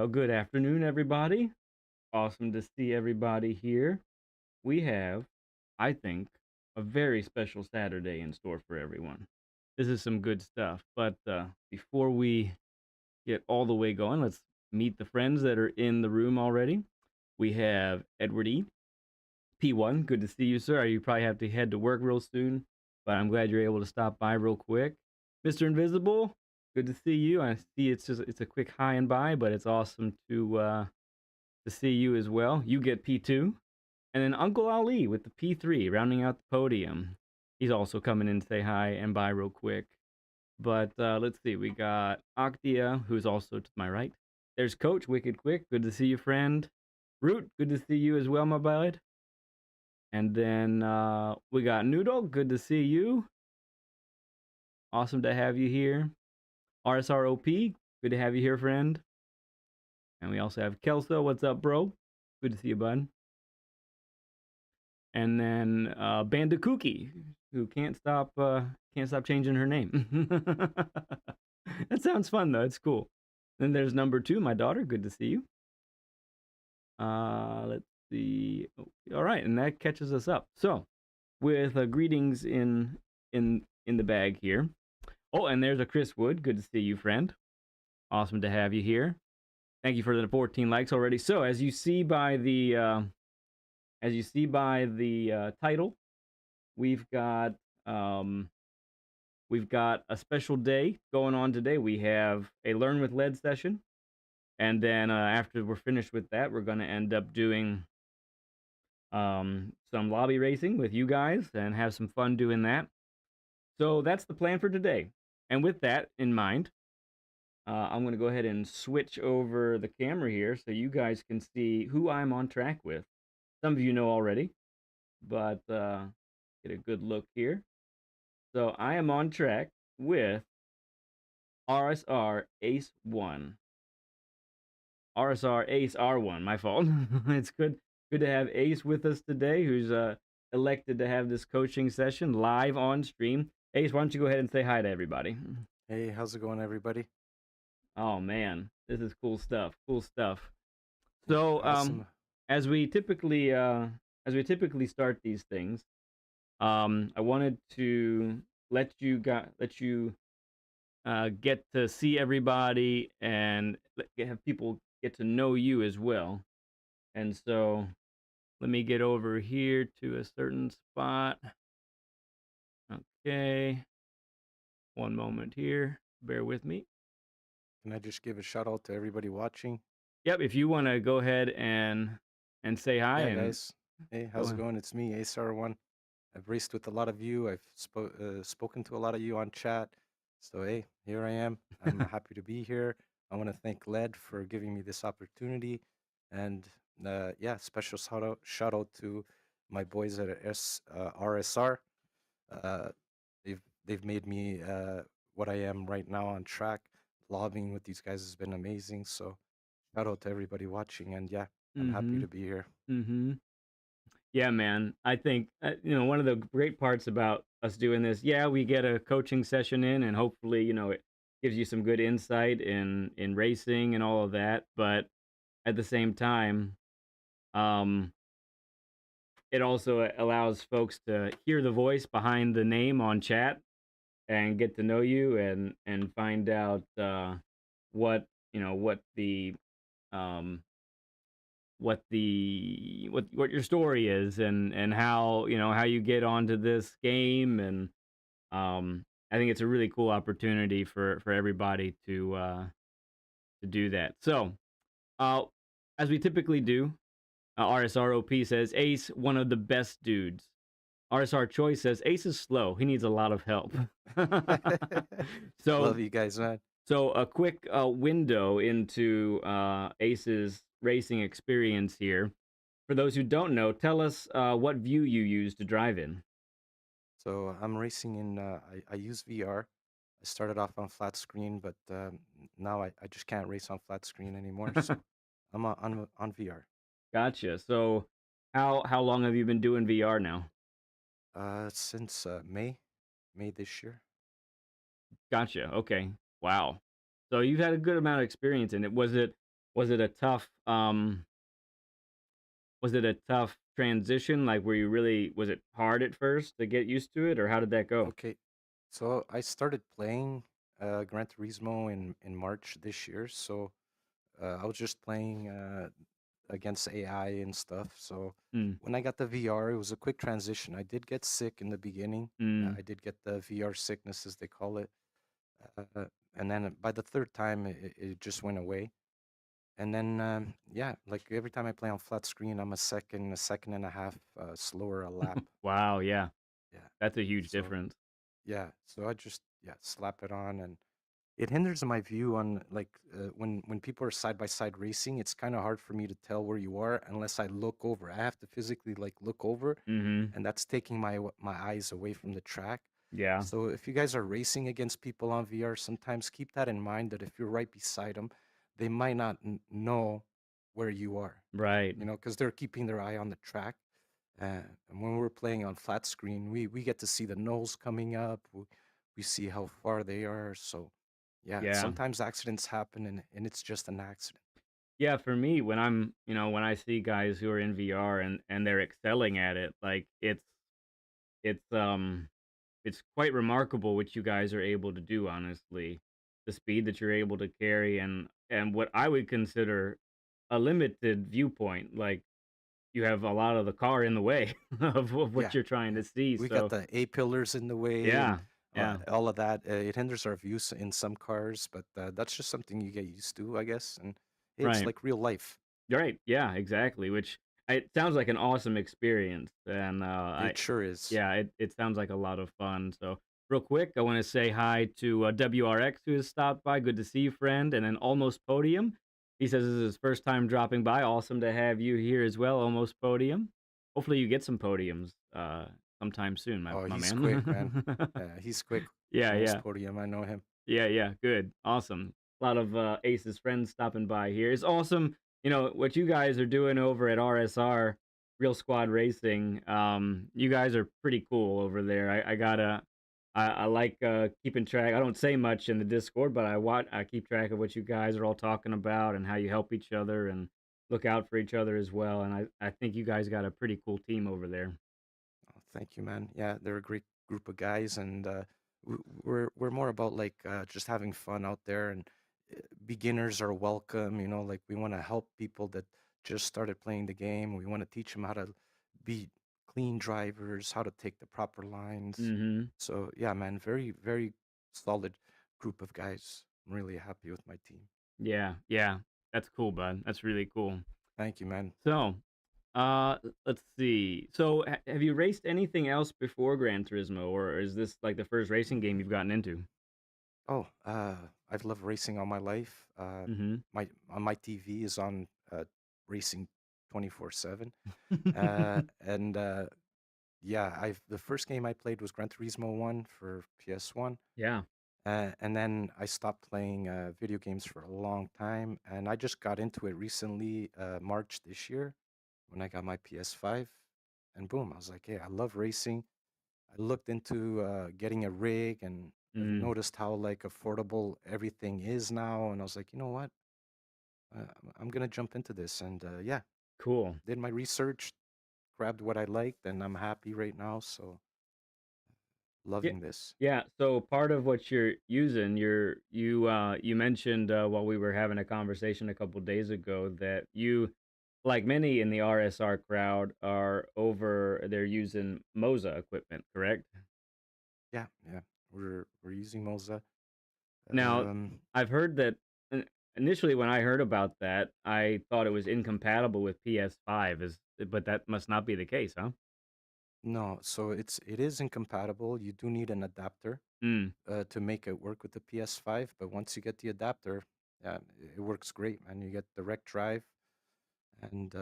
Well, good afternoon, everybody. Awesome to see everybody here. We have, I think, a very special Saturday in store for everyone. This is some good stuff. But before we get all the way going, let's meet the friends that are in the room already. We have Edward E. P1. Good to see you, sir. You probably have to head to work real soon, but I'm glad you're able to stop by real quick. Mr. Invisible, good to see you. I see it's a quick hi and bye, but it's awesome to see you as well. You get P2. And then Uncle Ali with the P3, rounding out the podium. He's also coming in to say hi and bye real quick. But let's see, we got Octia, who's also to my right. There's Coach, Wicked Quick. Good to see you, friend. Root, good to see you as well, my bud. And then we got Noodle, good to see you. Awesome to have you here. RSROP, good to have you here, friend. And we also have Kelso, what's up, bro? Good to see you, bud. And then Bandakookie, who can't stop changing her name. That sounds fun though. It's cool. Then there's number 2, my daughter. Good to see you. Let's see. Oh, all right, and that catches us up. So, with greetings in the bag here. Oh, and there's a Chris Wood. Good to see you, friend. Awesome to have you here. Thank you for the 14 likes already. So, as you see by the title, we've got a special day going on today. We have a Learn with Led session, and then after we're finished with that, we're going to end up doing some lobby racing with you guys and have some fun doing that. So that's the plan for today. And with that in mind, I'm going to go ahead and switch over the camera here so you guys can see who I'm on track with. Some of you know already, but get a good look here. So I am on track with RSR Ace 1. RSR Ace R1, my fault. It's good to have Ace with us today, who's elected to have this coaching session live on stream. Ace, why don't you go ahead and say hi to everybody? Hey, how's it going, everybody? Oh man, this is cool stuff. Cool stuff. So, Awesome. as we typically start these things, I wanted to let you get to see everybody and have people get to know you as well. And so, let me get over here to a certain spot. Okay, one moment here. Bear with me. Can I just give a shout out to everybody watching? Yep, if you want to go ahead and say hi Yeah, and guys. Hey, go how's it ahead. going? It's me, ASR1. I've raced with a lot of you. I've spoken to a lot of you on chat. So, hey, here I am. I'm happy to be here. I want to thank Led for giving me this opportunity. And yeah, special shout out to my boys at RSR. Uh, they've made me what I am right now on track. Lobbying with these guys has been amazing. So shout out to everybody watching, and yeah, I'm happy Mm-hmm. to be here. Mm-hmm. Yeah, man. I think one of the great parts about us doing this, yeah, we get a coaching session in, and hopefully, it gives you some good insight in racing and all of that. But at the same time, um, it also allows folks to hear the voice behind the name on chat and get to know you and find out what what the um what your story is and how how you get onto this game. And I think it's a really cool opportunity for everybody to do that. So uh as we typically do, RSROP says Ace, one of the best dudes. RSR Choice says Ace is slow, he needs a lot of help. so Love you guys, man. So a quick window into Ace's racing experience here. For those who don't know, tell us what view you use to drive in. So I'm racing in. I use VR. I started off on flat screen, but now I just can't race on flat screen anymore. So I'm on VR. Gotcha. So how long have you been doing VR now? Since May this year. Gotcha. Okay. Wow. So you've had a good amount of experience in it. Was it Was it a tough, was it a tough transition? Like, were you really was it hard at first to get used to it, or how did that go? Okay, so I started playing Gran Turismo in March this year. So I was just playing against AI and stuff. So Mm, when I got the VR, it was a quick transition. I did get sick in the beginning. mm. I did get the VR sickness, as they call it. Uh, and then by the third time, it just went away. And then, yeah, like every time I play on flat screen, I'm a second and a half slower a lap. Wow, yeah. Yeah. That's a huge So, difference. yeah. So I just, yeah, slap it on, and it hinders my view on like when people are side by side racing. It's kind of hard for me to tell where you are unless I look over. I have to physically like look over, Mhm. and that's taking my eyes away from the track. Yeah. So if you guys are racing against people on VR, sometimes keep that in mind that if you're right beside them, they might not know where you are, Right. because they're keeping their eye on the track. And when we're playing on flat screen, we get to see the nose coming up. We see how far they are. So, yeah, Yeah. sometimes accidents happen, and it's just an accident. Yeah, for me, when I'm, when I see guys who are in VR and they're excelling at it, like it's it's quite remarkable what you guys are able to do, honestly. The speed that you're able to carry and what I would consider a limited viewpoint. Like you have a lot of the car in the way of what Yeah, you're trying yeah. to see. We got So the A pillars in the way and yeah, yeah, all of that. It hinders our views in some cars, but that's just something you get used to, I guess. And hey, it's right. like real life. Right. Yeah, exactly. Which it sounds like an awesome experience, and It sure is. yeah, it sounds like a lot of fun. So, real quick, I want to say hi to WRX who has stopped by. Good to see you, friend. And then Almost Podium. He says this is his first time dropping by. Awesome to have you here as well, Almost Podium. Hopefully, you get some podiums sometime soon, Oh, my he's quick, man. man. Yeah, he's quick. Yeah, Almost yeah. podium. I know him. Yeah, yeah, good. Awesome. A lot of Ace's friends stopping by here. It's awesome, what you guys are doing over at RSR, Real Squad Racing. You guys are pretty cool over there. I like keeping track. I don't say much in the Discord, but I keep track of what you guys are all talking about and how you help each other and look out for each other as well. And I think you guys got a pretty cool team over there. Oh, thank you, man. Yeah, they're a great group of guys, and we're more about like just having fun out there, and beginners are welcome. Like we want to help people that just started playing the game. We want to teach them how to be clean drivers, how to take the proper lines. Mhm. So yeah, man, very very solid group of guys. I'm really happy with my team. Yeah, yeah. That's cool, bud. That's really cool. Thank you, man. So, let's see. So, have you raced anything else before Gran Turismo, or is this like the first racing game you've gotten into? Oh, I've loved racing all my life. Mhm. My TV is on racing 24/7. And yeah, I've the first game I played was Gran Turismo 1 for PS1. Yeah. And then I stopped playing video games for a long time, and I just got into it recently, March this year, when I got my PS5. And boom, I was like, hey, I love racing. I looked into getting a rig, and I've Mm, noticed how like affordable everything is now. And I was like, you know what? I'm gonna jump into this. And yeah, cool. did my research, grabbed what I liked, and I'm happy right now. So Yeah. loving this. Yeah, so part of what you're using, you mentioned while we were having a conversation a couple days ago that you, like many in the RSR crowd, they're using Moza equipment, correct? Yeah, yeah. We're using Moza. Now, Um, I've heard that initially when I heard about that, I thought it was incompatible with PS5, but that must not be the case, huh? no, so it is incompatible. You do need an adapter Mm, to make it work with the PS5. But once you get the adapter, yeah, it works great, man. You get direct drive, and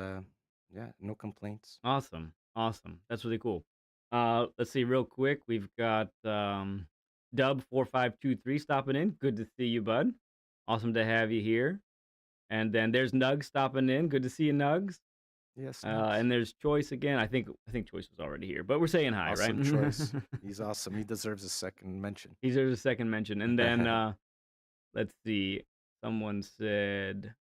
yeah, no complaints. awesome. Awesome. That's really cool. Let's see real quick. We've got Dub4523 stopping in. Good to see you, bud. Awesome to have you here. And then there's Nugs stopping in. Good to see you, Nugs. Yes, Nugs. And there's Choice again. I think Choice was already here, but we're saying hi, right? Awesome choice. He's awesome. He deserves a second mention. He's there's a second mention. And then let's see. Someone said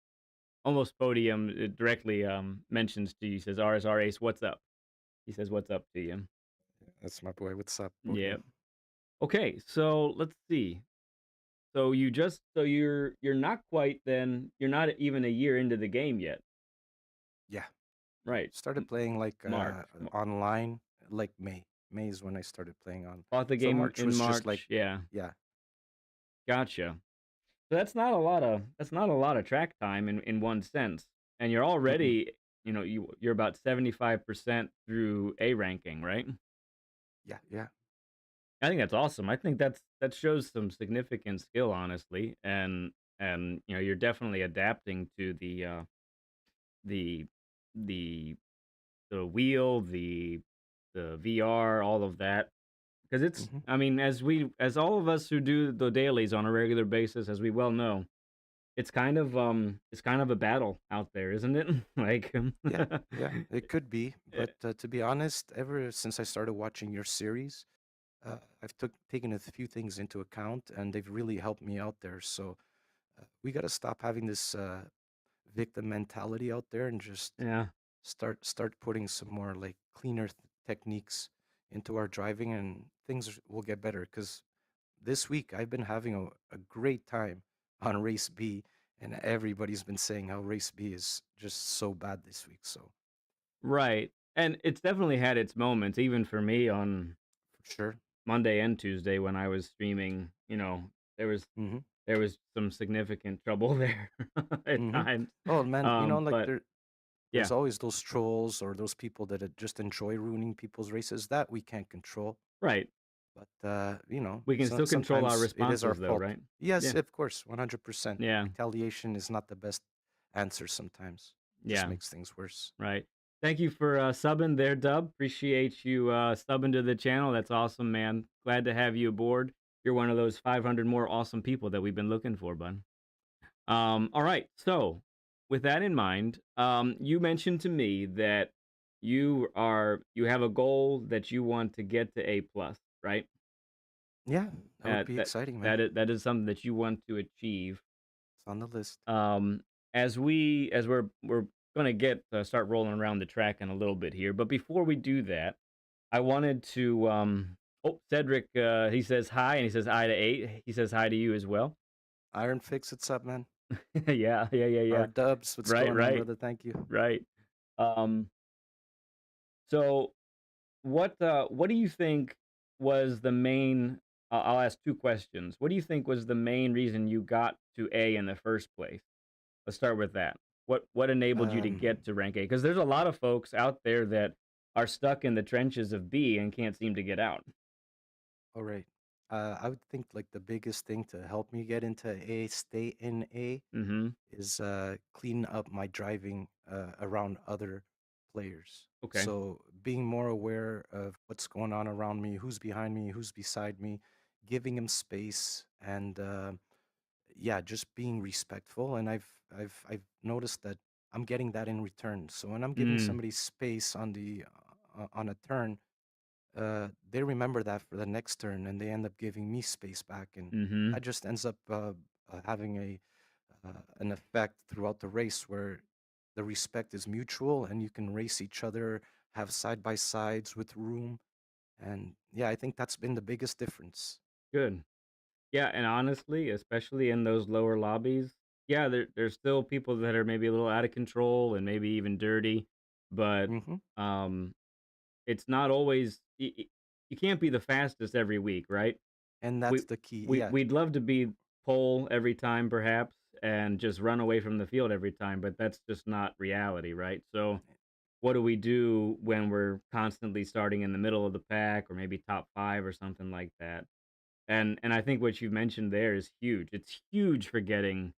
almost podium, it directly, mentions to you, he says, "RSR Ace, what's up?" He says, "What's up?" to you. That's my boy. What's up, Yeah. Podium? Okay, so let's see. So you're not quite then you're not even a year into the game yet. Yeah, Right. started playing like March. online like May. May is when I started playing on. Bought the So game March in was just like, March, yeah. yeah. Gotcha. So that's not a lot of track time in one sense, and you're Mm-mm. already, you're about 75% through A ranking, right? Yeah, yeah. I think that's awesome. I think that shows some significant skill, honestly, and you're definitely adapting to the the the wheel, the VR, all of that. Because it's, Hmm. I mean, as all of us who do the dailies on a regular basis, as we well know, it's kind of a battle out there, isn't it? Like, Yeah, yeah. It could be, eh, but to be honest, ever since I started watching your series, I've taken a few things into account, and they've really helped me out there. So we got to stop having this victim mentality out there and just yeah. start putting some more like cleaner techniques into our driving, and things will get better. Because this week I've been having a great time on race B, and everybody's been saying how race B is just so bad this week. So Right. And it's definitely had its moments, even for me on for sure. Monday and Tuesday when I was streaming, there was Mm-hmm. there was some significant trouble there at Mm-hmm. times. Oh man, like But there's yeah, always those trolls or those people that just enjoy ruining people's races that we can't control. right. But We can still control our sometimes it is our responses though, fault. right? Yes, Yeah. of course, 100%. Yeah. Retaliation is not the best answer sometimes. Just Yeah. makes things worse. Right. Thank you for subbing there, Dub. Appreciate you subbing to the channel. That's awesome, man. Glad to have you aboard. You're one of those 500 more awesome people that we've been looking for, bud. All right. So, with that in mind, you mentioned to me that you have a goal that you want to get to A plus, right? Yeah, that would Uh, be that exciting, man. that is something that you want to achieve. It's on the list. Um, as we're gonna get start rolling around the track in a little bit here, but before we do that, I wanted to. Oh, Cedric, he says hi, and he says hi to eight. He says hi to you as well. Iron Fix, what's up, man? Yeah, yeah, yeah, yeah. Our Dubs, what's Right, going on, right, brother? Thank you. right. Um, so what do you think was the main? I'll ask two questions. What do you think was the main reason you got to A in the first place? Let's start with that. What enabled you to Um, get to rank A? Because there's a lot of folks out there that are stuck in the trenches of B and can't seem to get out. all right. I would think like the biggest thing to help me get into A, stay in A, Mhm. is clean up my driving around other players. Okay. So being more aware of what's going on around me, who's behind me, who's beside me, giving them space, and yeah, just being respectful. And I've noticed that I'm getting that in return. So when I'm giving Mm. somebody space on the on a turn, they remember that for the next turn, and they end up giving me space back, and Mhm. that just ends up having an effect throughout the race where the respect is mutual and you can race each other, have side by sides with room. And yeah, I think that's been the biggest difference. Good. Yeah, and honestly, especially in those lower lobbies, yeah, there's still people that are maybe a little out of control and maybe even dirty, but Hmm. um it's not always you can't be the fastest every week, right? And We that's the key. we Yeah. we'd love to be pole every time perhaps and just run away from the field every time, but that's just not reality, right? So what do we do when we're constantly starting in the middle of the pack or maybe top 5 or something like that? And I think what you mentioned there is huge. It's huge for getting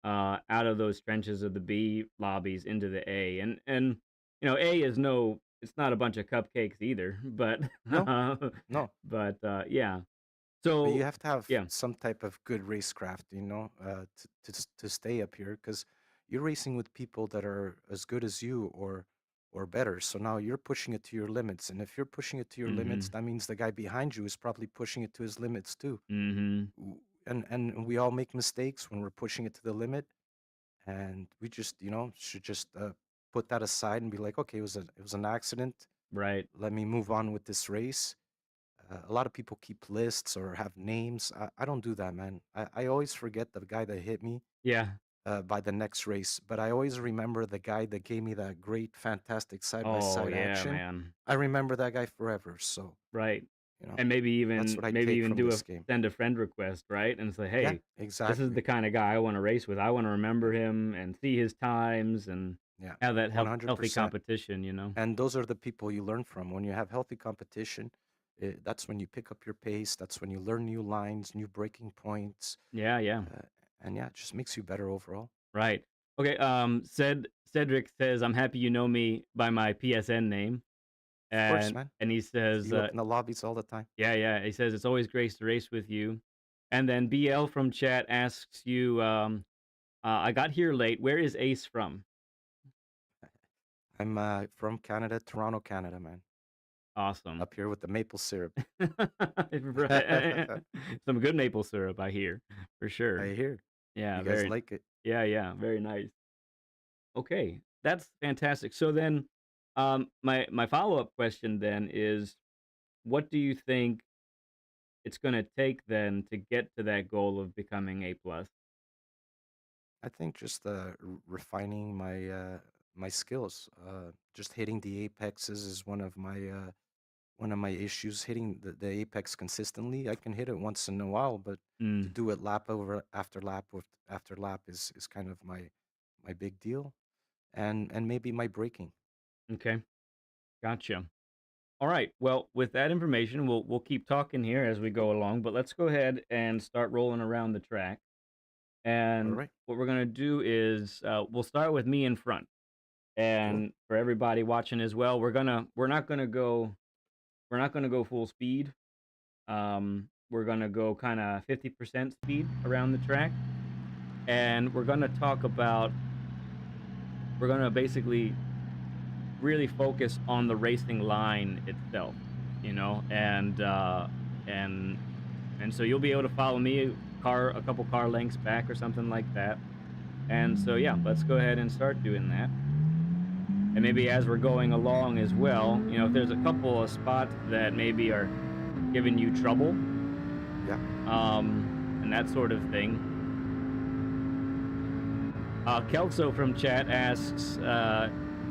out of those trenches of the B lobbies into the A. And A is no it's not a bunch of cupcakes either, but No, no. yeah. But you So have to have yeah. some type of good racecraft, to stay up here, because you're racing with people that are as good as you or better. So now you're pushing it to your limits, and if you're pushing it to your limits, Mhm. that means the guy behind you is probably pushing it to his limits too. Mhm. And we all make mistakes when we're pushing it to the limit, and we just, should just put that aside and be like, okay, it was an accident. Right. Let me move on with this race. A lot of people keep lists or have names. I don't do that, man. I always forget the guy that hit me Yeah. by the next race, but I always remember the guy that gave me that great, fantastic side by Oh, side yeah, action. man. I remember that guy forever. So, Right. you know, And that's what I maybe take even from do this a game. send a friend request, right? And say, Yeah, "Hey, this is exactly. the kind of guy I wanna race with. I wanna Yeah, remember him and see his times and yeah, have that healthy 100%. competition," you know? And those are the people you learn from. When you have healthy competition, that's when you pick up your pace. That's when you learn new lines, new breaking points. Yeah, yeah. Uh, and yeah, it just makes you better overall. Right. Okay, Cedric says, "I'm happy you know me by my PSN name." Of course, man. And he See says, you up in the lobbies all the time. yeah, yeah, he says, "It's always great to race with you." And then BL from chat asks you, "I got here late. Where is Ace from?" I'm from Canada, Toronto, Canada, man. Awesome. Up here with the maple syrup. Right. Some good maple syrup, I hear, for sure. I hear Yeah, you guys very like it. yeah, yeah, very nice. Okay, that's fantastic. So then, my follow-up question then is, what do you think it's gonna take then to get to that goal of becoming A plus? I think just refining my skills. Just hitting the apexes is one of my issues. Hitting the apex consistently. I can hit it once in a while, but to Mm, do it lap over after lap with after lap is kind of my big deal. And maybe my braking. okay, gotcha. All right. Well, with that information, we'll keep talking here as we go along, but let's go ahead and start rolling around the track. All And right. what we're gonna do is we'll start with me in front, Sure. and for everybody watching as well, we're not gonna go full speed. We're gonna go kind of 50% speed around the track, and we're gonna basically really focus on the racing line itself, you know, and and so you'll be able to follow me a couple car lengths back or something like that. And so yeah, let's go ahead and start doing that. And maybe as we're going along as well, you know, if there's a couple of spots that maybe are giving you trouble, Yeah. and that sort of thing. Kelso from chat asks,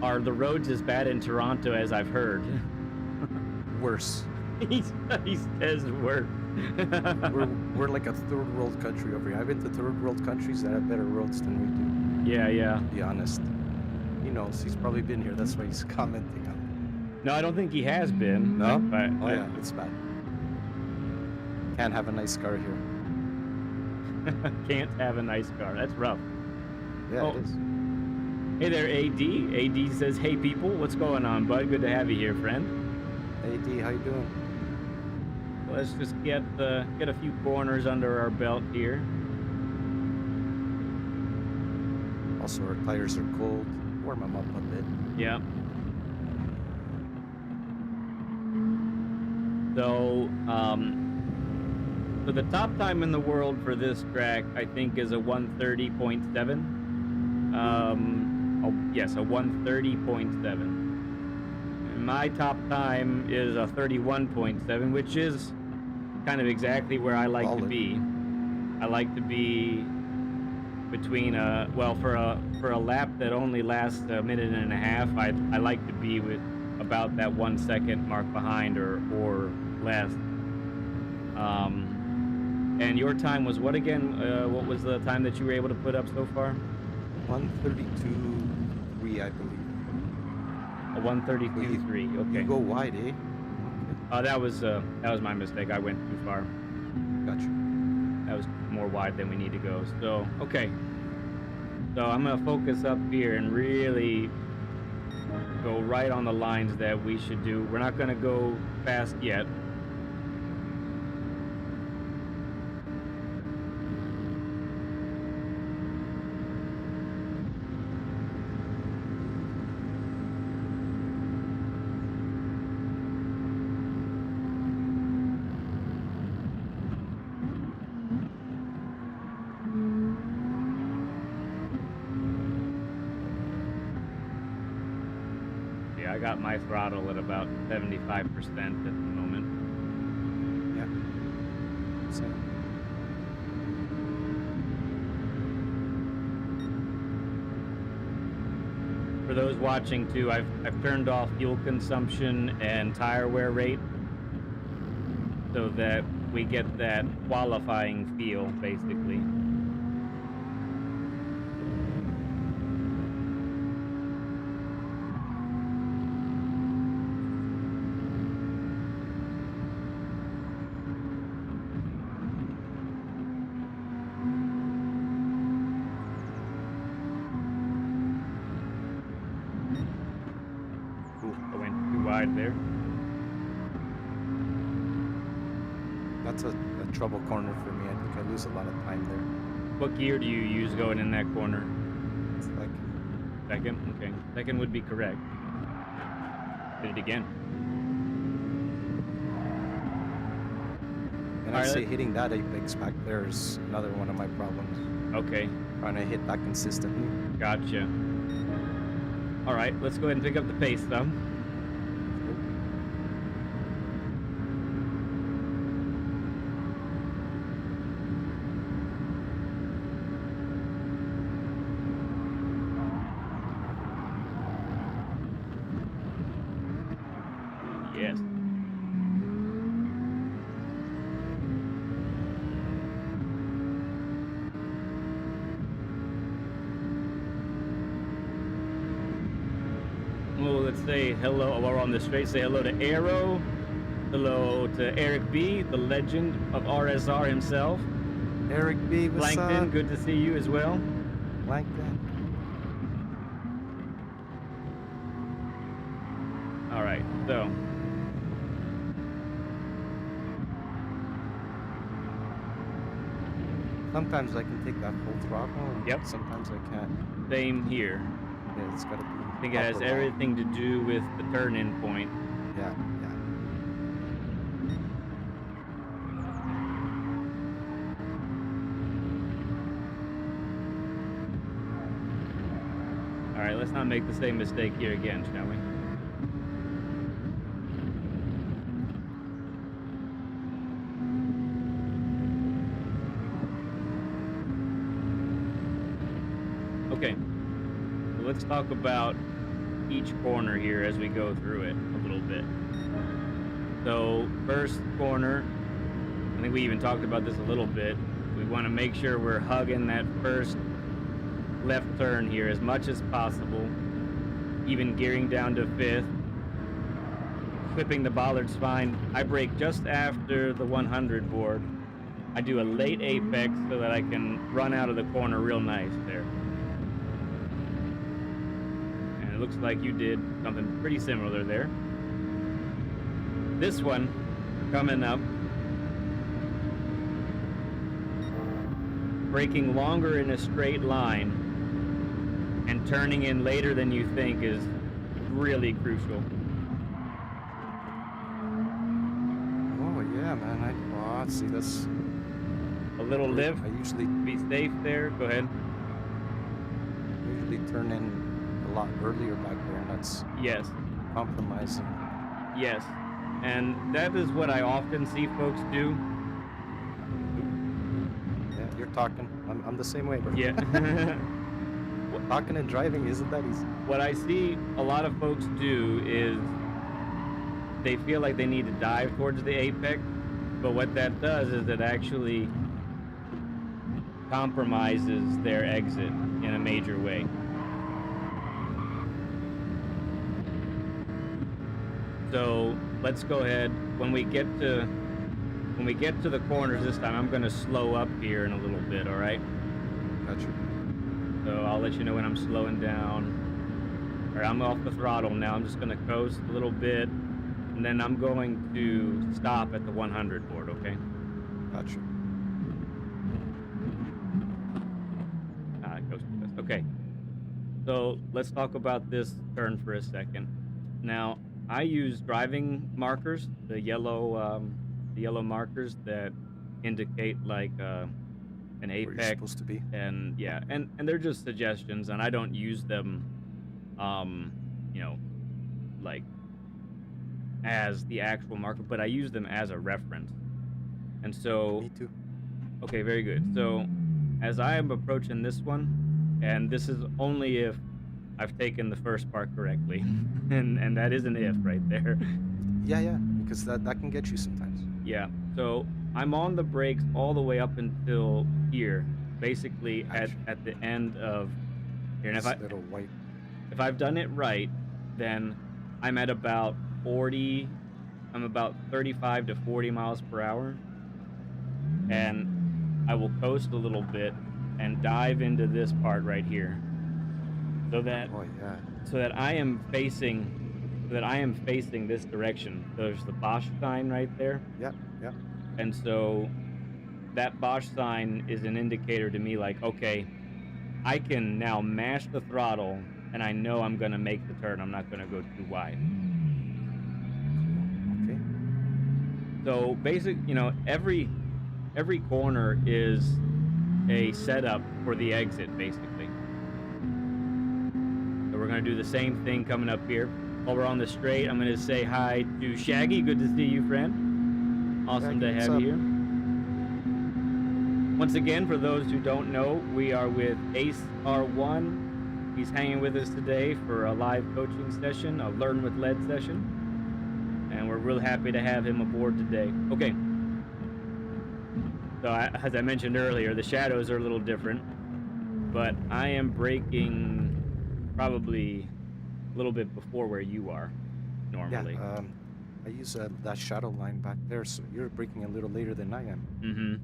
"Are the roads as bad in Toronto as I've heard?" Worse. he, he says worse. We're like a third world country over here. I've been to third world countries that have better roads than we do. Yeah, yeah. To be honest, he knows. He's probably been here. That's why he's commenting on No, I don't think he has been. it. No? Oh I yeah, it's bad. Can't have a nice car here. can't have a nice car. That's rough. Yeah, Oh, it is. hey there, AD. AD says, "Hey people, what's going on, bud? Good to have you here, friend." Hey D, how you doing? Let's just get a few corners under our belt here. Also, our tires are cold. Warm them up a bit. Yeah. So, so the top time in the world for this track, I think, is a 1:30.7. Oh, yes, a 1:30.7. My top time is a 31.7, which is kind of exactly where I like to Solid. be. I like to be between for a lap that only lasts a minute and a half. I like to be with about that 1 second mark behind or less. And your time was what again? What was the time that you were able to put up so far? 132.3, I believe. A So you 1:32.3. you Okay. go wide, eh? Okay, That was my mistake. I went too far. gotcha. That was more wide than we need to go. So, okay. So I'm gonna focus up here and really go right on the lines that we should do. We're not gonna go fast yet. I got my throttle at about 75% at the moment. Yeah, same. For those watching too, I've turned off fuel consumption and tire wear rate so that we get that qualifying feel, basically. Ooh, I went too wide there. That's a trouble corner for me. I think I lose a lot of time there. What gear do you use going in that corner? It's like, Second? Okay. Second would be correct. Did it again. and All I right, say hitting that apex back there is another one of my problems. okay. Trying to hit that consistently. Gotcha. All right, let's go ahead and pick up the pace, though. Yes. Well, let's say hello. While we're on the straight, say hello to Arrow. Hello to Eric B., the legend of RSR himself. Eric B, what's Plankton, up? good to see you as well. Plankton. All right, so Sometimes I can take that full throttle, and Yep. sometimes I can't. same here. Yeah, it's gotta be. I think it has upper everything to do with the turn-in point. Yeah, yeah. All right, let's not make the same mistake here again, shall we? Okay, so let's talk about each corner here as we go through it a little bit. So, first corner, I think we even talked about this a little bit. We want to make sure we're hugging that first left turn here as much as possible, even gearing down to fifth. Clipping the bollard's fine. I brake just after the 100 board. I do a late apex so that I can run out of the corner real nice there. And it looks like you did something pretty similar there. This one coming up, braking longer in a straight line and turning in later than you think is really crucial. Oh yeah, man. See, that's A little lift, I usually be safe there. Go ahead. turn in a lot earlier back there, and that's Yes, compromising. yes. And that is what I often see folks do. Yeah, you're talking. I'm the same way, bro. Yeah. Talking and driving isn't that easy. What I see a lot of folks do is they feel like they need to dive towards the apex, but what that does is it actually compromises their exit in a major way. So let's go ahead. When we get to the corners this time, I'm gonna slow up here in a little bit, all right? Gotcha. So I'll let you know when I'm slowing down. Or I'm off the throttle now. I'm just gonna coast a little bit, and then I'm going to stop at the 100 board, okay? Gotcha. Coast to this. Okay. So let's talk about this turn for a second. Now, I use driving markers, the yellow markers that indicate like an Where you're apex, supposed to be. and yeah, and they're just suggestions, and I don't use them, um, you know, like as the actual marker, but I use them as a reference. And so, Me too. okay, very good. So as I am approaching this one, and this is only if I've taken the first part correctly, and that is an if right there. Yeah, yeah, because that can get you sometimes. Yeah. So I'm on the brakes all the way up until here, basically at Gotcha. at the end of here. And This little white. if I've done it right, then I'm at about 40. I'm about 35 to 40 miles per hour, and I will coast a little bit and dive into this part right here, so that Oh yeah. so that I am facing this direction. There's the Bosch sign right there. Yeah, yeah. And so that Bosch sign is an indicator to me like, okay, I can now mash the throttle and I know I'm going to make the turn. I'm not going to go too wide. Cool. Okay. So every corner is a setup for the exit basically. So we're going to do the same thing coming up here. While we're on the straight, I'm going to say hi to Shaggy. Good to see you, friend. Awesome Shaggy, to what's have up? you here. Once again, for those who don't know, we are with Ace R1. He's hanging with us today for a live coaching session, a Learn with Led session. And we're real happy to have him aboard today. Okay. So as I mentioned earlier, the shadows are a little different, but I am braking probably a little bit before where you are normally. Yeah. I use that shadow line back there, so you're braking a little later than I am. Mm-hmm.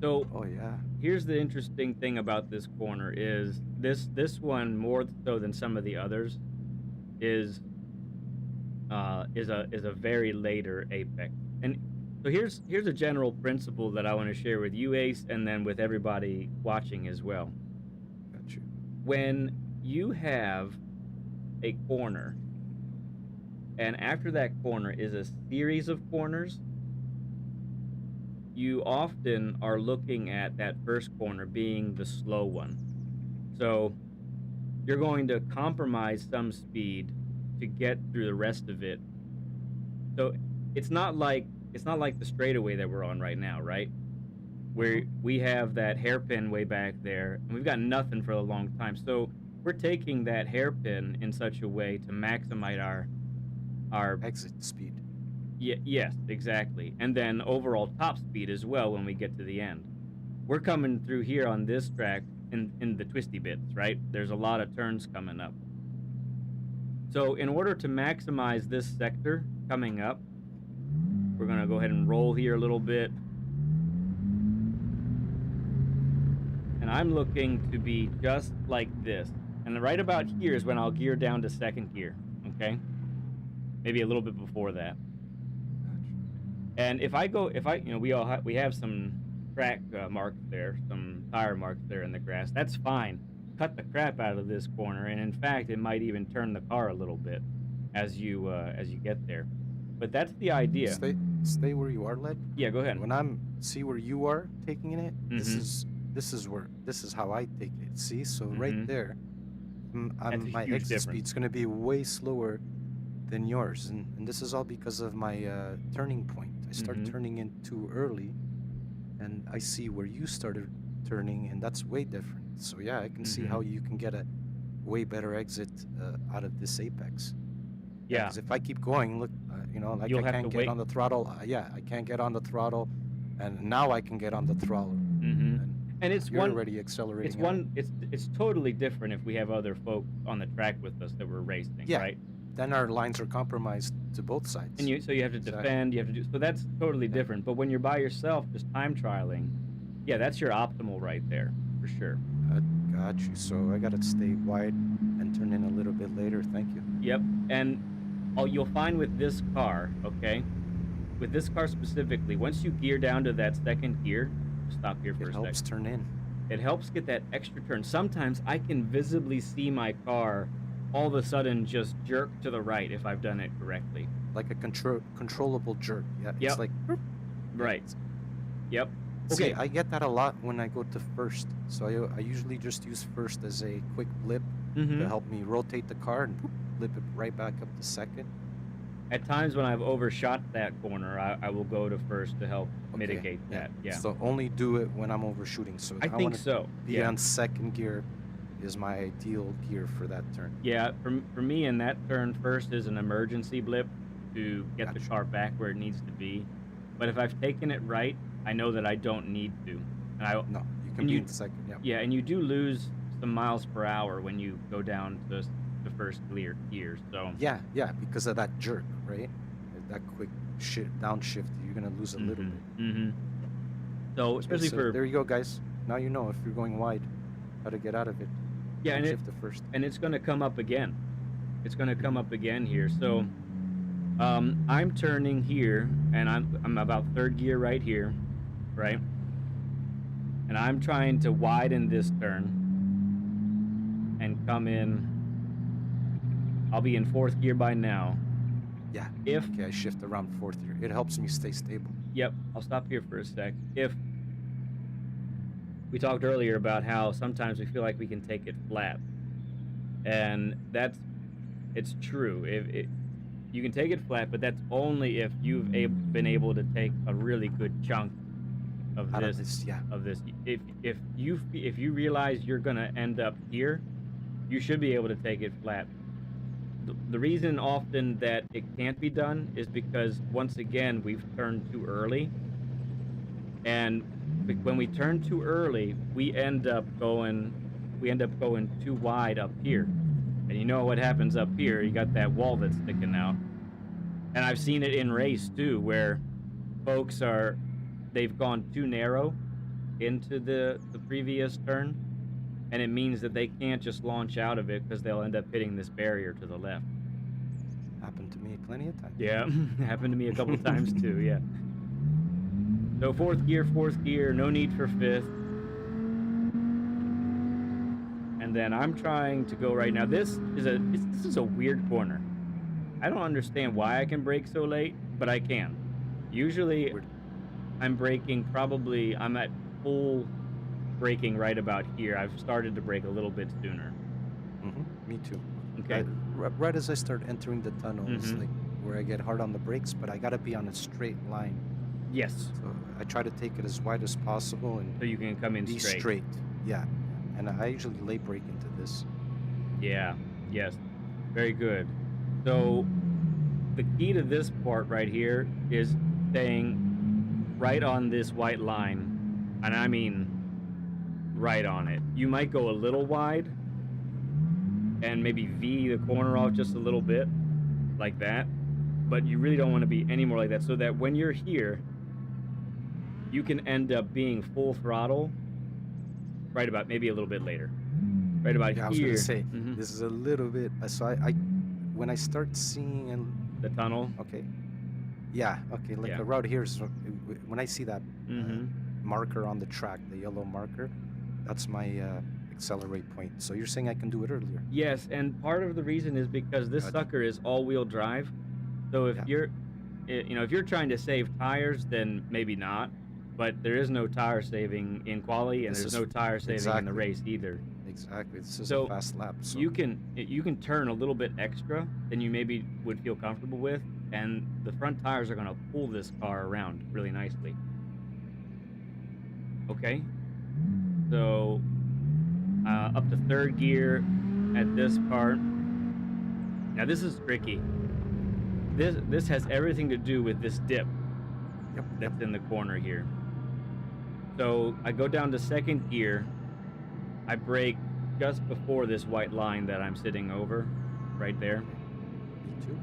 So Oh yeah. here's the interesting thing about this corner is this one, more so than some of the others, is a very later apex. And so here's a general principle that I want to share with you, Ace, and then with everybody watching as well. Got you. When you have a corner, and after that corner is a series of corners, you often are looking at that first corner being the slow one. So you're going to compromise some speed to get through the rest of it. So it's not like the straightaway that we're on right now, right? Where we have that hairpin way back there, and we've got nothing for a long time. So we're taking that hairpin in such a way to maximize our Exit speed. yes, exactly. And then overall top speed as well when we get to the end. We're coming through here on this track in the twisty bits, right? There's a lot of turns coming up. So in order to maximize this sector coming up, we're going to go ahead and roll here a little bit. And I'm looking to be just like this. And right about here is when I'll gear down to second gear, okay? Maybe a little bit before that. And we have some track marks there, some tire marks there in the grass. That's fine. Cut the crap out of this corner, and in fact, it might even turn the car a little bit as you get there. But that's the idea. Stay where you are, Led. Yeah, go ahead. When see where you are taking it, Mhm. this is how I take it. See, so right Mhm. there, That's a my huge exit difference. speed's gonna be way slower than yours, and this is all because of my turning point. I start Mhm. turning in too early, and I see where you started turning, and that's way different. So yeah, I can see how Mhm. you can get a way better exit out of this apex. Yeah, Yeah, because if I keep going, look, like you'll I have to can't get wait. on the throttle. Yeah, I can't get on the throttle, and now I can get on the throttle, Mhm. and And it's you're one already it's accelerating out. one it's totally different if we have other folks on the track with us that we're racing, Yeah, right? then our lines are compromised to both sides. And you have to Exactly. defend, you have to do so that's totally Yeah. different. But when you're by yourself just time trialing, yeah, that's your optimal right there, for sure. Got you. So I gotta stay wide and turn in a little bit later. Thank you. Yep. And you'll find with this car, okay? With this car specifically, once you gear down to that second gear, stop here for It a helps second. turn in. It helps get that extra turn. Sometimes I can visibly see my car all of a sudden just jerk to the right if I've done it correctly. Like a controllable jerk. Yeah, Yep. it's like boop. Right. Yep. See, Okay. I get that a lot when I go to first. So I usually just use first as a quick blip to Mm-hmm. help me rotate the car, and boop, flip it right back up to second. At times when I've overshot that corner, I will go to first to help Okay, mitigate yeah. that. Yeah, So only do it when I'm overshooting. So I I think want to so. be Yeah, on second gear is my ideal gear for that turn. yeah. For me, in that turn, first is an emergency blip to get the Gotcha. car back where it needs to be. But if I've taken it right, I know that I don't need to. And I No, you can and be you in second. Yeah. yeah, and you do lose some miles per hour when you go down to first gear. So, Yeah, because of that jerk, right? That quick downshift, you're gonna lose a little mhm, bit. mhm. So Okay, especially so for there you go, guys. Now you know if you're going wide, how to get out of it. yeah, Downshift to first. and it's going to come up again. It's going to come Hmm. up again here. So, I'm turning here, and I'm about third gear right here, right? And I'm trying to widen this turn and come in. I'll be in fourth gear by now. Yeah. If Okay, I shift around fourth gear. It helps me stay stable. Yep, I'll stop here for a sec. If we talked earlier about how sometimes we feel like we can take it flat, and it's true. If you can take it flat, but that's only if been able to take a really good chunk of Out of this, yeah. this. If you realize you're gonna end up here, you should be able to take it flat. The reason often that it can't be done is because once again we've turned too early, and when we turn too early, we end up going too wide up here. And you know what happens up here? You got that wall that's sticking out. And I've seen it in race too, where folks they've gone too narrow into the previous turn, and it means that they can't just launch out of it because they'll end up hitting this barrier to the left. Happened to me plenty of times. Yeah, happened to me a couple times too. Yeah. So fourth gear, no need for fifth. And then I'm trying to go right now. This is a weird corner. I don't understand why I can brake so late, but I can. Usually Weird. I'm at full braking right about here. I've started to brake a little bit sooner. Me too. Okay. Right as I start entering the tunnel is Mhm. like where I get hard on the brakes, but I gotta be on a straight line. Yes. So I try to take it as wide as possible and So you can come in be straight. straight. Yeah. And I usually lay brake into this. Yeah. Yes. Very good. So the key to this part right here is staying right on this white line. And I mean right on it. You might go a little wide and maybe V the corner off just a little bit like that, but you really don't want to be any more like that, so that when you're here, you can end up being full throttle right about maybe a little bit later. Right about Yeah, I was gonna here. say Mhm. this is a little bit. So I when I start seeing and The tunnel. okay, yeah, okay, like Yeah. around here is when I see that Mhm. marker on the track, the yellow marker, that's my accelerate point. So you're saying I can do it earlier? Yes, and part of the reason is because this Gotcha. sucker is all-wheel drive. So if Yeah. if you're trying to save tires, then maybe not, but there is no tire saving in quali, and This there's is no tire saving in the exactly, race either. exactly. This is a So fast lap. So you can turn a little bit extra than you maybe would feel comfortable with, and the front tires are gonna pull this car around really nicely. Okay, so up to third gear at this part. Now this is tricky. This has everything to do with this dip yep. that's in the corner here. So I go down to second gear. I brake just before this white line that I'm sitting over, right there, Okay. Me too.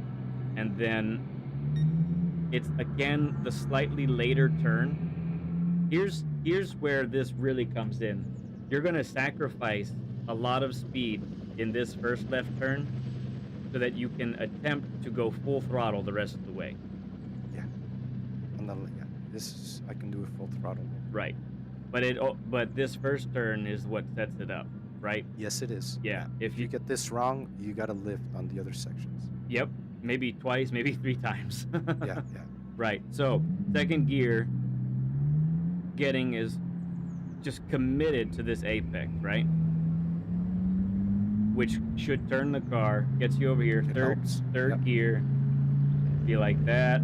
and then it's again the slightly later turn. Here's where this really comes in. You're gonna sacrifice a lot of speed in this first left turn so that you can attempt to go full throttle the rest of the way. Yeah. Yeah. This is I can do it full throttle. Right. But this first turn is what sets it up, right? Yes, it is. Yeah. Yeah. If you get this wrong, you gotta lift on the other sections. Yep, maybe twice, maybe three times. Yeah. Yeah. Right. So second gear getting is just committed to this apex, right? which should turn the car, gets you over here, It third helps. Yep. third gear, be like that,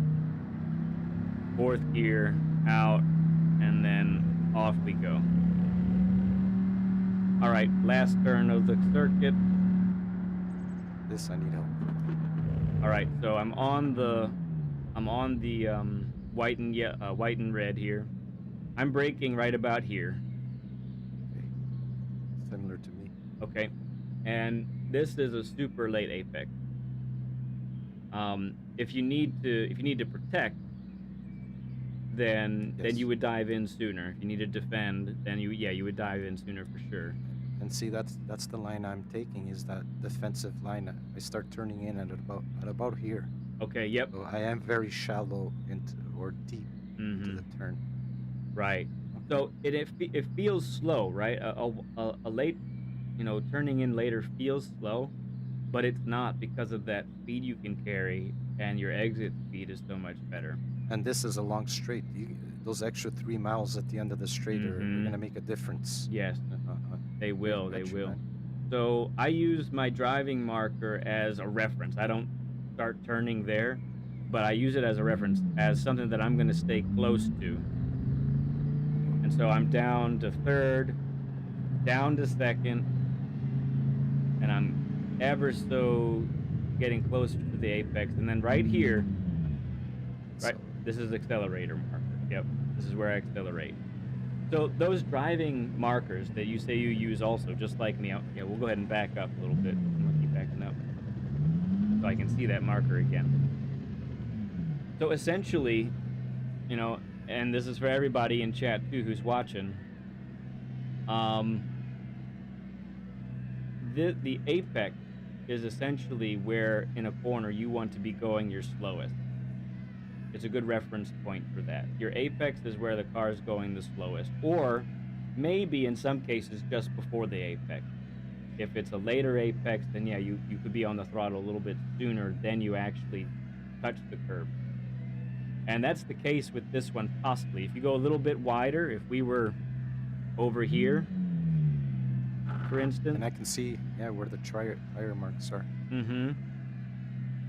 fourth gear, out, and then off we go. All right, last turn of the circuit. This I need help. All right, so I'm on the white and red here. I'm braking right about here. Okay. Similar to me. Okay, and this is a super late apex. If you need to protect, then you Yes. would dive in sooner. If you need to defend, then you would dive in sooner for sure. And see, that's the line I'm taking, is that defensive line. I start turning in at about here. Okay, yep. So I am very shallow into, or deep into Mm-hmm. the turn. Right. Okay. So it feels slow, right? A late, turning in later feels slow, but it's not because of that speed you can carry, and your exit speed is so much better. And this is a long straight. Those extra 3 miles at the end of the straight are Mm-hmm. gonna make a difference. Yes, they Here, will. They got you, will. man. So I use my driving marker as a reference. I don't start turning there, but I use it as a reference, as something that I'm going to stay close to. And so I'm down to third, down to second, and I'm ever so getting closer to the apex. And then right here, right, this is accelerator marker. Yep, this is where I accelerate. So those driving markers that you say you use also, just like me, yeah, we'll go ahead and back up a little bit. I'm gonna keep backing up so I can see that marker again. So essentially, and this is for everybody in chat too who's watching. The apex is essentially where in a corner you want to be going your slowest. It's a good reference point for that. Your apex is where the car is going the slowest, or maybe in some cases just before the apex. If it's a later apex, then yeah, you could be on the throttle a little bit sooner than you actually touch the curb. And that's the case with this one possibly. If you go a little bit wider, if we were over here, for instance. And I can see, yeah, where the tire marks are. Mm-hmm.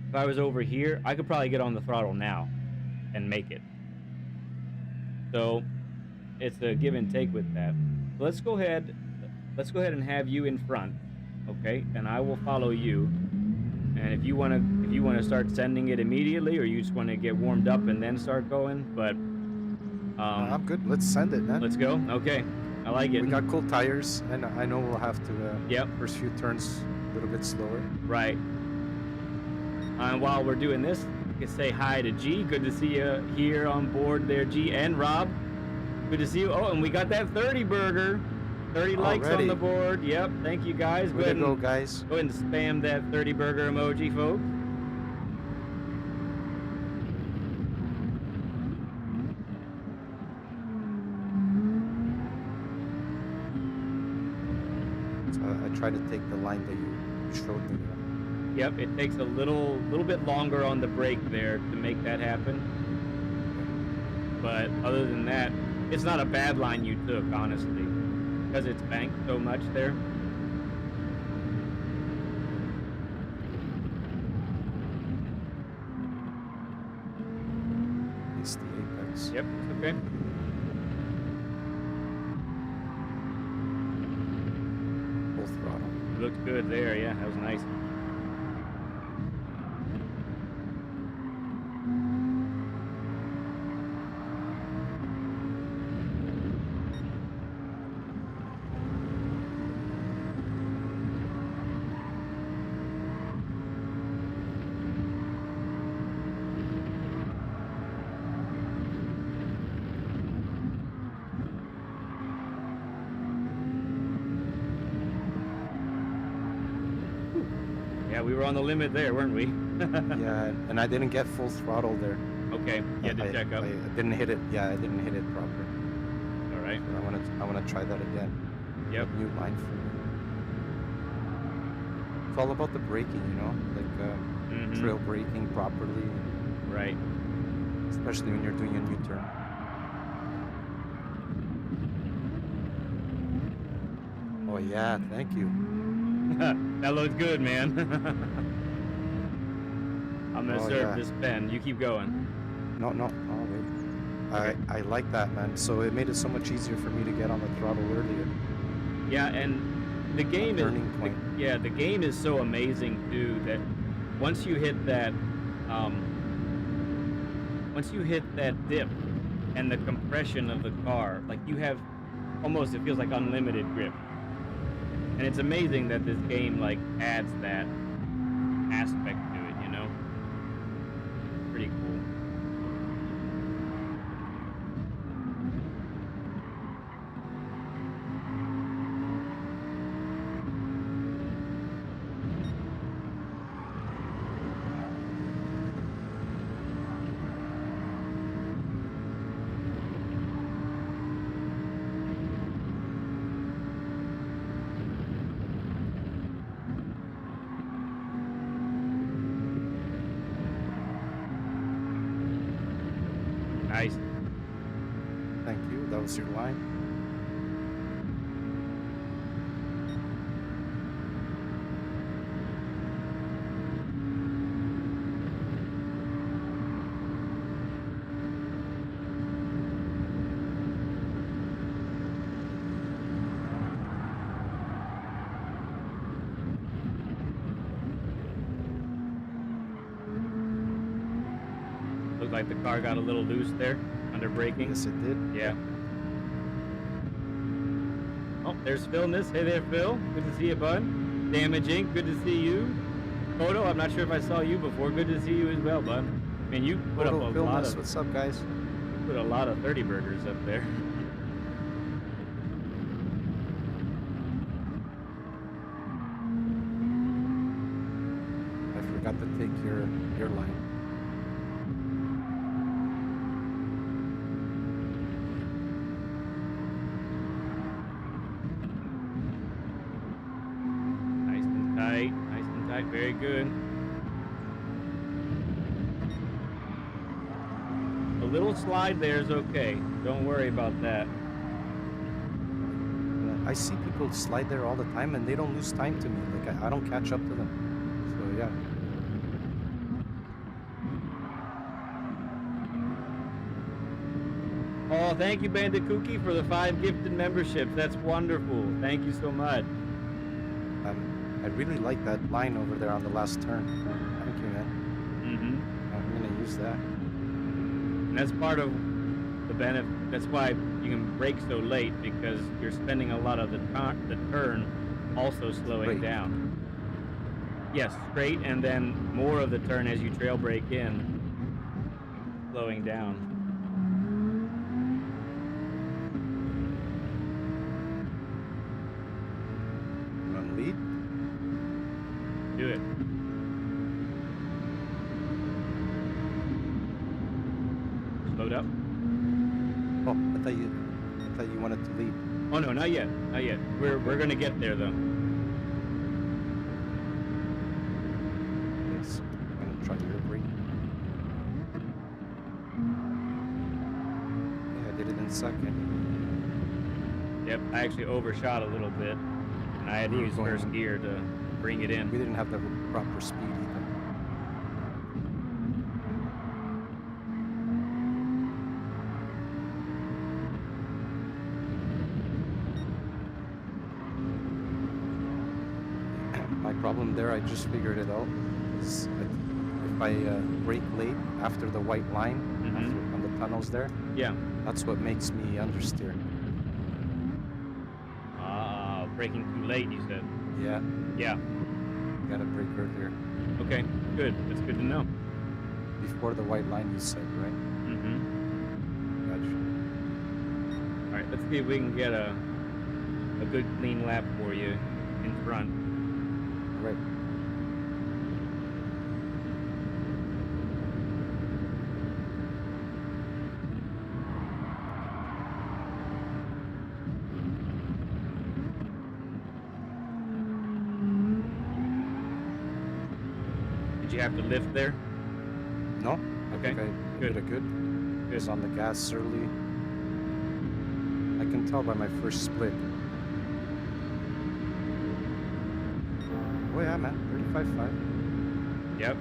If I was over here, I could probably get on the throttle now and make it. So it's a give and take with that. Let's go ahead and have you in front, okay? And I will follow you. And if you wanna start sending it immediately, or you just want to get warmed up and then start going, but I'm good. Let's send it, man. let's go. Okay, I like it. We got cool tires, and I know we'll have to. Yep. First few turns a little bit slower. Right. And while we're doing this, you can say hi to G. Good to see you here on board there, G, and Rob. Good to see you. Oh, and we got that 30 burger. 30 likes on the board. Yep. Thank you, guys. Way to go, guys. Go ahead and spam that 30 burger emoji, folks. So I try to take the line that you showed me there. Yep, it takes a little bit longer on the brake there to make that happen. But other than that, it's not a bad line you took, honestly, because it's banked so much there. It's the apex. Yep, it's okay. Full throttle. It looked good there, yeah, that was nice. Yeah, we were on the limit there, weren't we? Yeah, and I didn't get full throttle there. Okay, you had to check up. I didn't hit it. Yeah, I didn't hit it proper. All right. So I wanna try that again. Yep. New line for me. It's all about the braking, like trail braking properly, Right. especially when you're doing a new turn. Oh yeah, thank you. That looks good, man. I'm gonna Oh serve yeah. this pen. You keep going. No, no. Oh wait. Okay. I like that, man. So it made it so much easier for me to get on the throttle earlier. Yeah, and the A game is turning the, point. yeah, the game is so amazing too that once you hit that um once you hit that dip and the compression of the car, like you have almost it feels like unlimited grip. And it's amazing that this game like adds that aspect to it, you know? Pretty cool. Nice. Thank you. That was your line. Looked like the car got a little loose there under braking. Yes, it did. Yeah. Oh, there's Phil in this. Hey there, Phil. Good to see you, bud. Damage Inc. Good to see you. Photo, I'm not sure if I saw you before. Good to see you as well, bud. I mean, you put up a lot of What's up, guys? 30 burgers up there. I forgot to take your line. Nice and tight. Nice and tight. Very good. A little slide there is okay. Don't worry about that. I see people slide there all the time, and they don't lose time to me. Like I don't catch up to them. So yeah. Oh, thank you, Bandit Cookie, for the 5 gifted memberships. That's wonderful. Thank you so much. I really like that line over there on the last turn. Thank you, man. Mm-hmm. I'm gonna use that. And that's part of the benefit. That's why you can brake so late, because you're spending a lot of the turn also slowing Straight. down. Yes, straight, and then more of the turn as you trail brake in, slowing down. You want to lead? Do it. Slowed up. Oh, I thought you wanted to lead. Oh no, not yet. Not yet. We're gonna get there though. Yes. I'm gonna try your brake. Yeah, I did it in second. Yep, I actually overshot a little bit, and I had to We were use going- first gear to bring it We in. didn't have the proper speed either. My problem there, I just figured it out, is if I brake late after the white line, after, on the tunnels there, Yeah. that's what makes me understeer. Braking too late, you said. Yeah, Yeah. gotta brake earlier. Okay. Good. That's good to know. Before the white line, you said, right? Mm-hmm. Gotcha. All right. Let's see if we can get a good clean lap for you in front. Right. Did you have to lift there? No? I Okay, think I good. did it good. Good. Was on the gas early. I can tell by my first split. Oh yeah, man, 35.5. Yep.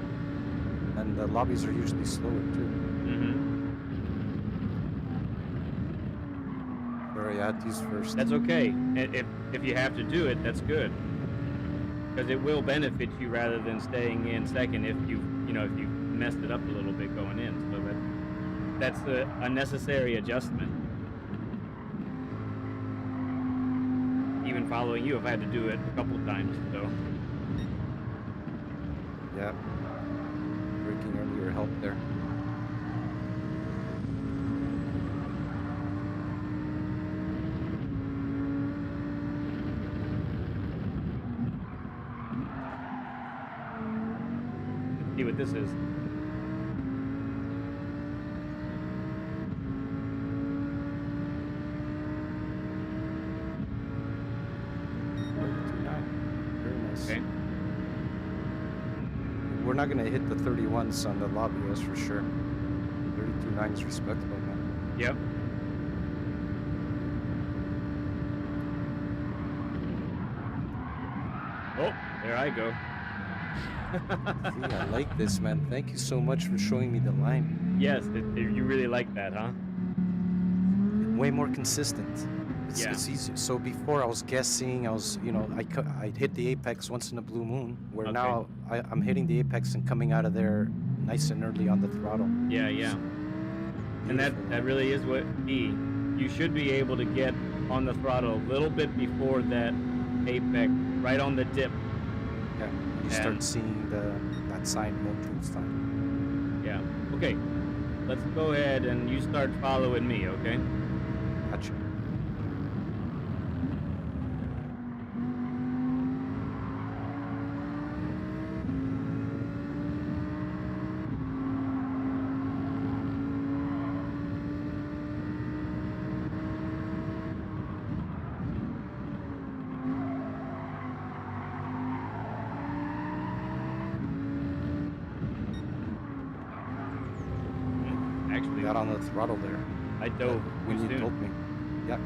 And the lobbies are usually slower too. Mm-hmm. Sorry, I had to use first. That's okay. If you have to do it, that's good. Because it will benefit you rather than staying in second if if you messed it up a little bit going in. So that's a necessary adjustment. Even following you, if I had to do it a couple times. So Yeah. Breaking earlier helped there. let's see what this is. Very nice. Okay. We're not gonna hit the 31s on the lobby, that's for sure. 32.9 is respectable, man. Yep. Oh, there I go. See, I like this, man. Thank you so much for showing me the line. Yes, you really like that, huh? Way more consistent. Yeah. It's easy. So before I was guessing, I'd hit the apex once in a blue moon. Where Okay. now I'm hitting the apex and coming out of there nice and early on the throttle. Yeah, yeah. And that really is what key. You should be able to get on the throttle a little bit before that apex, right on the dip. Yeah, you start seeing that sign multiple times. Yeah. Okay. Let's go ahead and you start following me, okay? Gotcha. Actually, Got on the throttle there. I dove when you soon. told me. Yeah.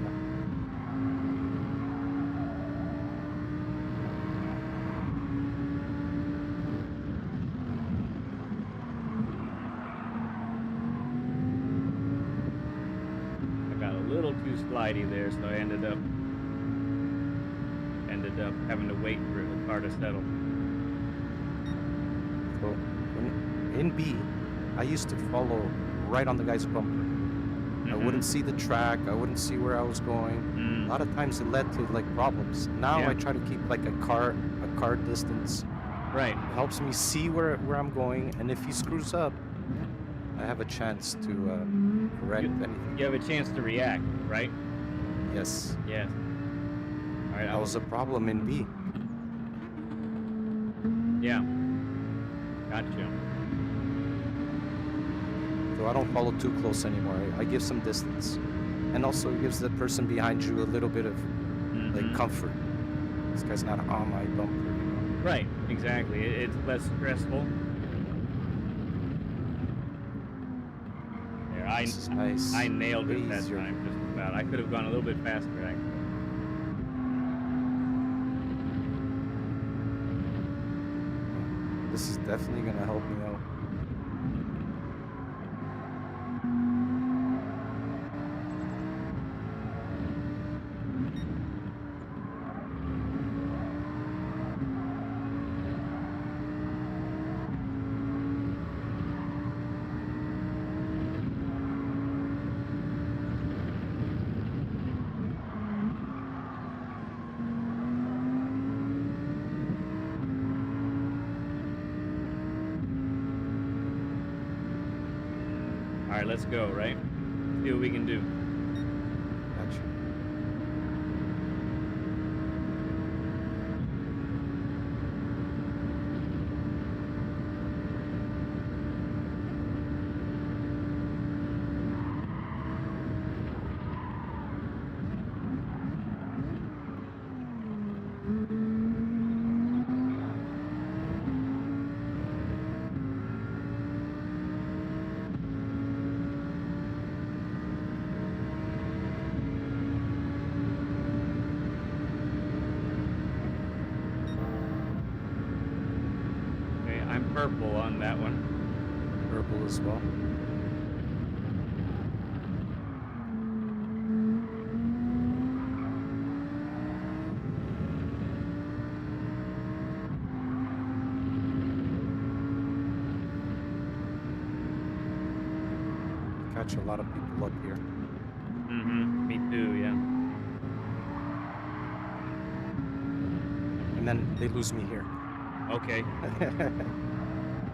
I got a little too slidey there, so I ended up having to wait for the car to settle. So in B, I used to follow right on the guy's bumper. I wouldn't see the track. I wouldn't see where I was going. A lot of times it led to like problems. Now I try to keep like a car distance. Right. It helps me see where I'm going, and if he screws up, I have a chance to correct anything. You have a chance to react, right? Yes. Yes. All right. That was a problem in B. Yeah. Gotcha. So I don't follow too close anymore. I give some distance, and also it gives the person behind you a little bit of like comfort. This guy's not on my bumper, you know? Right. Exactly. It's less stressful. There, This is nice. I nailed it that Easier. time, just about. I could have gone a little bit faster, actually. This is definitely gonna help me out. All right, let's go, right? See what we can do. Gotcha. purple on that one. Purple as well. Catch a lot of people up here. Mm-hmm. Me too, yeah. And then they lose me here. Okay.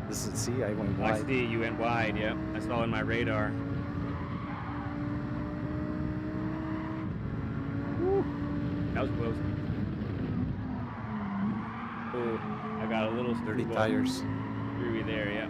This is, see, I went I wide. see, you went wide, yep. I saw in my radar. Woo. That was close. Oh, I got a little Dirty screwball tires. screwy there, yeah.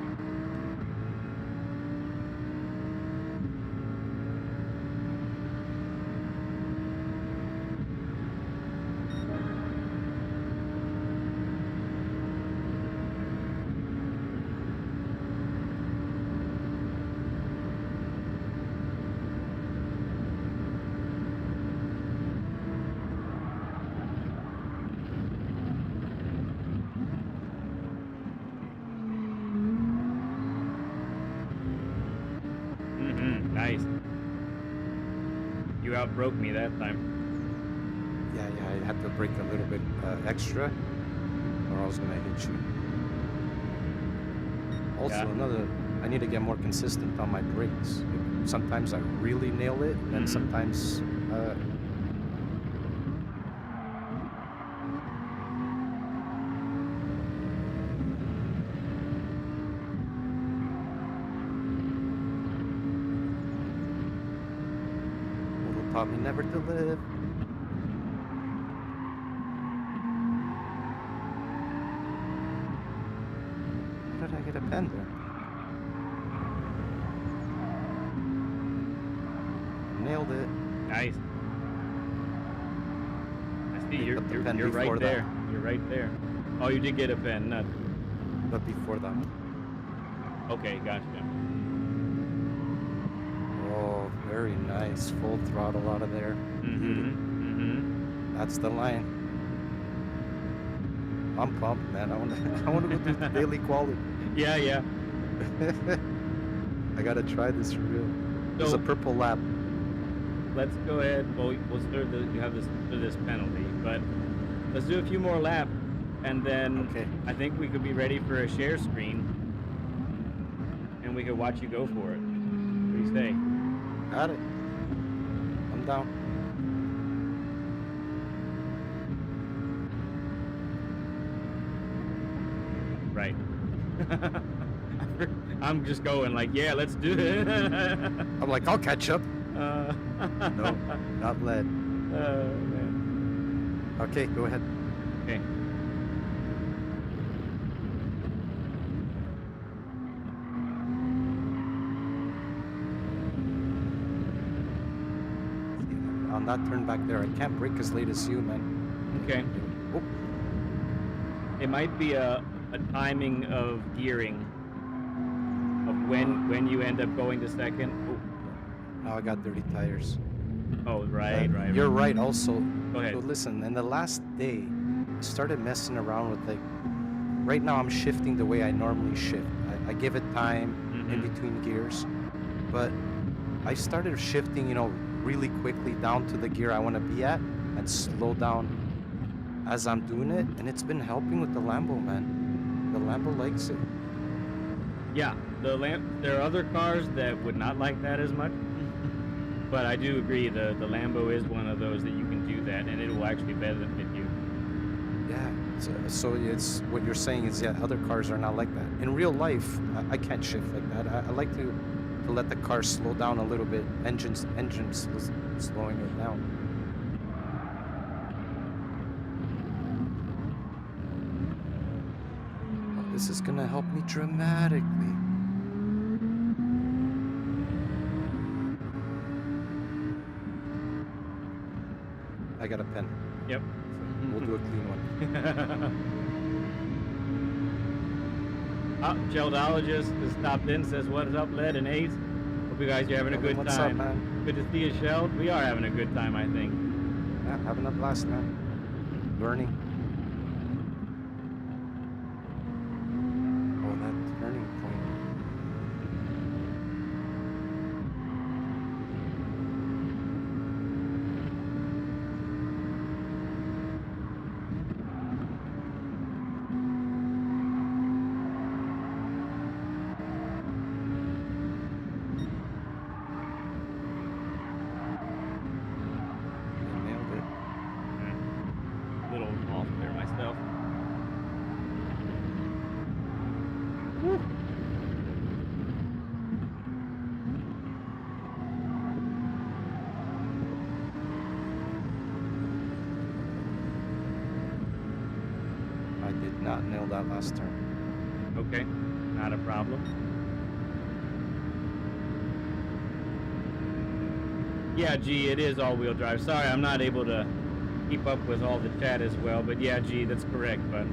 Mm-hmm. Nice. You outbroke me that time. Yeah, I had to brake a little bit extra, or I was gonna hit you. Also, Yeah. I need to get more consistent on my brakes. Sometimes I really nail it, and then sometimes Little taught me never to live. How did I get a pen there? Nailed it. Nice. I see Picked you're up the you're, pen you're right before that. there. You're right there. Oh, you did get a pen, nuts. But before that one. Okay, gotcha. Oh, very nice. Full throttle out of there. Mm-hmm. Mm-hmm. That's the line. I'm pumped, man. I want to go do the daily quality. Yeah, yeah. I gotta try this for real. There's So a purple lap. let's go ahead. Well, we'll start you have this penalty, but let's do a few more laps, and then Okay. I think we could be ready for a share screen, and we could watch you go for it. What do you say? Got it. I'm down. Right. I'm just going like, yeah, let's do it. I'm like, I'll catch up. No, not lead. Man. Okay, go ahead. Okay. On that turn back there, I can't brake as late as you, man. Okay. Oh, It might be a timing of gearing of when you end up going to second. now I got dirty tires. Oh, right, right. You're right. Also, Go ahead. so listen. In the last day, I started messing around with like. Right now, I'm shifting the way I normally shift. I give it time in between gears, but I started shifting, really quickly down to the gear I want to be at, and slow down as I'm doing it, and it's been helping with the Lambo, man. The Lambo likes it. Yeah, there are other cars that would not like that as much, but I do agree the Lambo is one of those that you can do that, and it will actually benefit you. Yeah. So it's what you're saying is, yeah, other cars are not like that. In real life, I can't shift like that. I like to let the car slow down a little bit. Engines slowing it down. Oh, this is gonna help me dramatically. I got a pen. Yep. We'll do a clean one. Geldologist has stopped in, says, "What's up, Led and Ace? Hope you guys are having a good What's time." up, man? Good to see you, Sheld. We are having a good time, I think. Yeah, having a blast, man. Learning. Oh, did not nail that last turn. Okay, not a problem. Yeah, G, it is all-wheel drive. Sorry, I'm not able to keep up with all the chat as well, but yeah, G, that's correct, bud.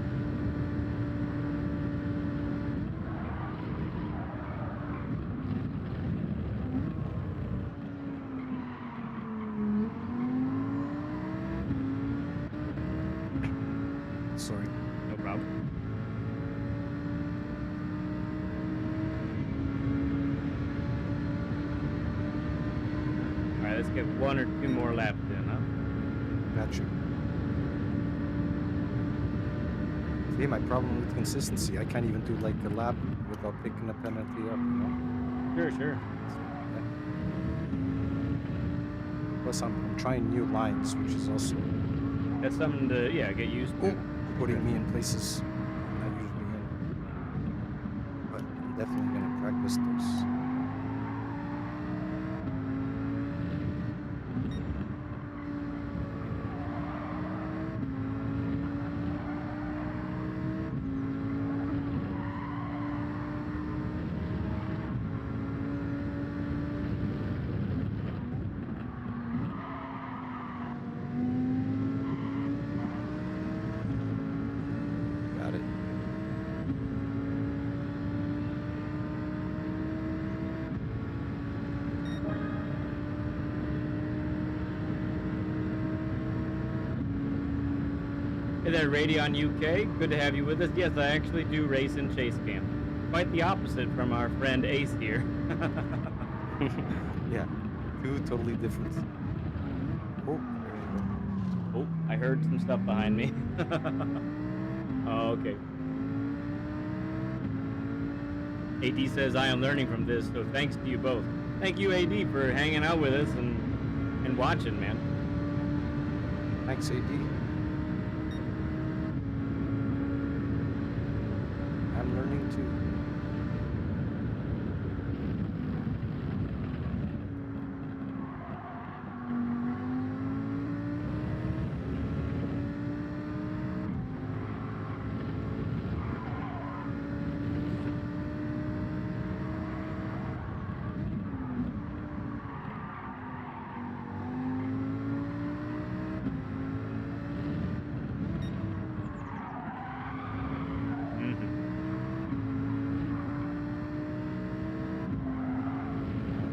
Sorry. No problem. All right, let's get one or two more laps in, huh? Gotcha. See, my problem with consistency, I can't even do like a lap without picking a penalty up, you know? Sure, sure. Yeah. Plus, I'm trying new lines, which is also That's something to, yeah, get used to. putting me in places I'm not usually in. But I'm definitely gonna practice those. Got it. Hey there, Radeon UK. Good to have you with us. Yes, I actually do race in chase cam. Quite the opposite from our friend Ace here. Yeah, two totally different. Oh, there you go. Oh, I heard some stuff behind me. Oh, okay. AD says, I am learning from this, so thanks to you both. Thank you, AD, for hanging out with us and watching, man. Thanks, AD. I'm learning too.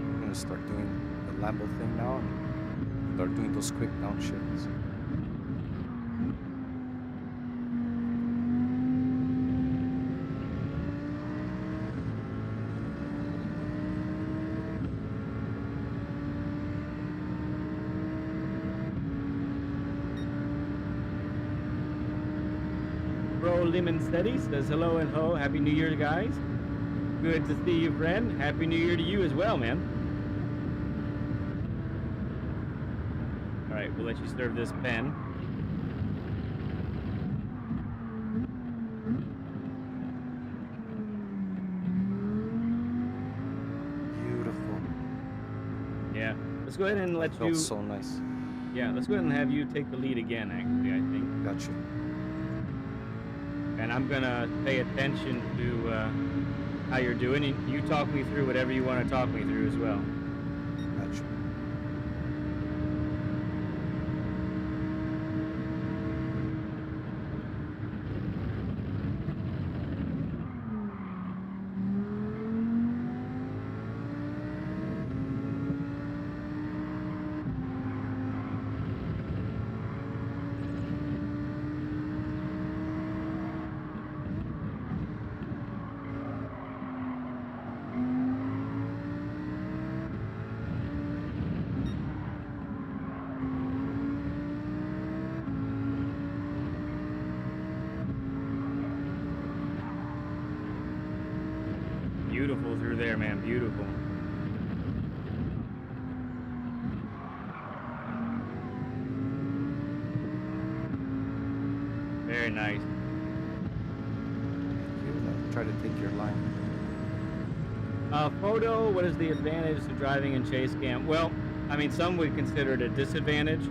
I'm gonna start doing the Lambo thing now and start doing those quick downshifts. Bro Lemon Steady says hello and ho. Happy New Year, guys. Good to see you, friend. Happy New Year to you as well, man. All right, we'll let you serve this pen. Beautiful. Yeah, let's go ahead and let Felt you. so nice. Yeah, let's go ahead and have you take the lead again. Actually, I think. Gotcha. And I'm gonna pay attention to how you're doing, and you talk me through whatever you want to talk me through as well. Gotcha. Beautiful through there, man. Beautiful. Very nice. You try to take your line. Photo, what is the advantage to driving in chase cam? Well, I mean, some would consider it a disadvantage.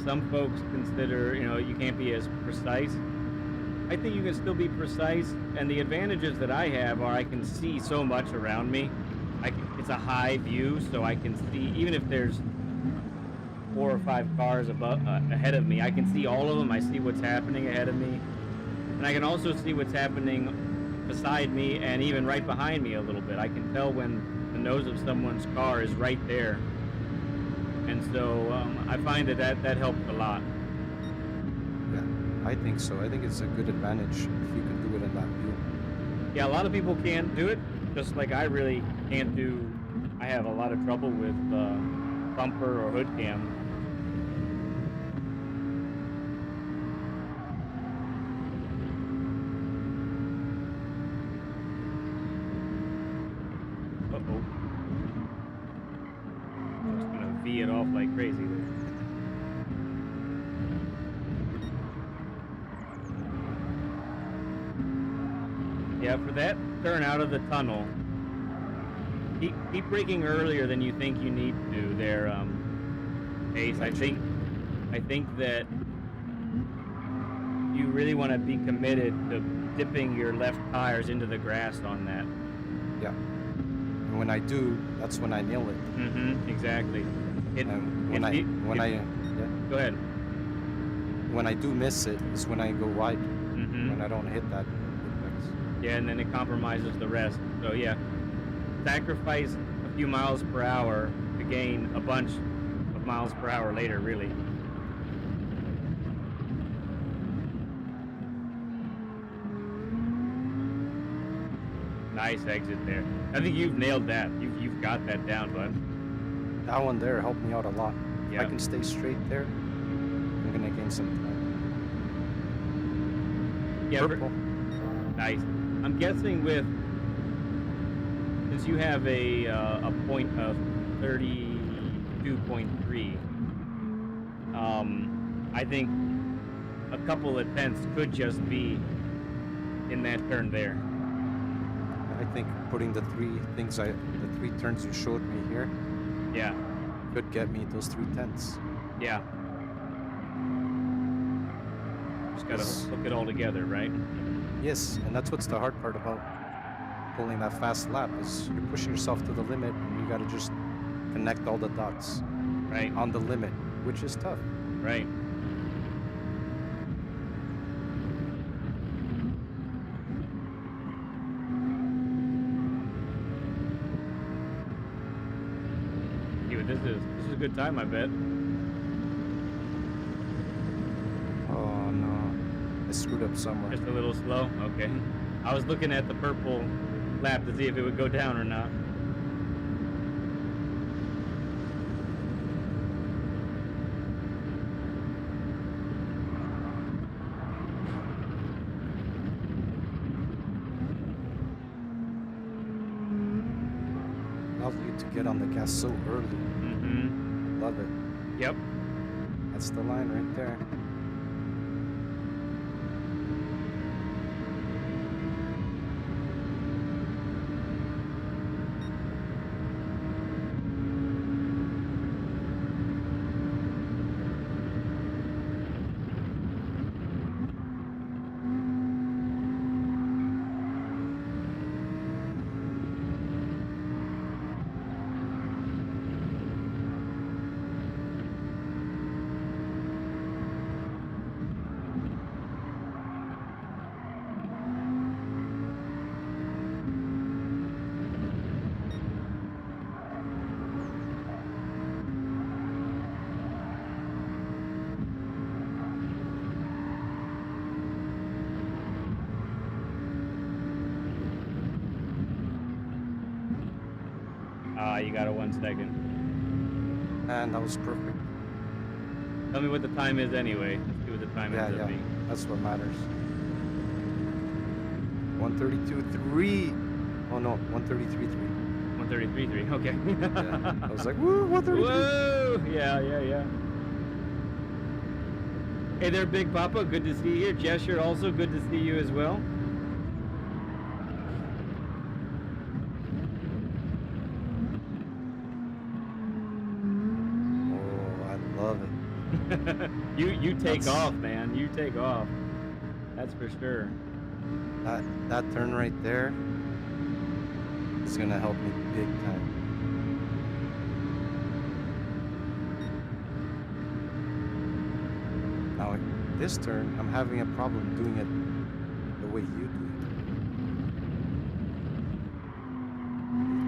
Some folks consider, you know, you can't be as precise. I think you can still be precise, and the advantages that I have are I can see so much around me. It's a high view, so I can see even if there's 4 or 5 cars above ahead of me. I can see all of them. I see what's happening ahead of me, and I can also see what's happening beside me and even right behind me a little bit. I can tell when the nose of someone's car is right there, and so I find that helps a lot. Yeah, I think so. I think it's a good advantage if you can do it in that view. Yeah, a lot of people can't do it, just like I really can't do. I have a lot of trouble with bumper or hood cam. Uh-oh. Just gonna V it off like crazy there. Yeah, for that turn out of the tunnel, keep braking earlier than you think you need to there, Ace. I think that you really want to be committed to dipping your left tires into the grass on that. Yeah. And when I do, that's when I nail it. Mm-hmm. Exactly. And Go ahead. when I do miss it is when I go wide. Mm-hmm. When I don't hit that apex. Yeah, and then it compromises the rest. So yeah, sacrifice a few miles per hour to gain a bunch of miles per hour later, really. Nice exit there. I think you've nailed that. You've got that down, bud. That one there helped me out a lot. If Yeah. I can stay straight there, I'm gonna gain some time. Yeah. Purple. Nice. I'm guessing since you have a point of 32.3, I think a couple of tenths could just be in that turn there. I think putting the three turns you showed me here Yeah. could get me those 3/10. Yeah. Just gotta Yes. hook it all together, right? Yes, and that's what's the hard part about pulling that fast lap is you're pushing yourself to the limit and you gotta just connect all the dots Right. on the limit, which is tough. Right. See what this is. This is a good time, I bet. Oh no, I screwed up somewhere. Just a little slow. Okay. I was looking at the purple lap to see if it would go down or not. Love you to get on the gas so early. Mm-hmm. Love it. Yep. That's the line right there. You got a 1 second. And that was perfect. Tell me what the time is anyway. Let's see what the time ends up being. That's what matters. 132.3. Oh no, 133.3. 133.3. Okay. Yeah. I was like, woo, 133. Whoa! Yeah. Hey there, Big Papa. Good to see you. Gesture, also good to see you as well. Oh, I love it. You take off, man. You take off. That's for sure. That turn right there is gonna help me big time. Now, this turn, I'm having a problem doing it the way you do it.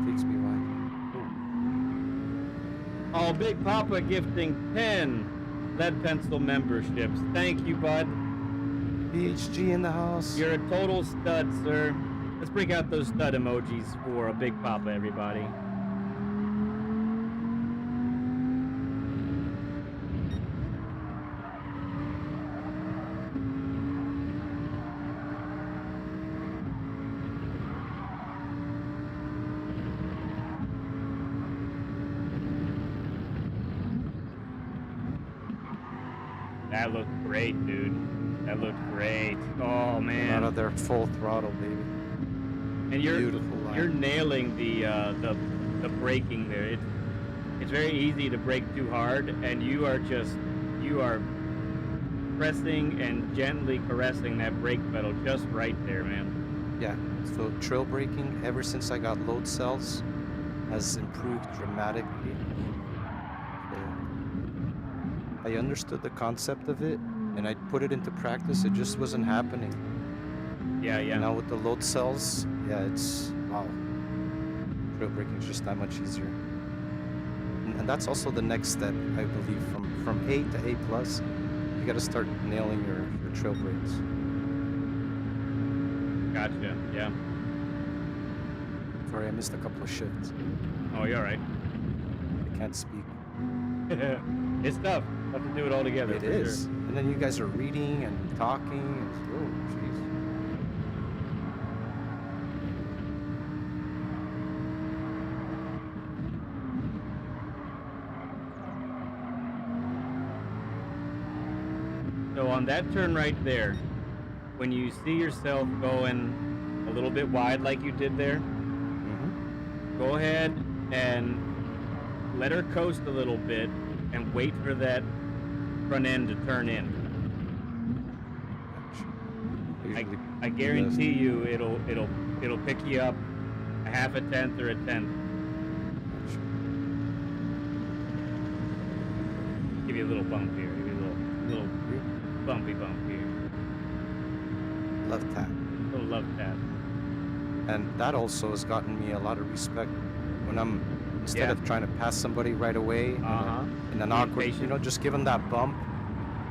It takes me wide. Oh, Big Papa gifting 10 lead pencil memberships. Thank you, bud. PHG in the house. You're a total stud, sir. Let's break out those stud emojis for a Big Papa, everybody. That looked great, dude. That looked great. Oh man! Out of there, full throttle, baby. And you're nailing the braking there. It's very easy to brake too hard, and you are pressing and gently caressing that brake pedal just right there, man. Yeah. So trail braking, ever since I got load cells, has improved dramatically. I understood the concept of it, and I put it into practice. It just wasn't happening. Yeah. And now with the load cells, yeah, it's wow. Trail braking is just that much easier. And that's also the next step, I believe, from A to A plus. You got to start nailing your trail brakes. Gotcha. Yeah. Sorry, I missed a couple of shifts. Oh, you're all right. I can't speak. It's tough. Tough to do it all together. It is. Sure. And then you guys are reading and talking. And, oh, jeez. So on that turn right there, when you see yourself going a little bit wide like you did there, go ahead and let her coast a little bit and wait for that front end to turn in. I guarantee you it'll pick you up a half a tenth or a tenth. Give you a little bump here. Give you a little bumpy bump here. Love tap. A little love tap. And that also has gotten me a lot of respect when I'm, instead of trying to pass somebody right away in an awkward, just give them that bump.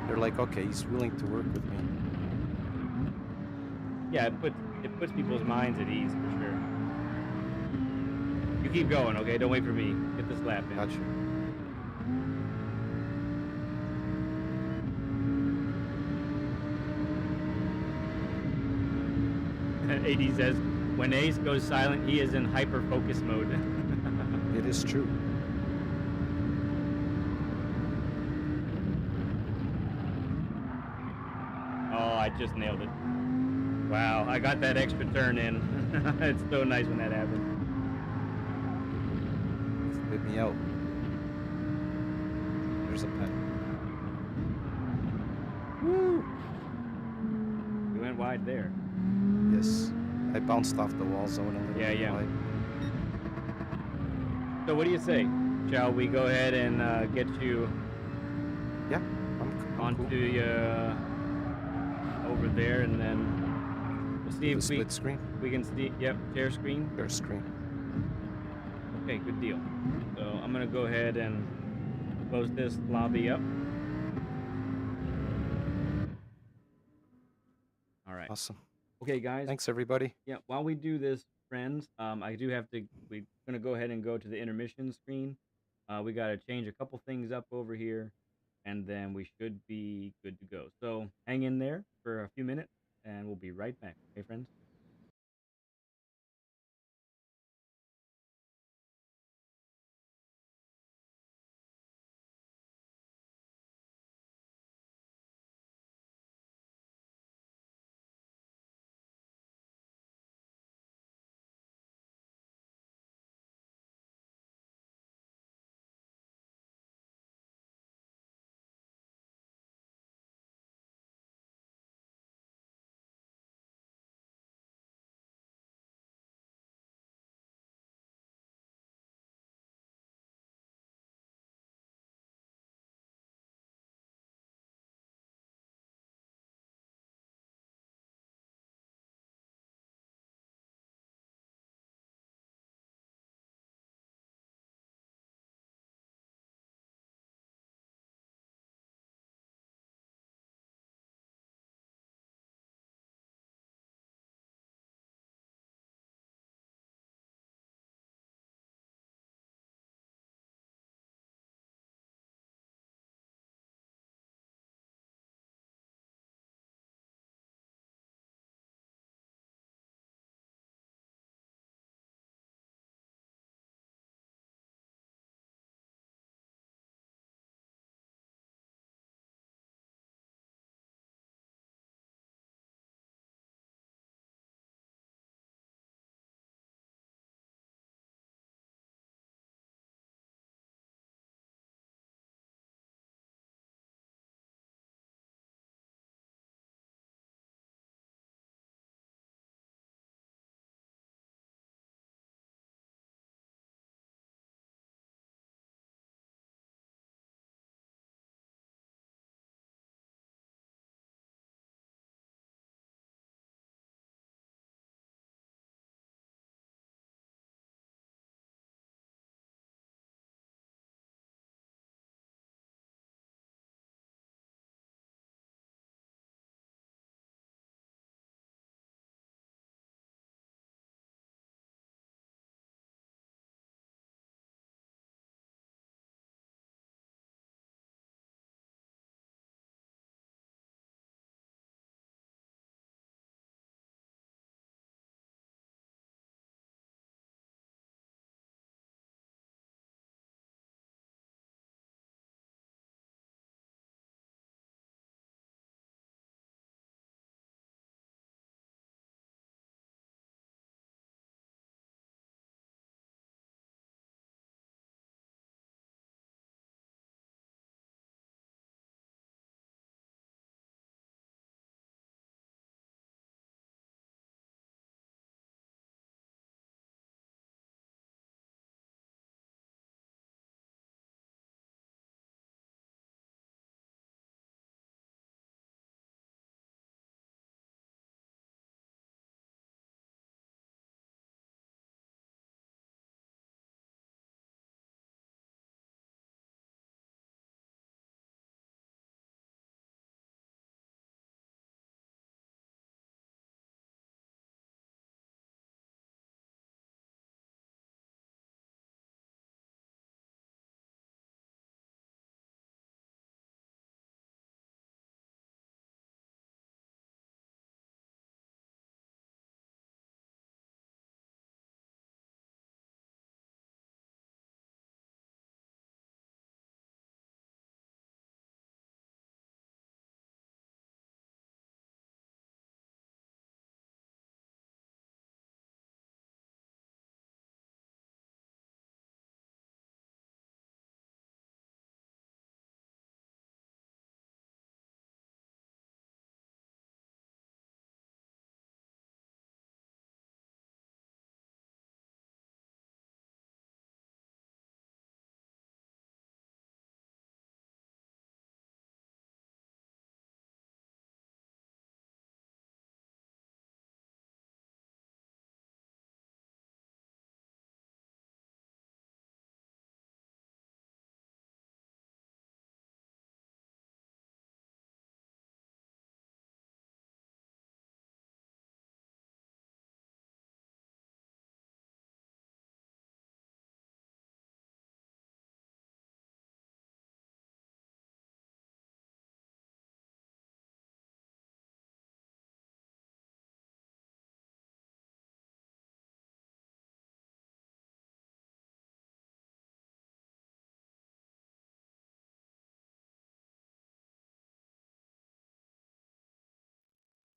They're like, okay, he's willing to work with me. Yeah, it puts people's minds at ease for sure. You keep going, okay? Don't wait for me. Get this lap in. Gotcha. AD says, when Ace goes silent, he is in hyper-focus mode. It is true. Oh, I just nailed it. Wow, I got that extra turn in. It's so nice when that happens. Spit me out. There's a pen. Woo! You went wide there. Yes. I bounced off the wall zone a little bit wide. So what do you say? Shall we go ahead and get you onto cool. Over there, and then we'll see if split screen. We can see. Yep, share screen. Share screen. Okay, good deal. So I'm gonna go ahead and close this lobby up. All right. Awesome. Okay, guys. Thanks, everybody. Yeah, while we do this, friends, I do have to. We're gonna go ahead and go to the intermission screen. We gotta change a couple things up over here, and then we should be good to go. So hang in there for a few minutes, and we'll be right back. Okay, friends?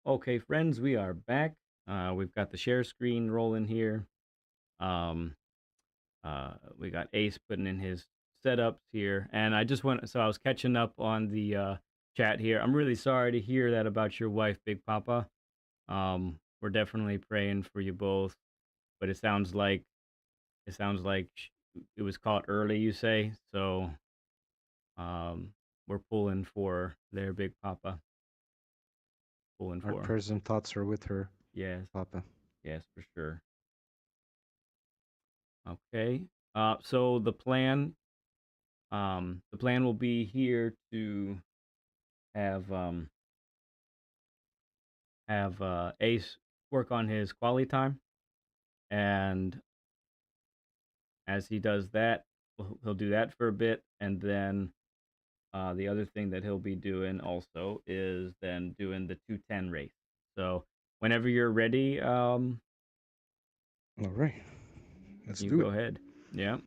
Okay, friends, we are back. We've got the share screen rolling here. Um, we got Ace putting in his setups here, and I just went. So I was catching up on the chat here. I'm really sorry to hear that about your wife, Big Papa. We're definitely praying for you both, but it sounds like it was caught early. You say so. We're pulling for their Big Papa. Pulling Our for. prayers and thoughts are with her, Yes, Papa. yes, for sure. Okay. So the plan will be here to have Ace work on his quality time, and as he does that, he'll do that for a bit, and then the other thing that he'll be doing also is then doing the 210 race. So whenever you're ready, All right, let's you do go it. ahead. Yeah.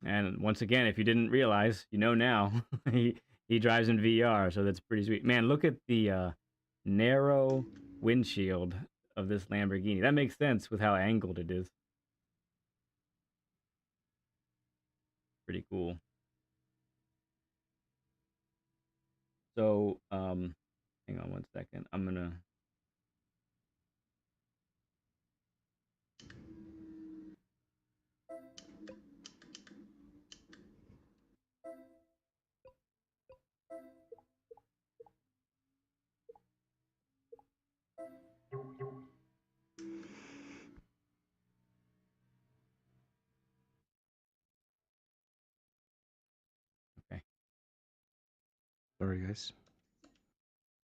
And once again, if you didn't realize, you know now, he drives in VR, so that's pretty sweet. Man, look at the narrow windshield of this Lamborghini. That makes sense with how angled it is. Pretty cool. So, hang on one second. I'm gonna. Okay. Sorry, guys.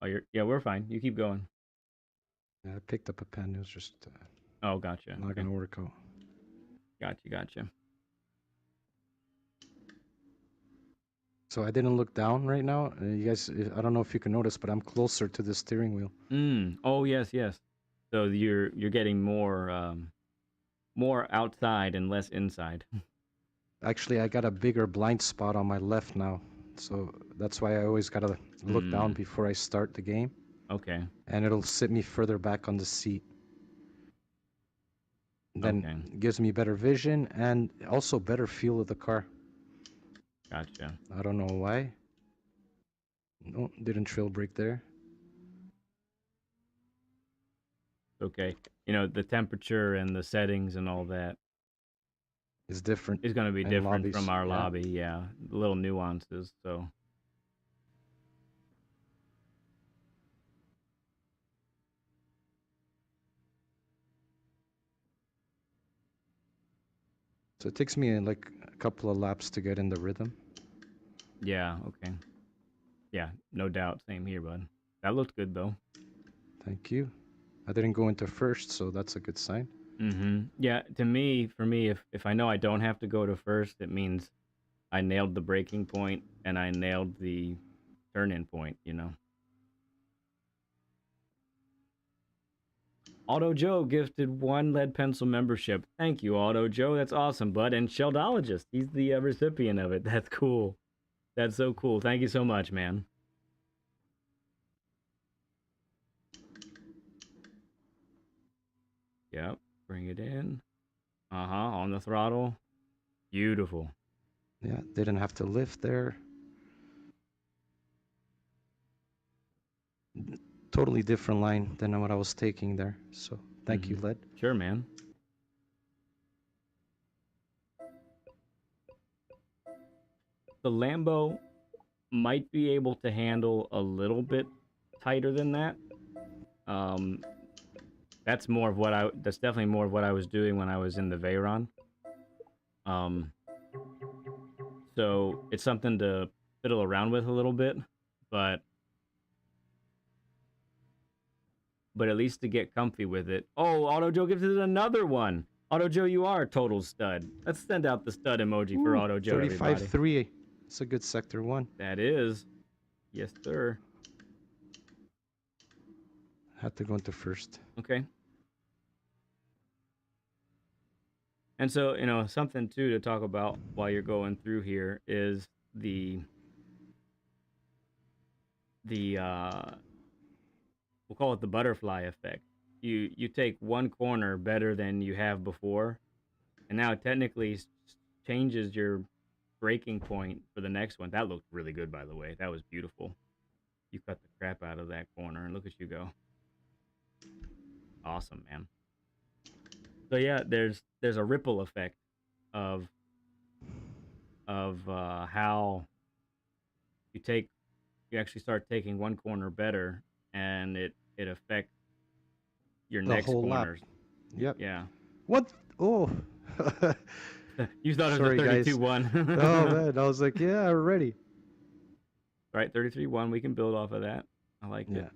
Oh, yeah, we're fine. You keep going. Yeah, I picked up a pen. It was just Oh, gotcha. not Okay, gonna work out. gotcha. So I didn't look down right now. You guys, I don't know if you can notice, but I'm closer to the steering wheel. Oh, yes. So you're getting more outside and less inside. Actually, I got a bigger blind spot on my left now, so that's why I always gotta look down before I start the game, Okay. and it'll sit me further back on the seat. Then Okay. gives me better vision and also better feel of the car. Gotcha. I don't know why. No, didn't trail brake there. Okay. The temperature and the settings and all that It's different is going to be in different from lobbies. our Yeah. lobby. Yeah, little nuances. So, So it takes me like a couple of laps to get in the rhythm. yeah, okay. Yeah, no doubt. Same here, bud. That looked good, though. Thank you. I didn't go into first, so that's a good sign. Yeah, for me, if I know I don't have to go to first, it means I nailed the breaking point and I nailed the turn-in point. Auto Joe gifted one Ledpencil membership. Thank you, Auto Joe. That's awesome, bud. And Sheldologist, he's the recipient of it. That's cool. That's so cool. Thank you so much, man. Yep. Bring it in. On the throttle. Beautiful. Yeah, didn't have to lift there. Totally different line than what I was taking there. So thank you, Led. Sure, man. The Lambo might be able to handle a little bit tighter than that. Um, that's definitely more of what I was doing when I was in the Veyron. Um, so it's something to fiddle around with a little bit, but at least to get comfy with it. Oh, Auto Joe gives us another one. Auto Joe, you are a total stud. Let's send out the stud emoji for Ooh, Auto Joe, everybody. 35.3. It's a good sector one. That is. Yes, sir. Had to go into first. Okay. And so, something too to talk about while you're going through here is the the we'll call it the butterfly effect. You take one corner better than you have before, and now it technically changes your breaking point for the next one. That looked really good, by the way. That was beautiful. You cut the crap out of that corner, and look at you go. Awesome, man. So yeah, there's a ripple effect of how you take you actually start taking one corner better, and it affects your The next whole lap. corners. Yep. Yeah. What? Oh. You thought it was a Sorry, guys. 32-1. Oh man, I was like, yeah, already. Right, 33-1. We can build off of that. I like it. Yeah.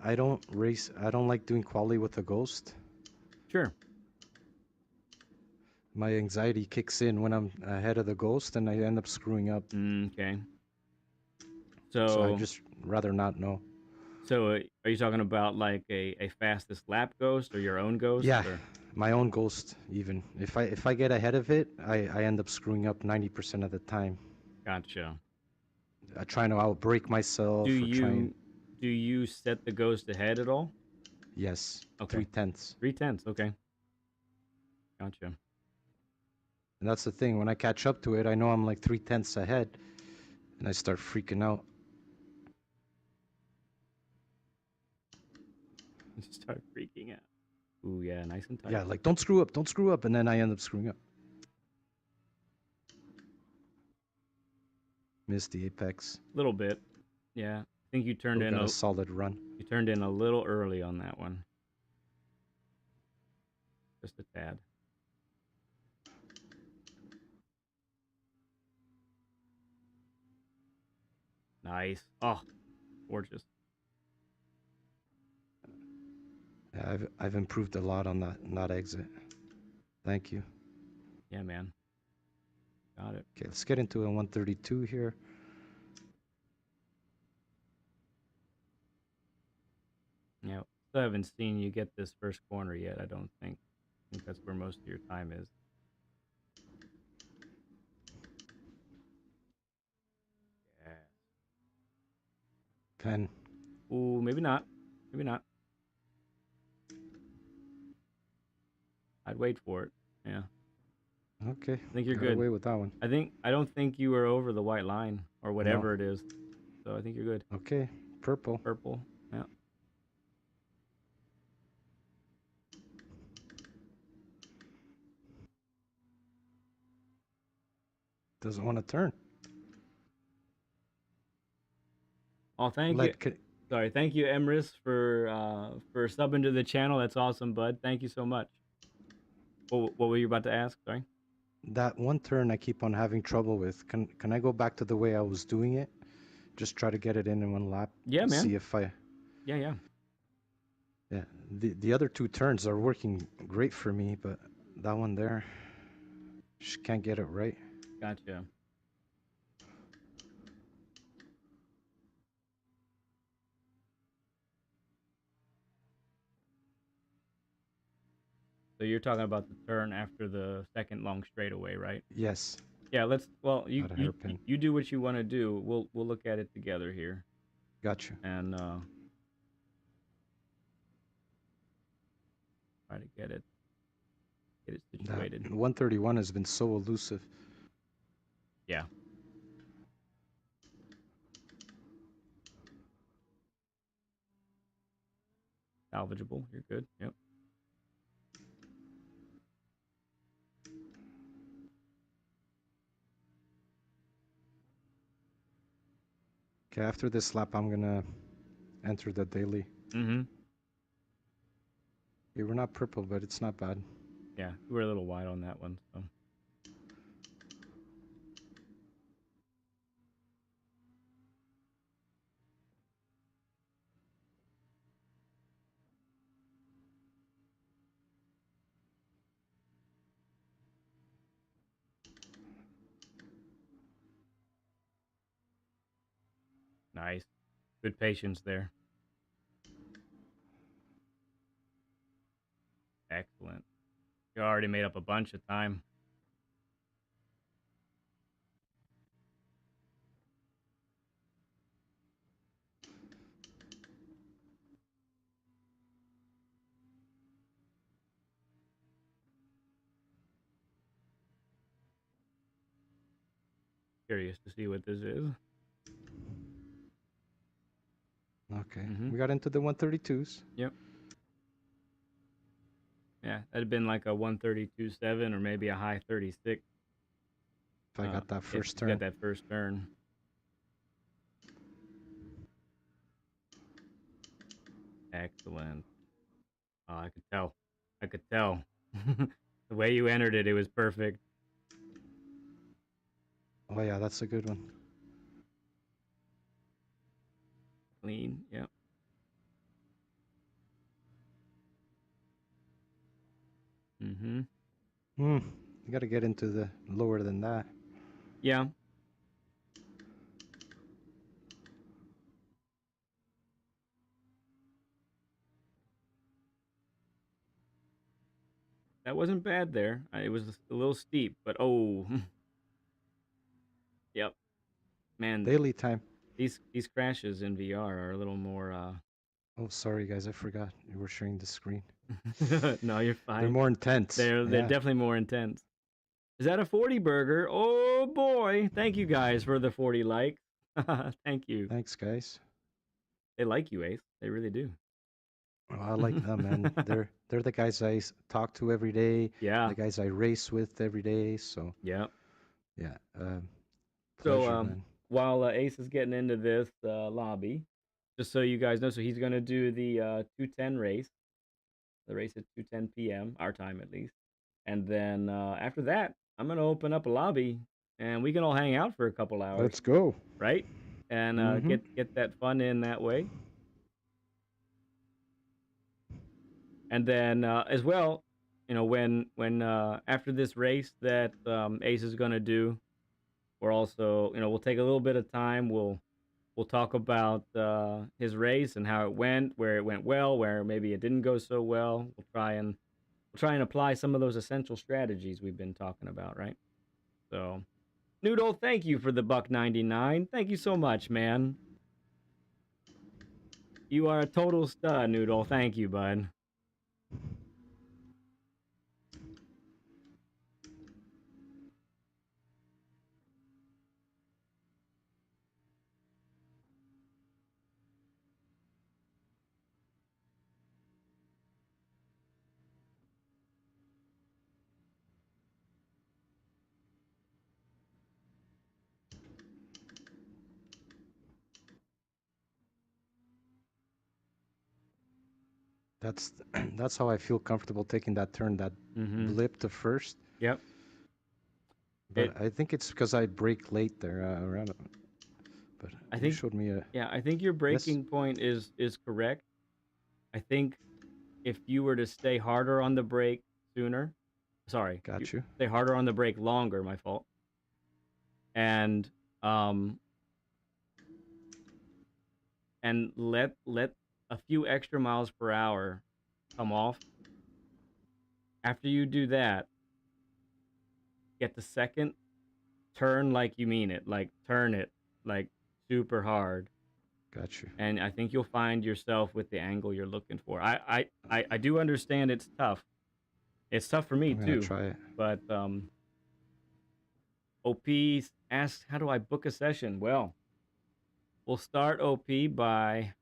I don't race. I don't like doing quali with a ghost. Sure. My anxiety kicks in when I'm ahead of the ghost, and I end up screwing up. Okay. So I So just rather not know. are you talking about like a fastest lap ghost or your own ghost Yeah, or my own ghost. Even if I get ahead of it, I end up screwing up 90% of the time. gotcha. I try to outbrake Do myself or try and you do you set the ghost ahead at all? yes, Okay. 3/10. 3/10. Okay. Gotcha. And that's the thing. When I catch up to it, I know I'm like 3/10 ahead, and I start freaking out. Start freaking out. Ooh, yeah, nice and tight. Yeah, like don't screw up, and then I end up screwing up. Miss the apex. Little bit. Yeah. I think Still got a solid run. you turned in a little early on that one. Just a tad. Nice. Oh, gorgeous. Yeah, I've improved a lot on that exit. Thank you. Yeah, man. Got it. Okay, let's get into a 132 here. Yeah. Still haven't seen you get this first corner yet, I don't think. I think that's where most of your time is. Yeah. 10. Ooh, maybe not. Maybe not. I'd wait for it. Yeah. Okay, I think you're got good. away with that one. I don't think you were over the white line or No. whatever it is. So I think you're good. Okay, purple. Purple. Yeah. Doesn't want to turn. Oh, thank you. Sorry, thank you, Emrys, for subbing to the channel. That's awesome, bud. Thank you so much. What were you about to ask? Sorry. That one turn I keep on having trouble with. Can I go back to the way I was doing it? Just try to get it in one lap. Yeah, man. See if I. Yeah. Yeah, the other two turns are working great for me, but that one there, just can't get it right. Gotcha. So you're talking about the turn after the second long straightaway, right? Yes. Yeah. Not a hairpin. You do what you want to do. We'll look at it together here. Got you. And try to get it situated. That 131 has been so elusive. Yeah. Salvageable. You're good. Yep. Okay, after this lap, I'm gonna enter the daily. Mm-hmm. Okay, we're not purple, but it's not bad. Yeah, we were a little wide on that one, so. Nice. Good patience there. Excellent. You already made up a bunch of time. Curious to see what this is. Okay, Mm-hmm. we got into the 132s. Yep. Yeah, that'd have been like a 132.7 or maybe a high 36. If I got that If first he's got turn. that first turn. Excellent. Oh, I could tell. I could tell. The way you entered it, it was perfect. Oh yeah, that's a good one. Clean. Yep. Mm-hmm. Hmm. You got to get into the lower than that. Yeah. That wasn't bad there. It was a little steep, but oh, yep. Man, Daily time. these crashes in VR are a little more Oh, sorry guys, I forgot you were sharing the screen. No, you're They're fine. more intense. They're Yeah. definitely more intense. Is that a 40 burger? Oh boy. Thank you guys for the 40 likes. Thank you. Thanks, guys. They like you, Ace. They really do. Oh, I like them, man. They're the guys I talk to every day. Yeah. The guys I race with every day. So Yeah. yeah, So pleasure, man. while Ace is getting into this lobby, just so you guys know, so he's gonna do the 2:10 race. The race at 2:10 p.m. our time at least, and then after that, I'm gonna open up a lobby, and we can all hang out for a couple hours, Let's go. right? And Mm-hmm. get that fun in that way. And then as well, when after this race that Ace is gonna do, we're also we'll take a little bit of time. We'll talk about his race and how it went, where it went well, where maybe it didn't go so well. We'll try and apply some of those essential strategies we've been talking about, right? So, Noodle, thank you for the $1.99. Thank you so much, man. You are a total stud, Noodle. Thank you, bud. That's that's how I feel comfortable taking that turn, that Mm-hmm. blip to first. Yep. It. But I think it's because I break late there around. But I you think. showed me a Yeah. I think your yes. breaking point is correct. I think if you were to stay harder on the brake sooner, sorry, you Got you. stay harder on the brake longer. My fault. And um and let a few extra miles per hour come off. After you do that, get the second turn like you mean it, like turn it like super hard, Got you. and I think you'll find yourself with the angle you're looking for. I do understand it's tough. It's tough for me I'm gonna too, try it. but OP asks, how do I book a session? Well, we'll start OP by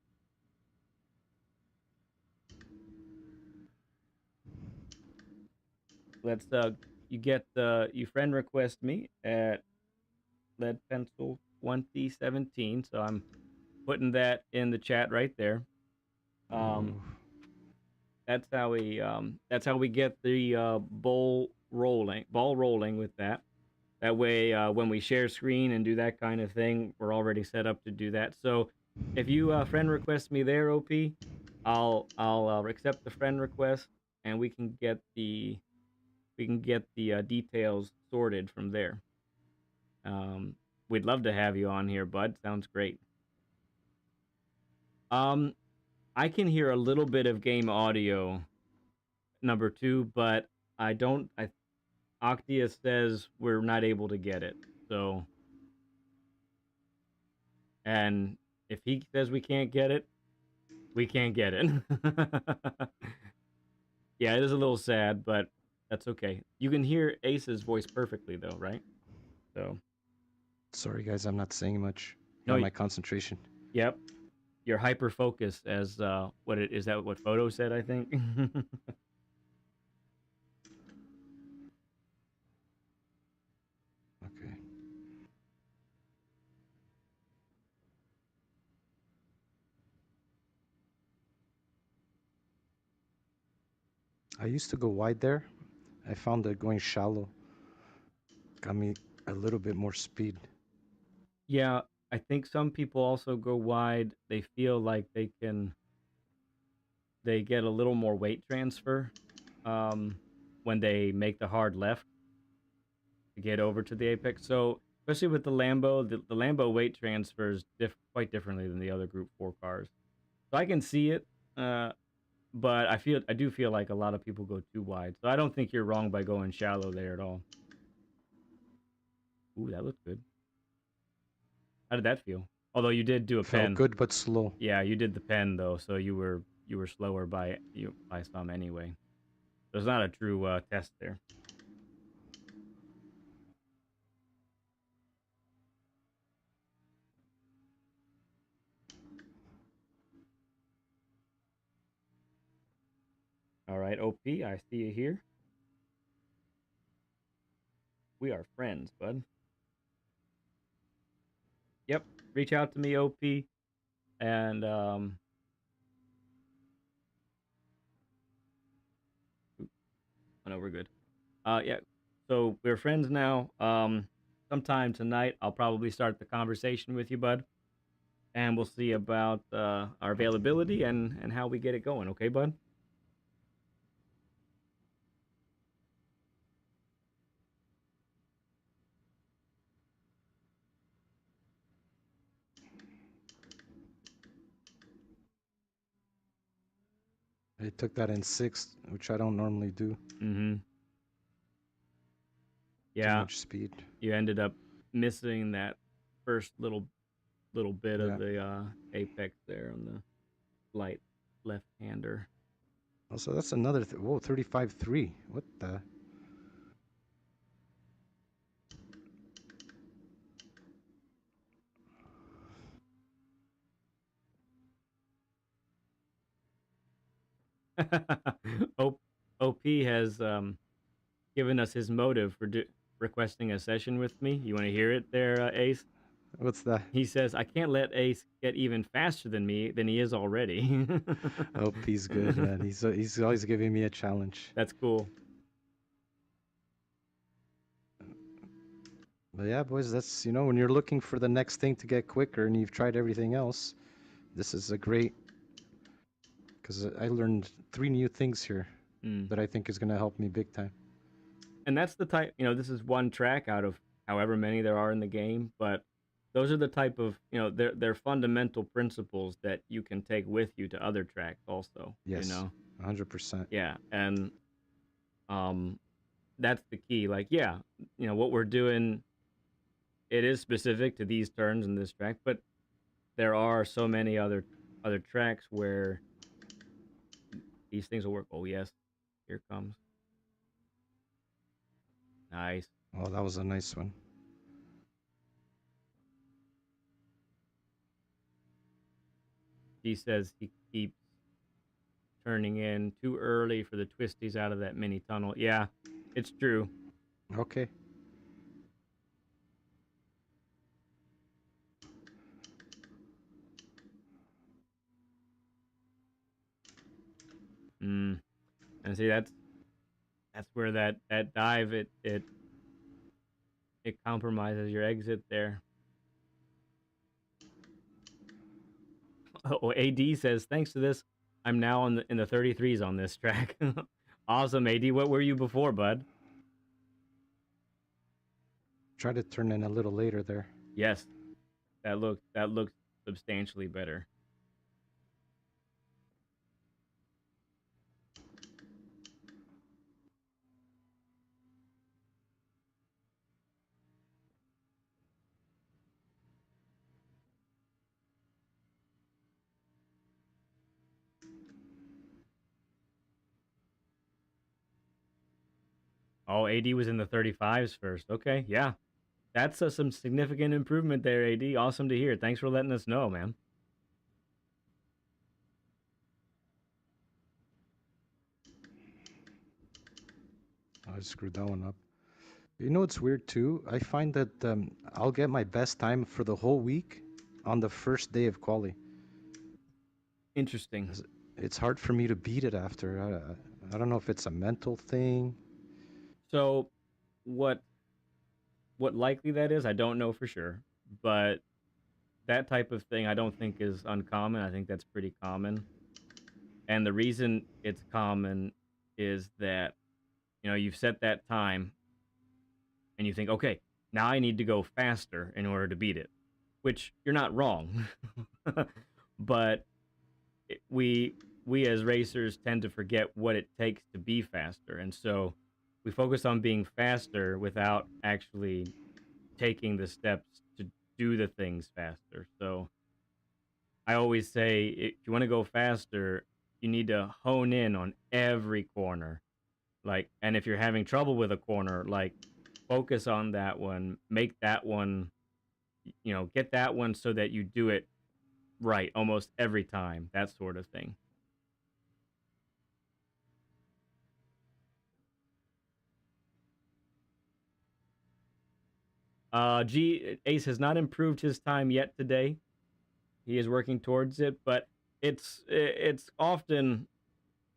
let's you friend request me at Ledpencil 2017. So I'm putting that in the chat right there. Um, Oh, that's how we get the ball rolling with that. That way, when we share screen and do that kind of thing, we're already set up to do that. So if you friend request me there, OP, I'll accept the friend request, and we can get the details sorted from there. Um, we'd love to have you on here, bud. Sounds great. Um, I can hear a little bit of game audio number two, but I don't. Octia says we're not able to get it. So, and if he says we can't get it, we can't get it. Yeah, it is a little sad, but that's okay. You can hear Ace's voice perfectly, though, right? So Sorry, guys, I'm not saying much. No, Got my concentration. yep. You're hyper focused as what it is that what photo said, I think. Okay. I used to go wide there. I found that going shallow got me a little bit more speed. Yeah, I think some people also go wide. They feel like they get a little more weight transfer when they make the hard left to get over to the apex. So especially with the Lambo, the Lambo weight transfers quite differently than the other Group 4 cars. So I can see it, uh, but I do feel like a lot of people go too wide. So I don't think you're wrong by going shallow there at all. Ooh, that looked good. How did that feel? Although you did do a Felt pen. good but slow. Yeah, you did the pen though, so you were slower by some anyway. So it's not a true test there. All right, OP, I see you here. We are friends, bud. Yep, reach out to me, OP, and I know we're good. Yeah. So we're friends now. Sometime tonight, I'll probably start the conversation with you, bud, and we'll see about our availability and how we get it going. Okay, bud? I took that in sixth, which I don't normally do. Mm-hmm. Too Yeah, much speed. you ended up missing that first little bit of Yeah. the apex there on the light left hander. Also, that's another. Whoa, 35.3. What the? OP has given us his motive for requesting a session with me. You want to hear it there, Ace? What's that? He says, I can't let Ace get even faster than me than he is already. Oh, he's good, man. He's always giving me a challenge. That's cool. But yeah, boys, that's when you're looking for the next thing to get quicker and you've tried everything else, this is a great because I learned 3 new things here Mm. that I think is gonna help me big time. And that's the type, this is one track out of however many there are in the game, but those are the type of, they're fundamental principles that you can take with you to other tracks also, Yes, 100%. Yeah, and um that's the key. Like, yeah, what we're doing, it is specific to these turns in this track, but there are so many other tracks where these things will work. Oh yes, here it comes. Nice. Oh, that was a nice one. He says he keeps turning in too early for the twisties out of that mini tunnel. Yeah, it's true. Okay. Mm. And see, that's where that dive it compromises your exit there. Oh, AD says, thanks to this, I'm now in the 33s on this track. Awesome, AD. What were you before, bud? Try to turn in a little later there. Yes, that looked substantially better. Oh, AD was in the 35s first. Okay, yeah, That's some significant improvement there, AD. Awesome to hear. Thanks for letting us know, man. I screwed that one up. You know what's weird too? I find that I'll get my best time for the whole week on the first day of quali. Interesting. It's hard for me to beat it after. I don't know if it's a mental thing. So, what likely that is, I don't know for sure, but that type of thing I don't think is uncommon. I think that's pretty common. And the reason it's common is that, you've set that time and you think, okay, now I need to go faster in order to beat it, which you're not wrong. But we as racers tend to forget what it takes to be faster. And so we focus on being faster without actually taking the steps to do the things faster. So I always say if you want to go faster, you need to hone in on every corner. Like, and if you're having trouble with a corner, like focus on that one, make that one, get that one so that you do it right almost every time, that sort of thing. Ace has not improved his time yet today. He is working towards it, but it's often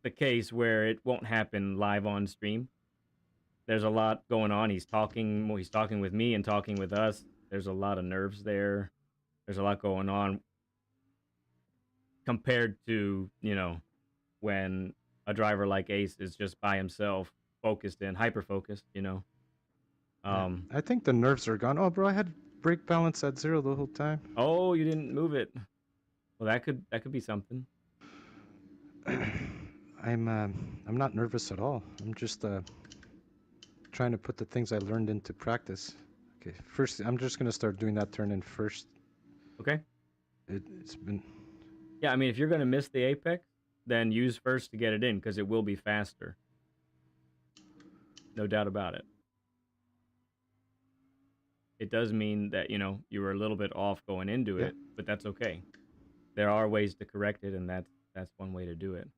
the case where it won't happen live on stream. There's a lot going on. He's talking with me and talking with us. There's a lot of nerves there. There's a lot going on compared to, when a driver like Ace is just by himself, focused in, hyper focused. Yeah, Um, I think the nerves are gone. Oh, bro, I had brake balance at 0 the whole time. oh, you didn't move it. Well, that could be something. I'm not nervous at all. I'm just trying to put the things I learned into practice. Okay, first I'm just gonna start doing that turn in first. Okay. It's been Yeah, I mean, if you're gonna miss the apex, then use first to get it in because it will be faster. No doubt about it. It does mean that you were a little bit off going into yeah. it, but that's okay. There are ways to correct it, and that's one way to do it.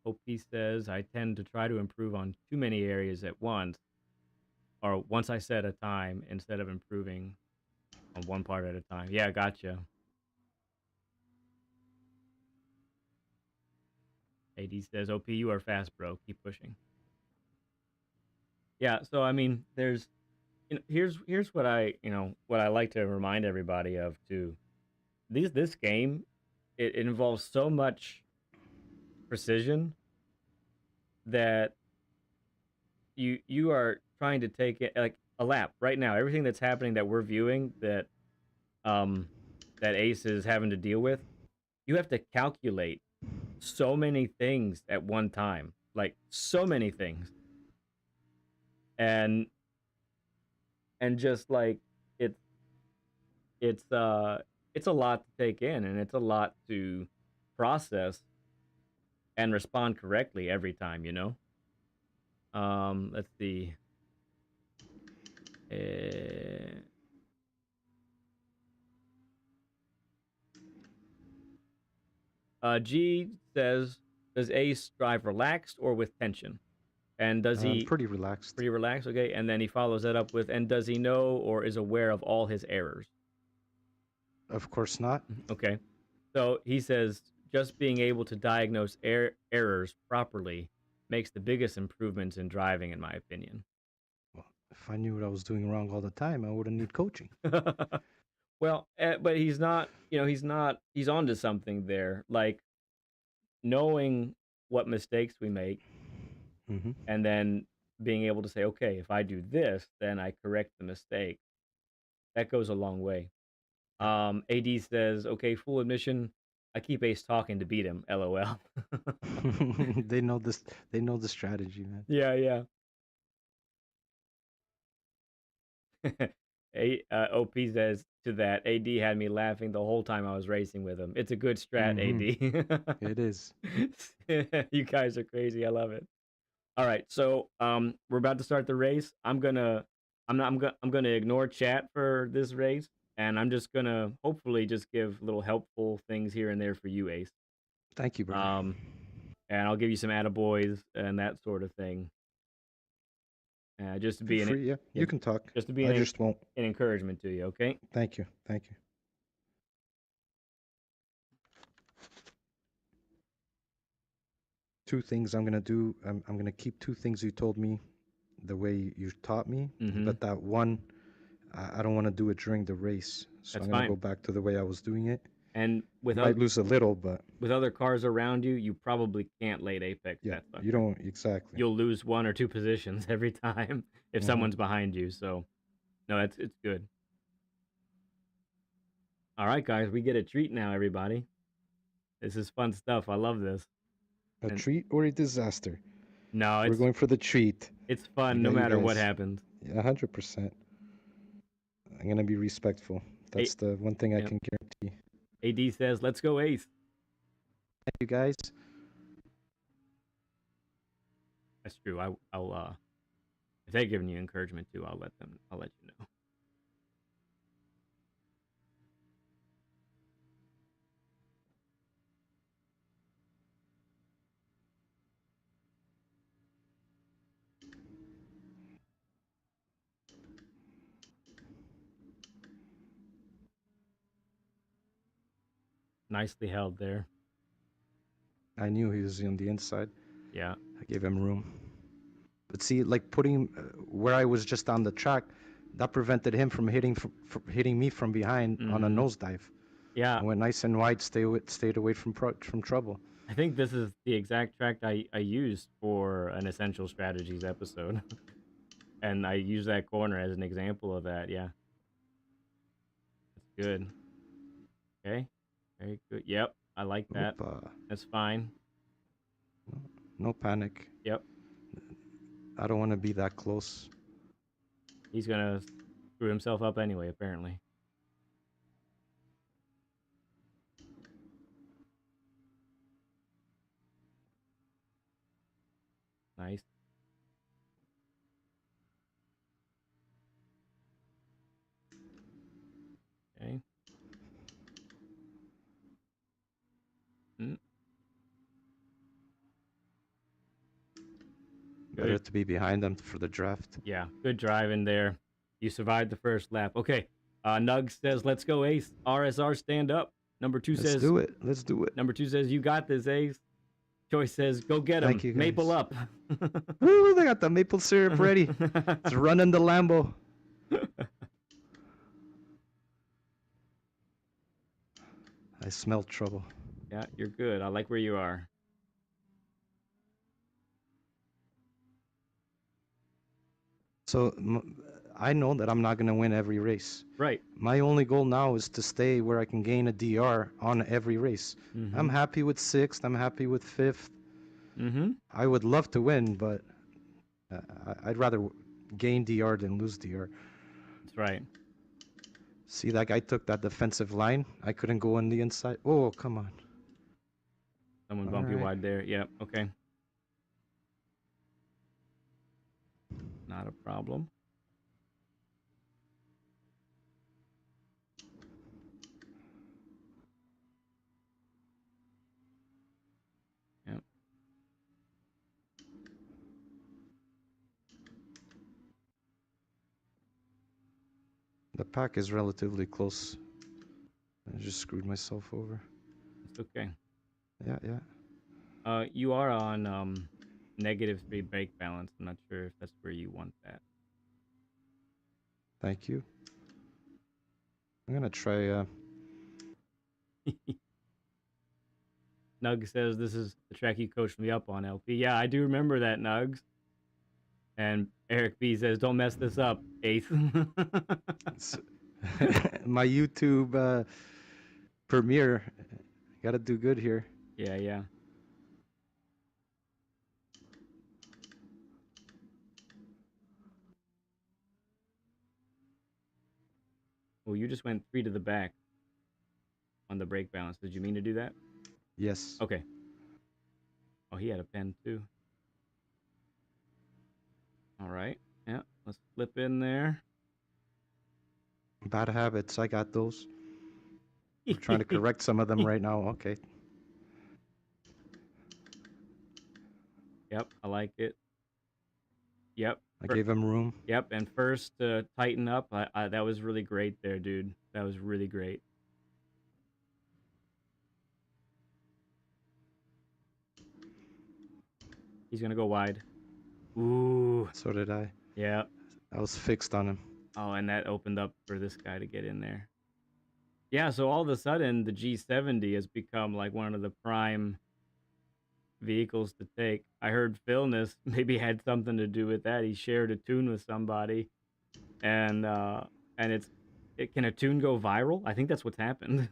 OP says I tend to try to improve on too many areas at once, or once I set a time instead of improving on one part at a time. Yeah, gotcha. AD says OP, you are fast, bro. Keep pushing. Yeah, so I mean, here's what I like to remind everybody of too. This game, it involves so much precision that you are trying to take it like a lap right now. Everything that's happening that we're viewing um that Ace is having to deal with, you have to calculate so many things at one time, like so many things, and just like it's it's uh it's a lot to take in, and it's a lot to process and respond correctly every time. Let's see. Uh, G says, does Ace drive relaxed or with tension? And does I'm he pretty relaxed. pretty relaxed? Okay. And then he follows that up with, and does he know or is aware of all his errors? Of course not. Okay. So he says, just being able to diagnose errors properly makes the biggest improvements in driving, in my opinion. Well, if I knew what I was doing wrong all the time, I wouldn't need coaching. Well, but he's not, he's onto something there. Like knowing what mistakes we make Mm-hmm. and then being able to say, okay, if I do this, then I correct the mistake. That goes a long way. Yeah. AD says, okay, full admission, I keep Ace talking to beat him. LOL. They know this. They know the strategy, man. Yeah, yeah. OP says to that, AD had me laughing the whole time I was racing with him. It's a good strat, Mm-hmm. AD. It is. You guys are crazy. I love it. All right, so we're about to start the race. I'm I'm gonna ignore chat for this race, and I'm just gonna hopefully just give little helpful things here and there for you, Ace. Thank you, brother. Um, and I'll give you some attaboys and that sort of thing, just to Feel be free. Yeah, yeah, you can talk. just to be I just won't. an encouragement to you. Okay. Thank you. Thank you. Two things I'm gonna do. I'm gonna keep two things you told me the way you taught me, Mm-hmm. but that one, I don't want to do it during the race. So That's I'm gonna go fine. back to the way I was doing it. And I might lose a little, but with other cars around you, you probably can't late apex yeah, that you sucker. don't exactly. You'll lose one or two positions every time if Hmm. someone's behind you. So no, it's good. All right, guys, we get a treat now, everybody. This is fun stuff. I love this. A And treat or a disaster? no, We're going for the treat. it's I fun no got you matter what guys. happens. Yeah, 100%. I'm gonna be respectful. A- That's the one thing I yep. can guarantee. AD says, "Let's go, Ace." Thank you guys. That's true. I'll if they're giving you encouragement too, I'll let you know. Nicely held there. I knew he was on the inside. Yeah. I gave him room. But see, like putting where I was just on the track, that prevented him from hitting me from behind on a Mm-hmm. nosedive. Yeah. I went nice and wide, stayed away from trouble. I think this is the exact track I used for an essential strategies episode. And I use that corner as an example of that. Yeah. That's good. Okay. Very good. Yep. I like that. Oop, That's fine. no panic. Yep. I don't want to be that close. He's gonna screw himself up anyway, apparently. Nice. Okay. Mm, Better good. to be behind them for the draft. Yeah. Good drive in there. You survived the first lap. Okay. Nug says, "Let's go, Ace." RSR, stand up. Number two Let's says, do it. Let's do it. "You got this, Ace." Choice says, "Go get Thank him. you Maple guys. up." Woo! They got the maple syrup ready. It's running the Lambo. I smell trouble. Yeah, you're good. I like where you are. So I know that I'm not going to win every race. Right. My only goal now is to stay where I can gain a DR on every race. I'm Mm-hmm. happy with sixth. I'm happy with fifth. Mm-hmm. I would love to win, but I'd rather gain DR than lose DR. That's right. See, that guy took that defensive line. I couldn't go on the inside. Oh, come on. Someone All bump you right. wide there. Yep. Okay. Not a problem. Yep. The pack is relatively close. I just screwed myself over. It's okay. Yeah, yeah. You are on -3 brake balance. I'm not sure if that's where you want that. Thank you. I'm gonna try. Nug says this is the track you coached me up on, LP. Yeah, I do remember that, Nugs. And Eric B says, "Don't mess this up, Ace." My YouTube premiere. Got to do good here. Yeah, yeah. Well, you just went 3 to the back on the brake balance. Did you mean to do that? Yes. Okay. Oh, he had a pen too. All right. Yeah, let's flip in there. Bad habits, I got those. We're trying to correct some of them right now. Okay. Yep, I like it. Yep. I gave him room. Yep, and first tighten up. That was really great there, dude. That was really great. He's gonna go wide. Ooh. So did I. Yeah. I was fixed on him. Oh, and that opened up for this guy to get in there. Yeah, so all of a sudden the G70 has become like one of the prime vehicles to take. I heard Philness maybe had something to do with that. He shared a tune with somebody, and can a tune go viral? I think that's what's happened.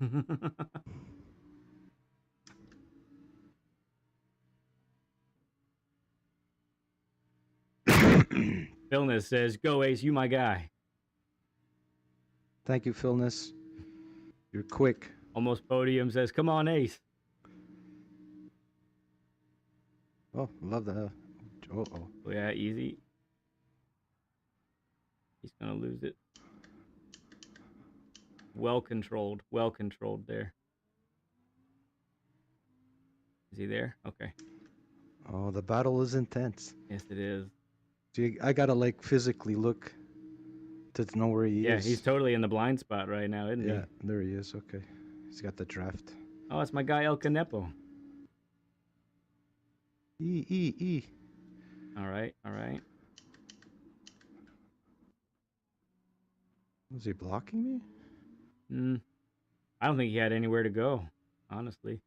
Philness says, "Go Ace, you my guy." Thank you, Philness. You're quick. Almost Podium says, "Come on, Ace." Oh, love the. Oh. Oh yeah, easy. He's gonna lose it. Well controlled there. Is he there? Okay. Oh, the battle is intense. Yes, it is. See, I gotta like physically look to know where he Yeah, is. he's totally in the blind spot right now, isn't he? Yeah, there he is. Okay, he's got the draft. Oh, it's my guy El Canepo. E. All right. Was he blocking me? I don't think he had anywhere to go, honestly.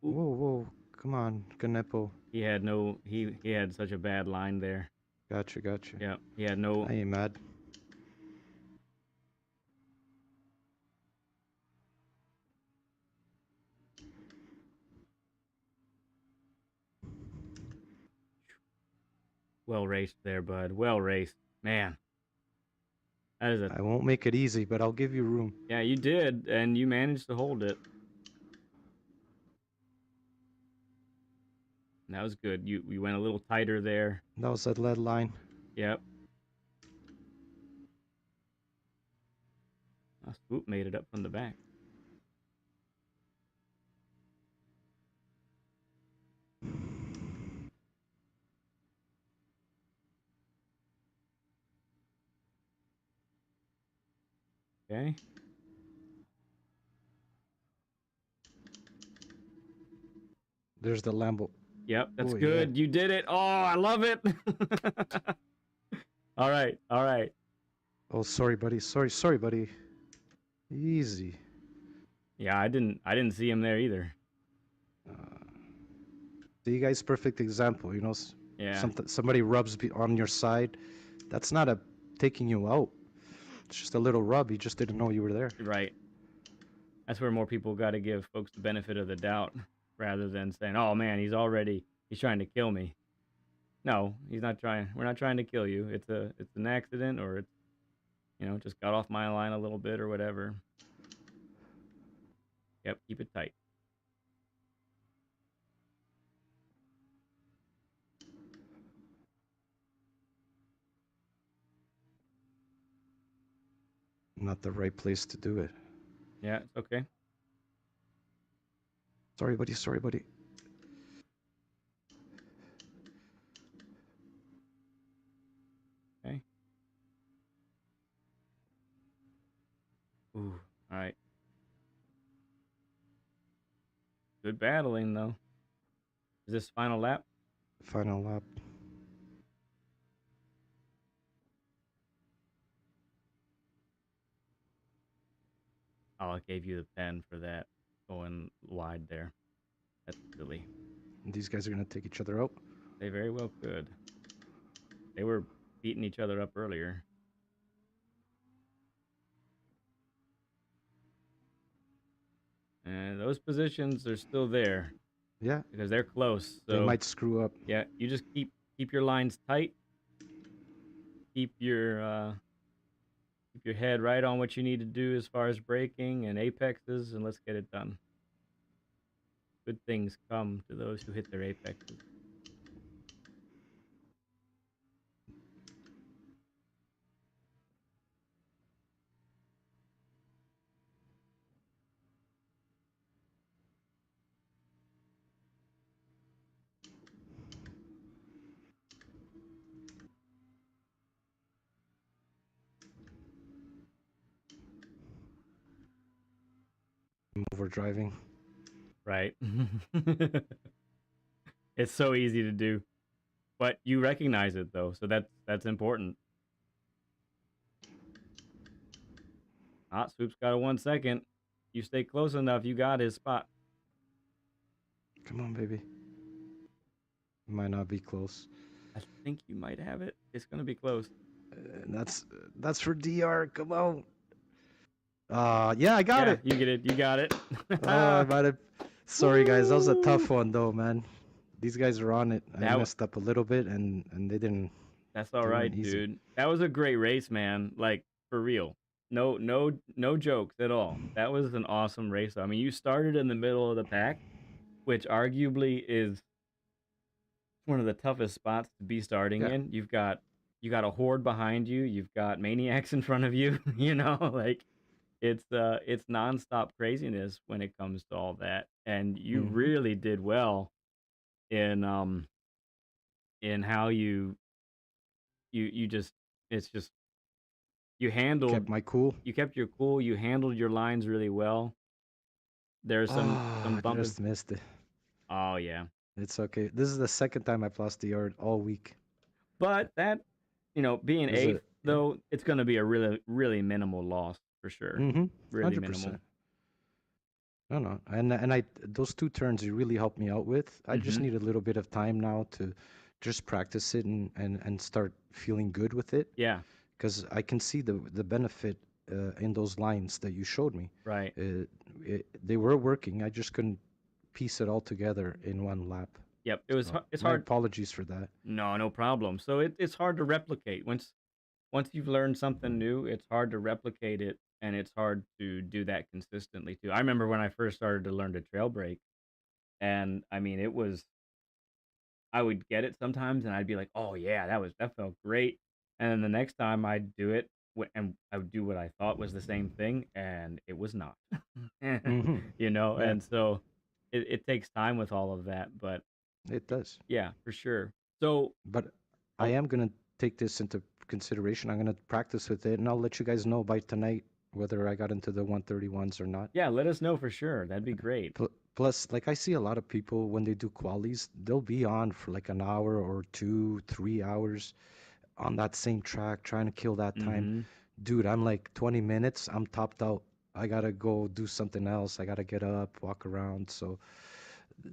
Ooh. Whoa. Come on, Ganepo. He had no. He had such a bad line there. Gotcha. Yeah, he had no. I ain't mad. Well raced there, bud. Well raced, man. That is a. I won't make it easy, but I'll give you room. Yeah, you did, and you managed to hold it. And that was good. You went a little tighter there. That was that lead line. Yep. Oh, Swoop made it up from the back. Okay. There's the Lambo. Yep, that's good. Yeah. You did it. Oh, I love it. All right. Oh, sorry, buddy. Sorry, buddy. Easy. Yeah, I didn't see him there either. You guys, perfect example. You know, yeah. Somebody rubs on your side. That's not a taking you out. It's just a little rub. You just didn't know you were there. Right. That's where more people got to give folks the benefit of the doubt, rather than saying, "Oh man, he's trying to kill me." No, he's not trying. We're not trying to kill you. It's an accident, or it's just got off my line a little bit or whatever. Yep, keep it tight. Not the right place to do it. Yeah, it's okay. Sorry, buddy. Okay. Ooh, all right. Good battling, though. Is this final lap? Final lap. Oh, I gave you the pen for that, going wide there. That's silly. These guys are going to take each other out? They very well could. They were beating each other up earlier. And those positions are still there. Yeah. Because they're close. So they might screw up. Yeah, you just keep your lines tight. Keep your head right on what you need to do as far as braking and apexes, and let's get it done. Good things come to those who hit their apexes. I'm over driving. Right. It's so easy to do, but you recognize it though, so that's important. Hot Swoop's got a 1 second. You stay close enough, you got his spot. Come on, baby. Might not be close. I think you might have it. It's gonna be close. And that's for DR. Come on. Yeah, I got Yeah, it. you get it. You got it. Oh, I might have. Sorry, guys. That was a tough Woo! one, though, man. These guys are on it. I That messed up a little bit, and they didn't. that's all They weren't right, easy. dude. That was a great race, man. Like for real. No jokes at all. That was an awesome race. I mean, you started in the middle of the pack, which arguably is one of the toughest spots to be starting Yeah. in. You got a horde behind you. You've got maniacs in front of you. You know, like it's nonstop craziness when it comes to all that. And you Mm-hmm. really did well in how you just it's just you Kept handled my cool. you kept your cool. You handled your lines really well. There's some Oh, bumping. just missed it. Oh yeah, It's okay. This is the second time I've lost the yard all week. but that being There's a eighth though, it's going to be a really minimal loss for sure. mm-hmm, Really minimal. 100%. No, no, and I those two turns you really helped me out with. I just Mm-hmm. need a little bit of time now to just practice it and start feeling good with it Yeah. because I can see the benefit in those lines that you showed me. Right. They were working. I just couldn't piece it all together in one lap. Yep. So It's my hard. apologies for that. No problem. So it's hard to replicate. Once you've learned something new, it's hard to replicate it, and it's hard to do that consistently too. I remember when I first started to learn to trail brake, and I mean, I would get it sometimes, and I'd be like, "Oh yeah, that felt great," and then the next time I'd do it, and I would do what I thought was the same thing, and it was not, Mm-hmm. Yeah, and so it takes time with all of that, but it does. yeah, for sure. So, But I oh am gonna take this into consideration. I'm gonna practice with it, and I'll let you guys know by tonight whether I got into the 131s or not. yeah, let us know for sure. That'd be great. Plus, like I see a lot of people when they do qualies, they'll be on for like an hour or two, 3 hours on that same track trying to kill that time. Mm-hmm. Dude, I'm like 20 minutes, I'm topped out. I gotta go do something else. I gotta get up, walk around. So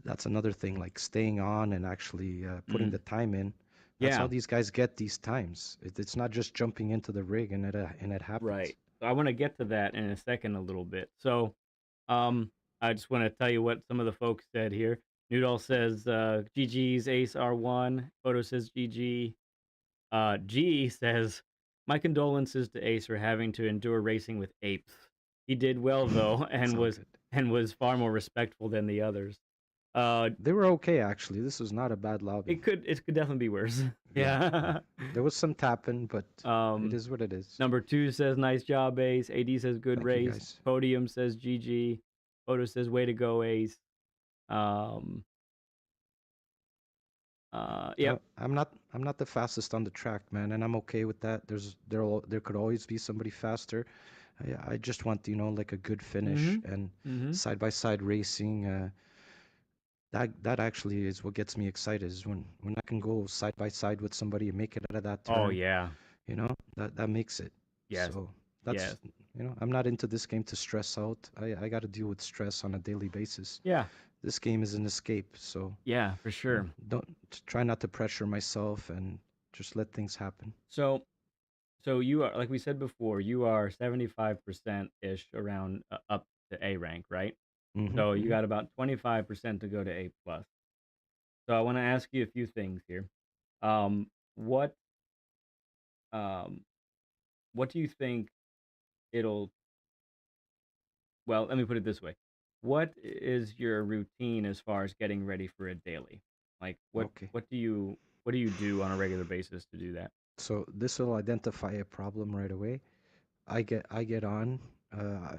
that's another thing, like staying on and actually putting Mm. the time in. That's how Yeah, these guys get these times. It's not just jumping into the rig and it happens. right. So I want to get to that in a second a little bit. So, I just want to tell you what some of the folks said here. Noodle says, GG's Ace R1. Photo says GG. G says, my condolences to Ace for having to endure racing with apes. He did well though, It's all good. and was far more respectful than the others. Uh, They were okay actually. This was not a bad lobby. it could definitely be worse. Yeah, yeah. Yeah. There was some tapping, but it um, is what it is. Number two says nice job, Ace. AD says good Thank you race. guys. Podium says GG. Photo says way to go, Ace. Um, yep. I'm not the fastest on the track, man, and I'm okay with that. There could always be somebody faster. I just want like a good finish Mm-hmm. and Mm-hmm. side by side racing. That actually is what gets me excited is when I can go side by side with somebody and make it out of that Oh turn. yeah. That makes it. Yes. So Yes. that's I'm not into this game to stress out. I got to deal with stress on a daily basis. Yeah. This game is an escape, so Yeah, for sure. don't try not to pressure myself and just let things happen. So so you are, like we said before, you are 75% ish around up to A rank, right? Hmm. So you Hmm. got about 25% to go to A plus. So I want to ask you a few things here. What um what do you think it'll well, let me put it this way. What is your routine as far as getting ready for a daily? Like Okay. what do you do on a regular basis to do that? So this will identify a problem right away. I get on. Uh,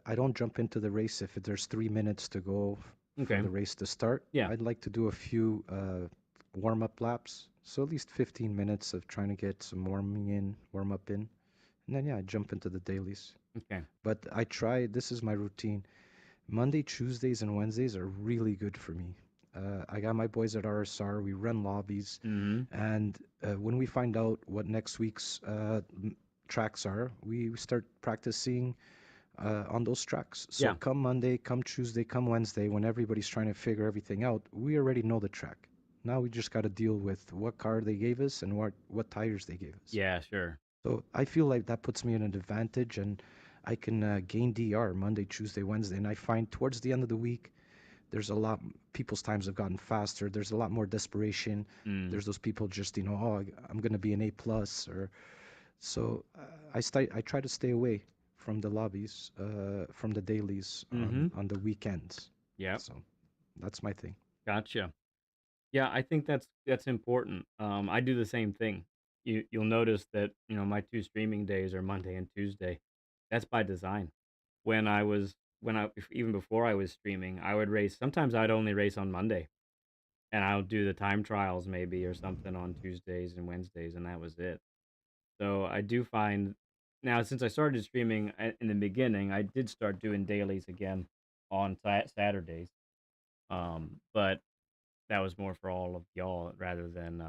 I don't jump into the race if there's 3 minutes to go for Okay. the race to start. Yeah. I'd like to do a few warm up laps. So at least 15 minutes of trying to get some warm up in. and then yeah, I jump into the dailies. Okay. But I try. This is my routine. Monday, Tuesdays, and Wednesdays are really good for me. I got my boys at RSR. We run lobbies, Mm-hmm. and when we find out what next week's tracks are, we start practicing on those tracks. So Yeah. come Monday, come Tuesday, come Wednesday, when everybody's trying to figure everything out, we already know the track. Now we just got to deal with what car they gave us and what tires they gave us. Yeah, sure. So I feel like that puts me in an advantage, and I can gain DR Monday, Tuesday, Wednesday. And I find towards the end of the week, there's a lot, people's times have gotten faster. There's a lot more desperation. Mm. There's those people just, oh, I'm going to be an A plus, or so I try to stay away from the lobbies, from the dailies Mm-hmm. on the weekends. Yep. So that's my thing. Gotcha. Yeah, I think that's important. I do the same thing. You'll notice that, my 2 streaming days are Monday and Tuesday. That's by design. When I even before I was streaming, I would race sometimes I'd only race on Monday, and I'll do the time trials maybe or something on Tuesdays and Wednesdays, and that was it. So, I do find now since I started streaming in the beginning, I did start doing dailies again on Saturdays, but that was more for all of y'all rather than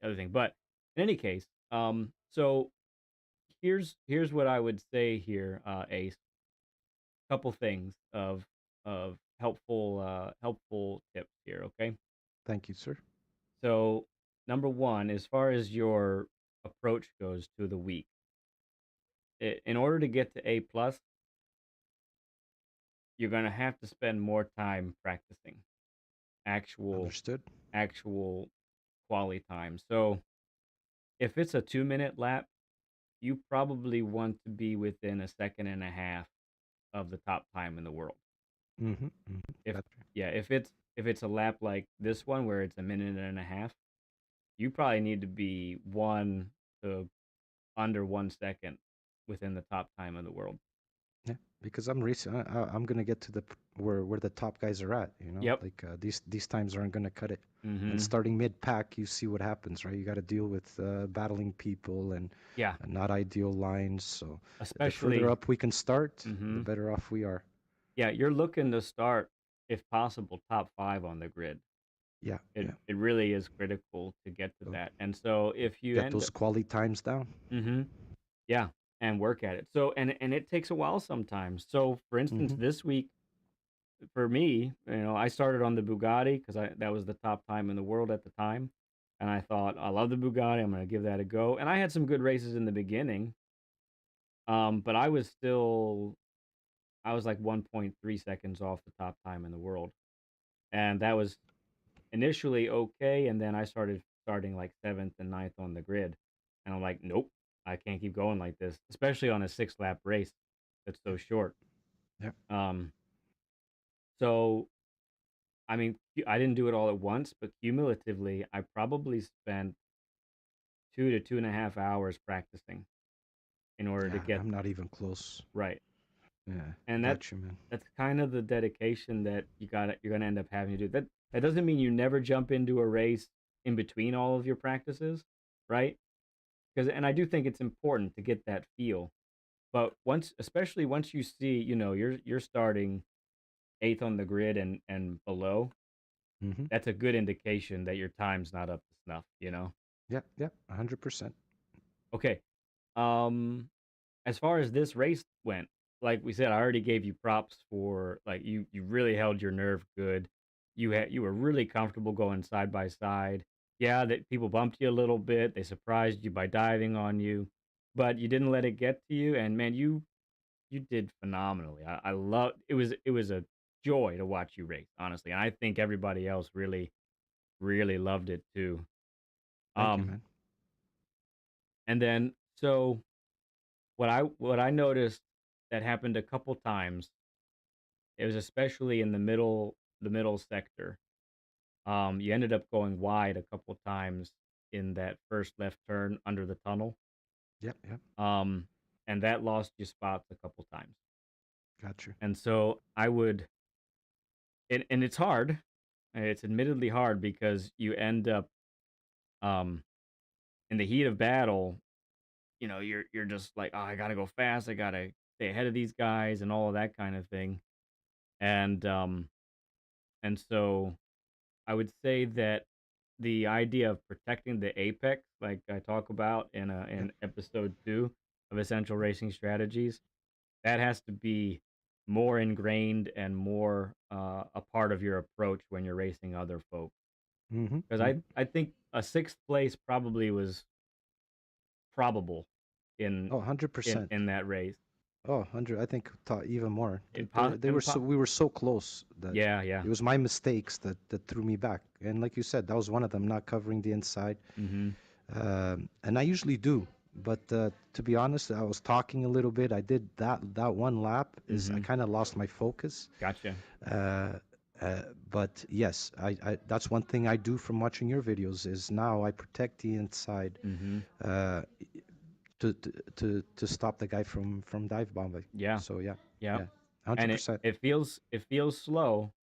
other thing. But in any case, so here's what I would say here, Ace. Couple things of helpful tips here. Okay, Thank you, sir. so number one, as far as your approach goes to the week, in order to get to A plus, you're gonna have to spend more time practicing actual Understood. actual quality time. So if it's a 2 minute lap, you probably want to be within a second and a half of the top time in the world. Mm-hmm. Mm-hmm. If That's yeah, if it's a lap like this one where it's a minute and a half, you probably need to be 1 to under 1 second within the top time in the world. yeah, because I'm racing. I'm gonna get to where the top guys are at. Yep. Like these times aren't gonna cut it. And Mhm. starting mid pack, you see what happens, right? You got to deal with battling people Yeah, and not ideal lines. So the further especially up we can start, the mhm. better off we are. Yeah, you're looking to start if possible top 5 on the grid. Yeah, yeah. It really is critical to get to So that. And so if you get end those up quality times down. mhm. Yeah, and work at it. So and it takes a while sometimes. So for instance, Hmm. this week for me, I started on the Bugatti because I that was the top time in the world at the time, and I thought I love the Bugatti. I'm gonna give that a go. And I had some good races in the beginning, but I was like 1.3 seconds off the top time in the world, and that was initially okay. And then I starting like seventh and ninth on the grid, and I'm like, nope, I can't keep going like this, especially on a 6 lap race that's so short. Yeah, Um, so I mean, I didn't do it all at once, but cumulatively, I probably spent 2 to 2.5 hours practicing in order to yeah. get I'm not even close. right. Yeah, I And got you, man. that's kind of the dedication that you're gonna end up having to do. That doesn't mean you never jump into a race in between all of your practices, right? Because and I do think it's important to get that feel. But especially once you see, you're starting eighth on the grid and below, Hmm. that's a good indication that your time's not up to snuff. Yeah, yeah. 100%. Okay. Um, as far as this race went, like we said, I already gave you props for like you really held your nerve good. You were really comfortable going side by side. Yeah, that people bumped you a little bit. They surprised you by diving on you, but you didn't let it get to you. And man, you did phenomenally. I love it was a joy to watch you race, honestly. And I think everybody else really loved it too. Thank you, Um, man. and then so what I noticed that happened a couple times, it was especially in the middle sector. You ended up going wide a couple times in that first left turn under the tunnel. Yep, yep. Um, and that lost you spots a couple times. Got you. And so I would and it's hard. It's admittedly hard because you end up um in the heat of battle, you're just like, oh, I gotta go fast. I gotta stay ahead of these guys and all of that kind of thing. And so I would say that the idea of protecting the apex, like I talk about Yeah. in episode 2 of Essential Racing Strategies, that has to be more ingrained and more a part of your approach when you're racing other folks. Mm-hmm. Because Mm-hmm. I think a sixth place probably was probable Oh, 100%. in that race. Oh, 100. I think thought even more. Impo- They were so impo- we were so close that yeah, yeah. it was my mistakes that threw me back. And like you said, that was one of them, not covering the inside. Mhm. And I usually do, but to be honest, I was talking a little bit. I did that one lap is I Mhm. kind of lost my focus. Gotcha. Uh, but yes, that's one thing I do from watching your videos is now I protect the inside Mhm. uh, to stop the guy from dive bombing. Yeah. So yeah, Yeah. yeah, And 100%. it feels slow,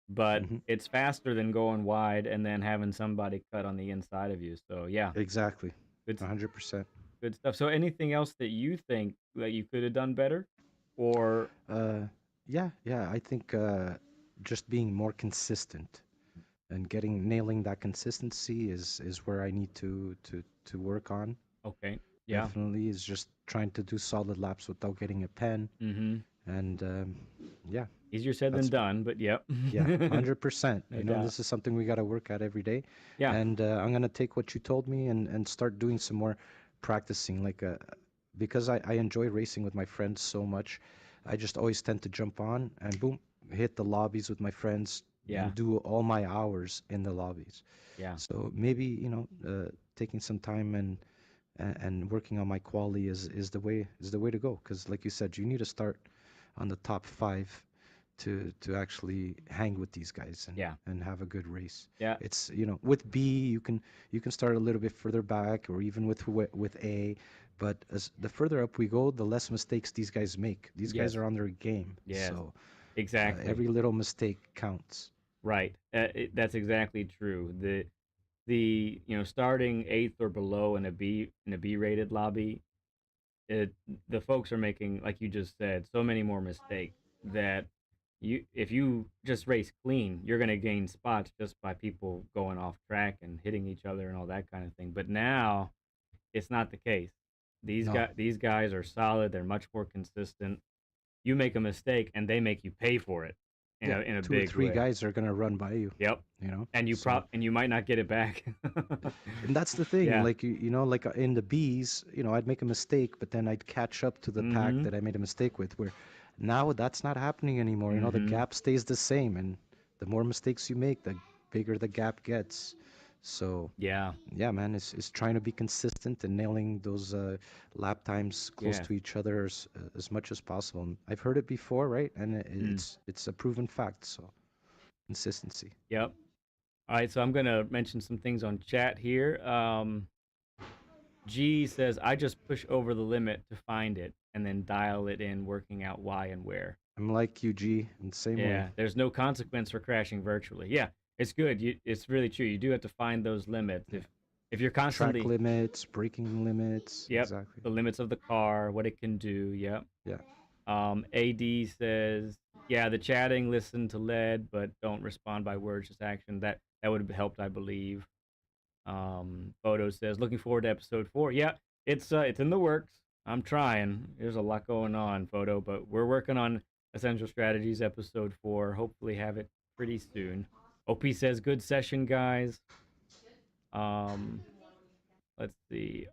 but Hmm. it's faster than going wide and then having somebody cut on the inside of you. So yeah, Exactly, good 100%. good stuff. So anything else that you think that you could have done better, or Uh, yeah, yeah. I think just being more consistent and getting nailing that consistency is where I need to work on. okay, yeah, Definitely is just trying to do solid laps without getting a pen, mhm, and yeah, easier said than that's done, but yep, yeah, 100%. no doubt. This is something we got to work at every day. Yeah, And I'm gonna take what you told me and start doing some more practicing. Like, because I enjoy racing with my friends so much, I just always tend to jump on and boom, hit the lobbies with my friends yeah, and do all my hours in the lobbies. yeah, So maybe, taking some time and working on my quality is the way to go. Because like you said, you need to start on the top five to actually hang with these guys yeah, and have a good race. yeah, It's with B you can start a little bit further back or even with A, but as the further up we go, the less mistakes these guys make. These guys yes, are on their game, yes, so exactly, every little mistake counts. right. That's exactly true. Starting eighth or below in a B rated lobby, it the folks are making, like you just said, so many more mistakes that if you just race clean, you're going to gain spots just by people going off track and hitting each other and all that kind of thing. But now it's not the case. No, These guys are solid. They're much more consistent. You make a mistake and they make you pay for it yeah, in a two or big three way. guys are gonna run by you, Yep. so. And you might not get it back. And that's the thing, Yeah. like like in the bees, I'd make a mistake, but then I'd catch up to the pack Mhm. that I made a mistake with. Where now that's not happening anymore. The Mhm. gap stays the same, and the more mistakes you make, the bigger the gap gets. So Yeah. yeah, man, it's trying to be consistent and nailing those lap times close Yes. to each other as much as possible. And I've heard it before, right? And Mm. it's a proven fact. So consistency. Yep. All right, so I'm gonna mention some things on chat here. G says I just push over the limit to find it and then dial it in, working out why and where. I'm like you, G, in the same way. Yeah, there's no consequence for crashing virtually. Yeah, it's good. It's really true. You do have to find those limits. Yeah. If you're Track constantly, limits, braking limits, yep, exactly. the limits of the car, what it can do. Yep. Yeah. AD says, yeah, the chatting, listen to lead, but don't respond by words, just action. That would have helped, I believe. Photo says, looking forward to episode 4. Yeah, it's in the works. I'm trying. There's a lot going on, Photo, but we're working on Essential Strategies episode 4. Hopefully have it pretty soon. OP says, good session, guys. Um, let's see.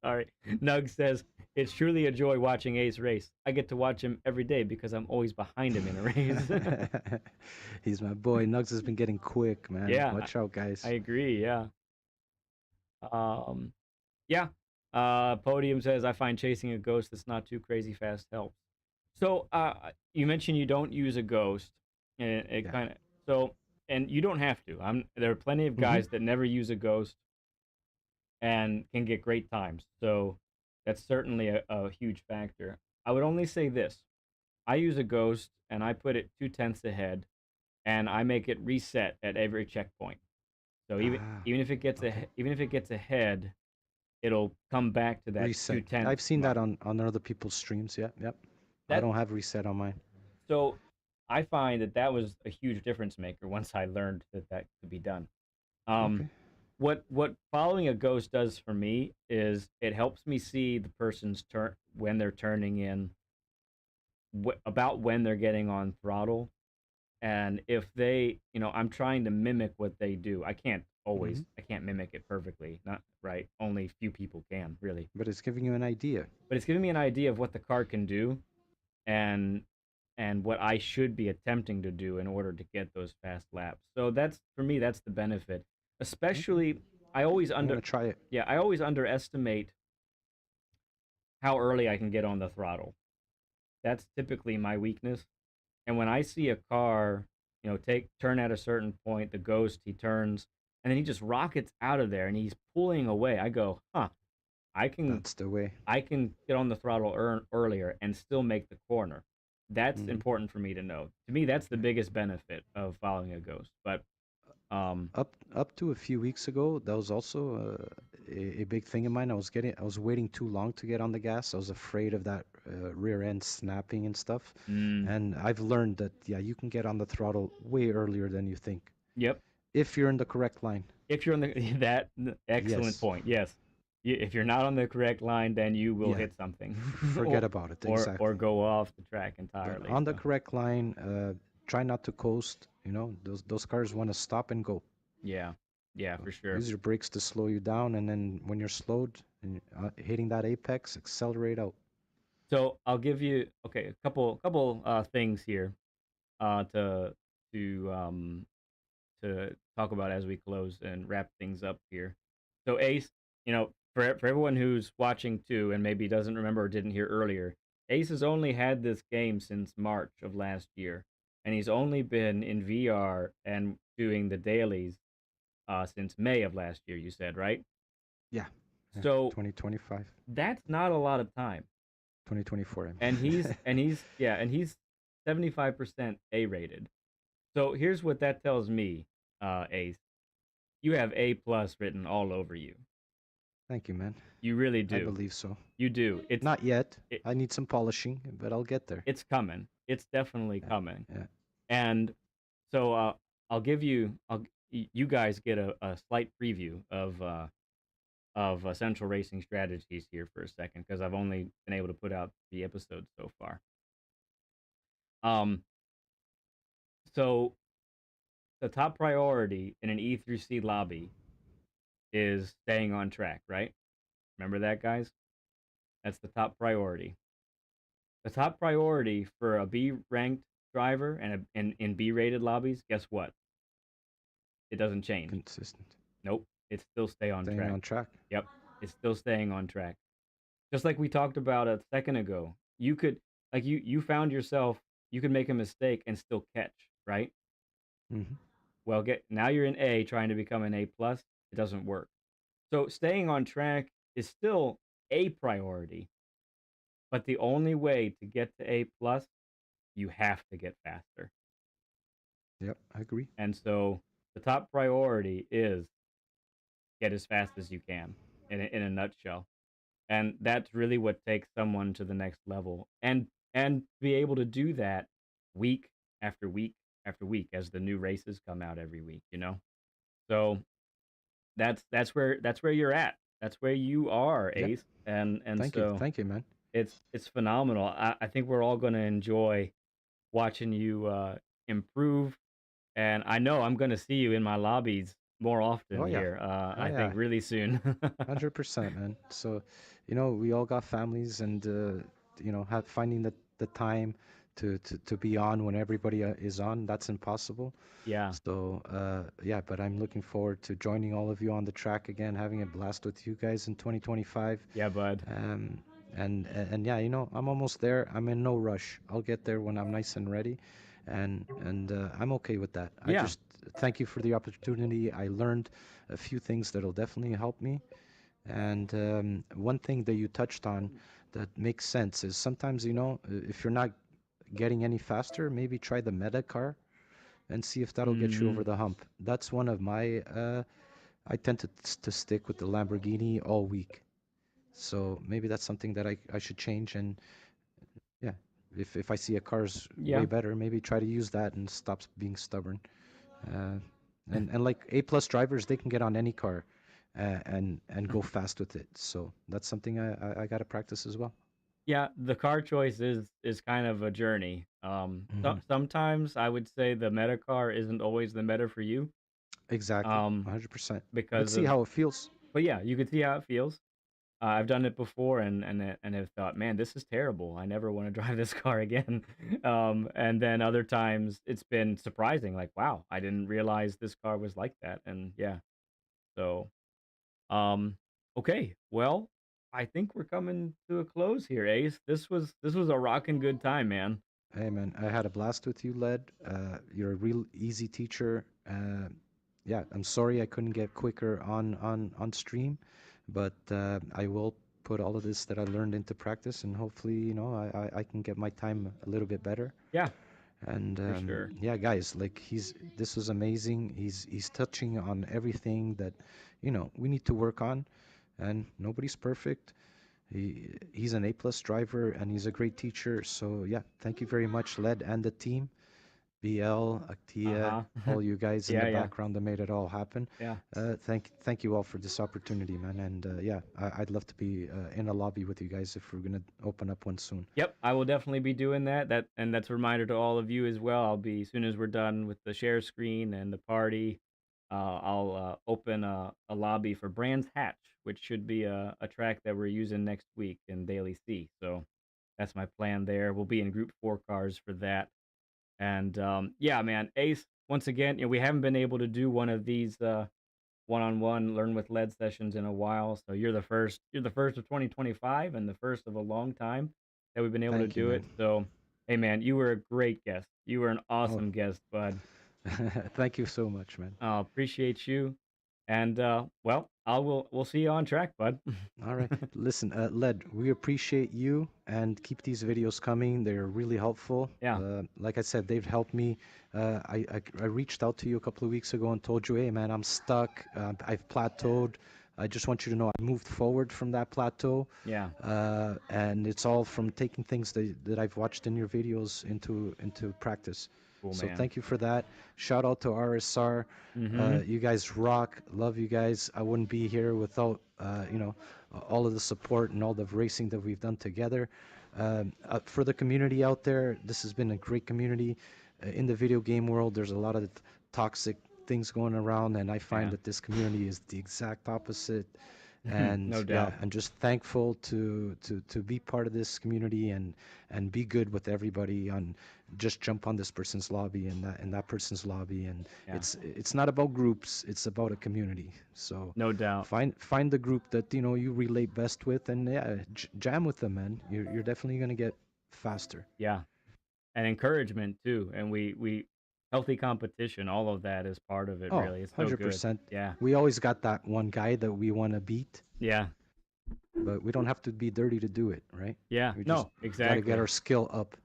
Sorry. Nug says, it's truly a joy watching Ace race. I get to watch him every day because I'm always behind him in a race. He's my boy. Nugs has been getting quick, man. Yeah, Watch out, I guys. agree. Yeah. Um, Yeah. Podium says, I find chasing a ghost that's not too crazy fast helps. So, you mentioned you don't use a ghost, and it Yeah. kind of so, and you don't have to. There are plenty of Mm-hmm. guys that never use a ghost and can get great times. So, that's certainly a huge factor. I would only say this: I use a ghost and I put it 2/10 ahead, and I make it reset at every checkpoint. So Ah, even if it gets okay. even if it gets ahead, it'll come back to that two Reset. tenths I've seen that mark. on other people's streams. Yeah, yep. I That don't have reset on mine. so I find that that was a huge difference maker once I learned that that could be done. Um, Okay. what following a ghost does for me is it helps me see the person's turn when they're turning in, about when they're getting on throttle, and if they, I'm trying to mimic what they do. Hmm. I can't mimic it perfectly, not right. Only few people can really, But it's giving you an idea. but it's giving me an idea of what the car can do, and what I should be attempting to do in order to get those fast laps. So that's for me, that's the benefit. Okay. Especially, I always I'm gonna under try it. yeah, I always underestimate how early I can get on the throttle. That's typically my weakness. And when I see a car, take turn at a certain point, the ghost, he turns, and then he just rockets out of there and he's pulling away. I go, huh, I can That's the way. I can get on the throttle earlier and still make the corner. That's Hmm. important for me to know. To me, that's the Yeah. biggest benefit of following a ghost. But um, Up to a few weeks ago, that was also a big thing of mine. I was waiting too long to get on the gas. I was afraid of that rear end snapping and stuff. mm, And I've learned that yeah, you can get on the throttle way earlier than you think yep. if you're in the correct line. If you're on the that excellent Yes. point, yes. If you're not on the correct line, then you will Yeah. hit something, Forget about it. or Exactly. go off the track But entirely. on the So correct line, try not to coast. You know, those cars want to stop and go. yeah, yeah, So for sure. use your brakes to slow you down, and then when you're slowed and hitting that apex, accelerate out. So I'll give you okay a couple things here to to um to talk about as we close and wrap things up here. So Ace, for everyone who's watching too and maybe doesn't remember or didn't hear earlier, Ace has only had this game since March of last year, and he's only been in VR and doing the dailies since May of last year. You said right? Yeah. Yeah. So 2025, that's not a lot of time, 2024. I and he's mean. and he's yeah, and he's 75% A rated. So here's what that tells me, Ace. You have A plus written all over you. Thank you, man. You really I do. believe so. You do. Not yet. It, I need some polishing, but I'll get there. it's coming. It's definitely Yeah. coming. Yeah. And so I'll give you you guys get a slight preview of Central Racing Strategies here for a second because I've only been able to put out 3 episodes so far. Um, so the top priority in an E through C lobby is staying on track, right? Remember that, guys? That's the top priority. The top priority for a B ranked driver and in B rated lobbies, guess what? It doesn't change. Consistent. Nope. It's still stay on Staying track. on track. Yep. It's still staying on track. Just like we talked about a second ago. You could you found yourself you could make a mistake and still catch, right? Hmm. Well, get now you're in A trying to become an A plus, it doesn't work. So staying on track is still a priority, but the only way to get to A plus, you have to get faster. Yep. I agree. And so the top priority is get as fast as you can in a nutshell. And that's really what takes someone to the next level. And be able to do that week after week after week as the new races come out every week. So that's where you're at. That's where you are, Yep. Ace. And Thank you. so Thank you, man. it's phenomenal. I think we're all gonna enjoy watching you improve, and I know I'm gonna see you in my lobbies more Oh often yeah. here. Oh I think yeah. really soon. 100%, man. So, we all got families, and have finding the time to be on when everybody is on. That's impossible. Yeah, So, yeah, but I'm looking forward to joining all of you on the track again, having a blast with you guys in 2025. yeah, bud. Um, and yeah, I'm almost there. I'm in no rush. I'll get there when I'm nice and ready, and I'm okay with that. I Yeah. just thank you for the opportunity. I learned a few things that'll definitely help me. And one thing that you touched on that makes sense is sometimes, if you're not getting any faster, maybe try the meta car and see if that'll get you over Hmm. the hump. That's one of my. I tend to stick with the Lamborghini all week. So maybe that's something that I should change. And yeah, if I see a car's way Yeah. better, maybe try to use that and stop being stubborn. Uh, and like A plus drivers, they can get on any car, and go fast with it. So that's something I got to practice as well. Yeah, the car choice is kind of a journey. Hmm. Sometimes I would say the meta car isn't always the meta for you. Exactly, Um, 100%. But because see of how it feels. but yeah, you could see how it feels. I've done it before and have thought, man, this is terrible. I never want to drive this car again. And then other times it's been surprising, like, wow, I didn't realize this car was like that. And yeah, so um, okay, well, I think we're coming to a close here, Ace. This was a rocking good time, man. Hey man, I had a blast with you, Led. You're a real easy teacher. Yeah, I'm sorry I couldn't get quicker on stream, but I will put all of this that I learned into practice, and hopefully, I can get my time a little bit better. Yeah, And for sure. yeah, guys, like this was amazing. He's touching on everything that we need to work on, and nobody's perfect. He's an A plus driver and he's a great teacher. So yeah, thank you very much, Led and the team, BL, Aktia, Uh-huh. all you guys in the Yeah, yeah. background that made it all happen. Yeah. Thank you all for this opportunity, man. And yeah, I'd love to be in a lobby with you guys if we're gonna open up one soon. Yep, I will definitely be doing that. And that's a reminder to all of you as well. I'll be as soon as we're done with the share screen and the party, I'll open a lobby for Brands Hatch, which should be a track that we're using next week in Daily C. So that's my plan there. We'll be in group 4 cars for that. And yeah, man, Ace, once again, we haven't been able to do one of these one-on-one learn with lead sessions in a while. So you're the first of 2025 and the first of a long time that we've been able to Thank you, do man. it. So hey, man, you were a great guest. You were an Oh, awesome guest, bud. thank you so much, man. Appreciate you. And well, we'll see you on track, bud. All right. Listen, Led, we appreciate you and keep these videos coming. They're really helpful. Yeah, Like I said, they've helped me. I reached out to you a couple of weeks ago and told you, hey, man, I'm stuck. I've plateaued. I just want you to know I moved forward from that plateau. yeah, And it's all from taking things that I've watched in your videos into practice. cool, So man. thank you for that. Shout out to RSR. Mm-hmm. You guys rock. Love you guys. I wouldn't be here without all of the support and all the racing that we've done together. For the community out there, this has been a great community. In the video game world, there's a lot of toxic things going around, and I find Yeah, that this community is the exact opposite. And no yeah, doubt. I'm just thankful to be part of this community and be good with everybody. On just jump on this person's lobby and that person's lobby, and Yeah, it's not about groups, it's about a community. So no doubt. find the group that you relate best with, and yeah, jam with them, man. You're definitely gonna get faster. Yeah, and encouragement too. And we healthy competition. All of that is part of it. Oh, Really, it's so good. 100%. Yeah, We always got that one guy that we want to beat, yeah, but we don't have to be dirty to do it, right? yeah. We just No, got to get exactly. our skill up,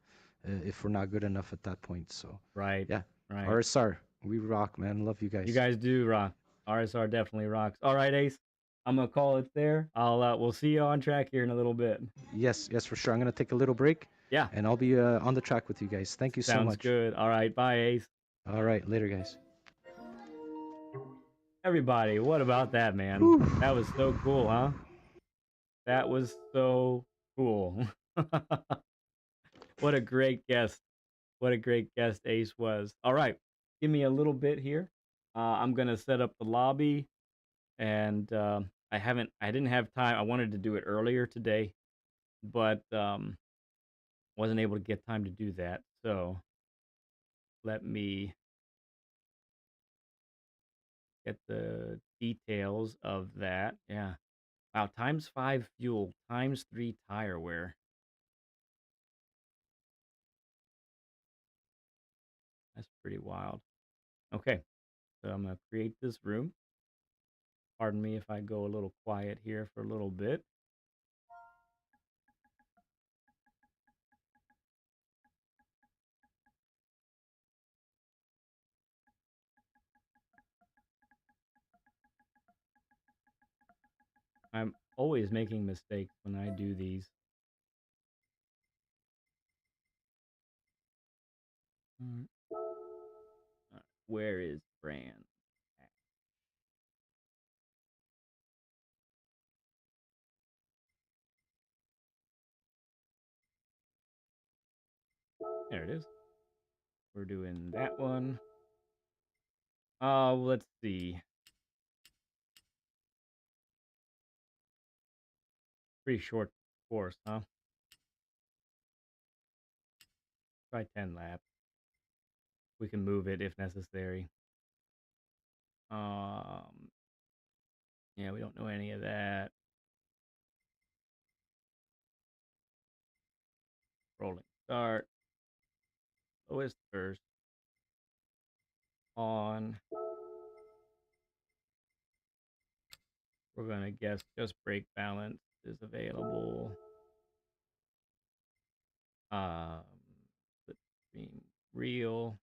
if we're not good enough at that point. So Right, yeah, right. RSR, we rock, man. Love you You guys. guys do rock. RSR definitely rocks. All right, Ace. I'm gonna call it there. We'll see you on track here in a little bit. Yes, yes, for sure. I'm gonna take a little break, Yeah, and I'll be on the track with you guys. Thank you so sounds much. good. All right, bye, Ace. All right, later, guys. Everybody, what about that, man? Whew. That was so cool, huh? That was so cool. What a great guest. What a great guest Ace was. All right, give me a little bit here. I'm gonna set up the lobby, and I didn't have time. I wanted to do it earlier today, but wasn't able to get time to do that. So let me get the details of that. Yeah. Wow. Times 5 fuel, times 3 tire wear. That's pretty wild. Okay. So I'm going to create this room. Pardon me if I go a little quiet here for a little bit. I'm always making mistakes when I do these. Mm, Where is Bran? There it is. We're doing that one. Let's see. Pretty short course, huh? Try 10 laps. We can move it if necessary. Um, yeah, we don't know any of that. Rolling start. Lowest first. On. We're gonna guess just brake balance is available. Um, Slipstream real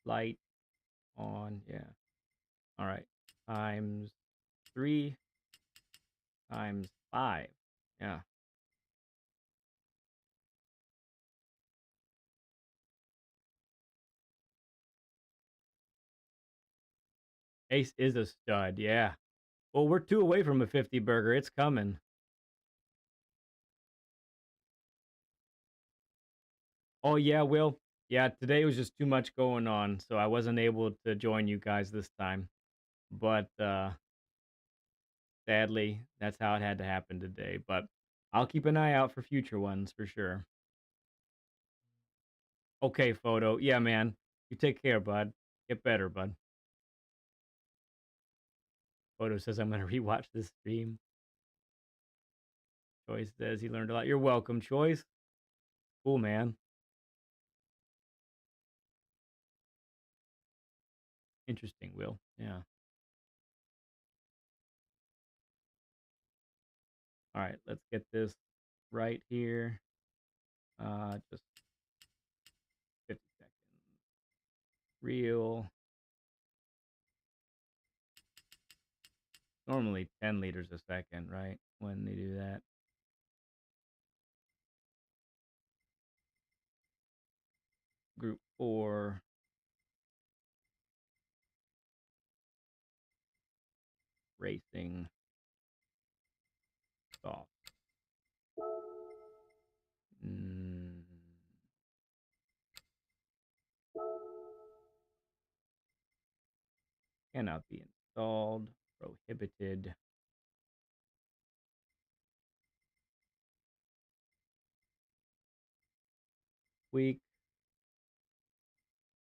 light on. Yeah. All right. Times 3 times 5. Yeah. Ace is a stud. Yeah. Well, we're 2 away from a 50 burger. It's coming. Oh, yeah, Will. Yeah, today was just too much going on, so I wasn't able to join you guys this time. But sadly, that's how it had to happen today. But I'll keep an eye out for future ones for sure. Okay, Photo. Yeah, man. You take care, bud. Get better, bud. Photo says I'm gonna rewatch this stream. Choice says he learned a lot. You're welcome, Choice. Cool, man. Interesting, Will. Yeah. All right, let's get this right here. Just 50 seconds. Real. Normally 10 liters a second, right? When they do that. Group 4. Racing. Soft. Mm, Cannot be installed. Prohibited. Weak.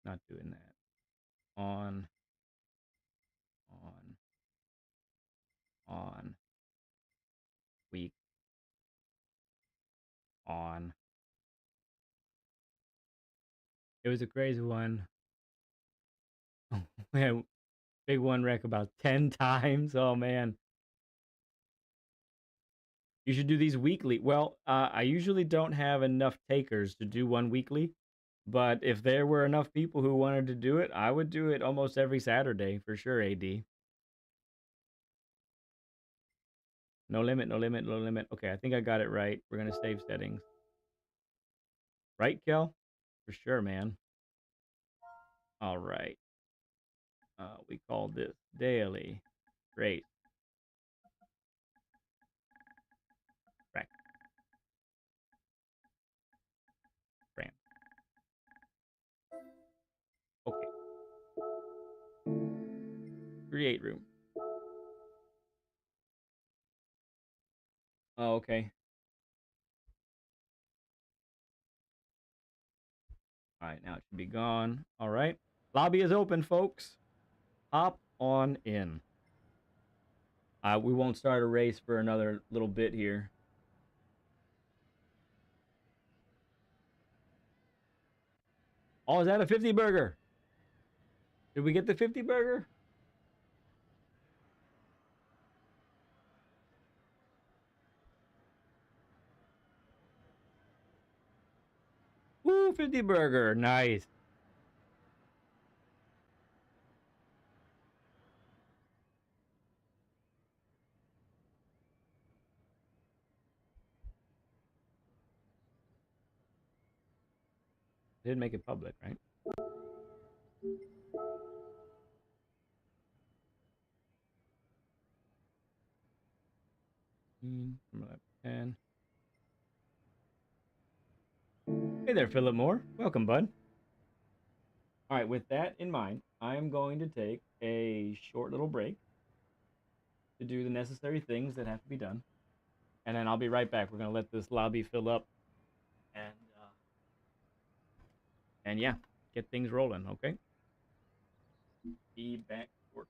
Not doing that. On. On. On. Weak. On. It was a crazy one. We had big one wreck about 10 times. Oh, man. You should do these weekly. Well, I usually don't have enough takers to do one weekly, but if there were enough people who wanted to do it, I would do it almost every Saturday for sure, AD. No limit, no limit, no limit. Okay, I think I got it right. We're going to save settings. Right, Kel? For sure, man. All right. We call this daily race track brand. Okay. Create room. Oh, okay. All right, now it should be gone. All right. Lobby is open, folks. Hop on in. We won't start a race for another little bit here. Oh, is that a 50 burger? Did we get the 50 burger? Woo, 50 burger. Nice. Didn't make it public, right? Number 10. Hey there, Philip Moore. Welcome, bud. All right, with that in mind, I am going to take a short little break to do the necessary things that have to be done, and then I'll be right back. We're gonna let this lobby fill up, and uh, and yeah, get things rolling. Okay, be back short.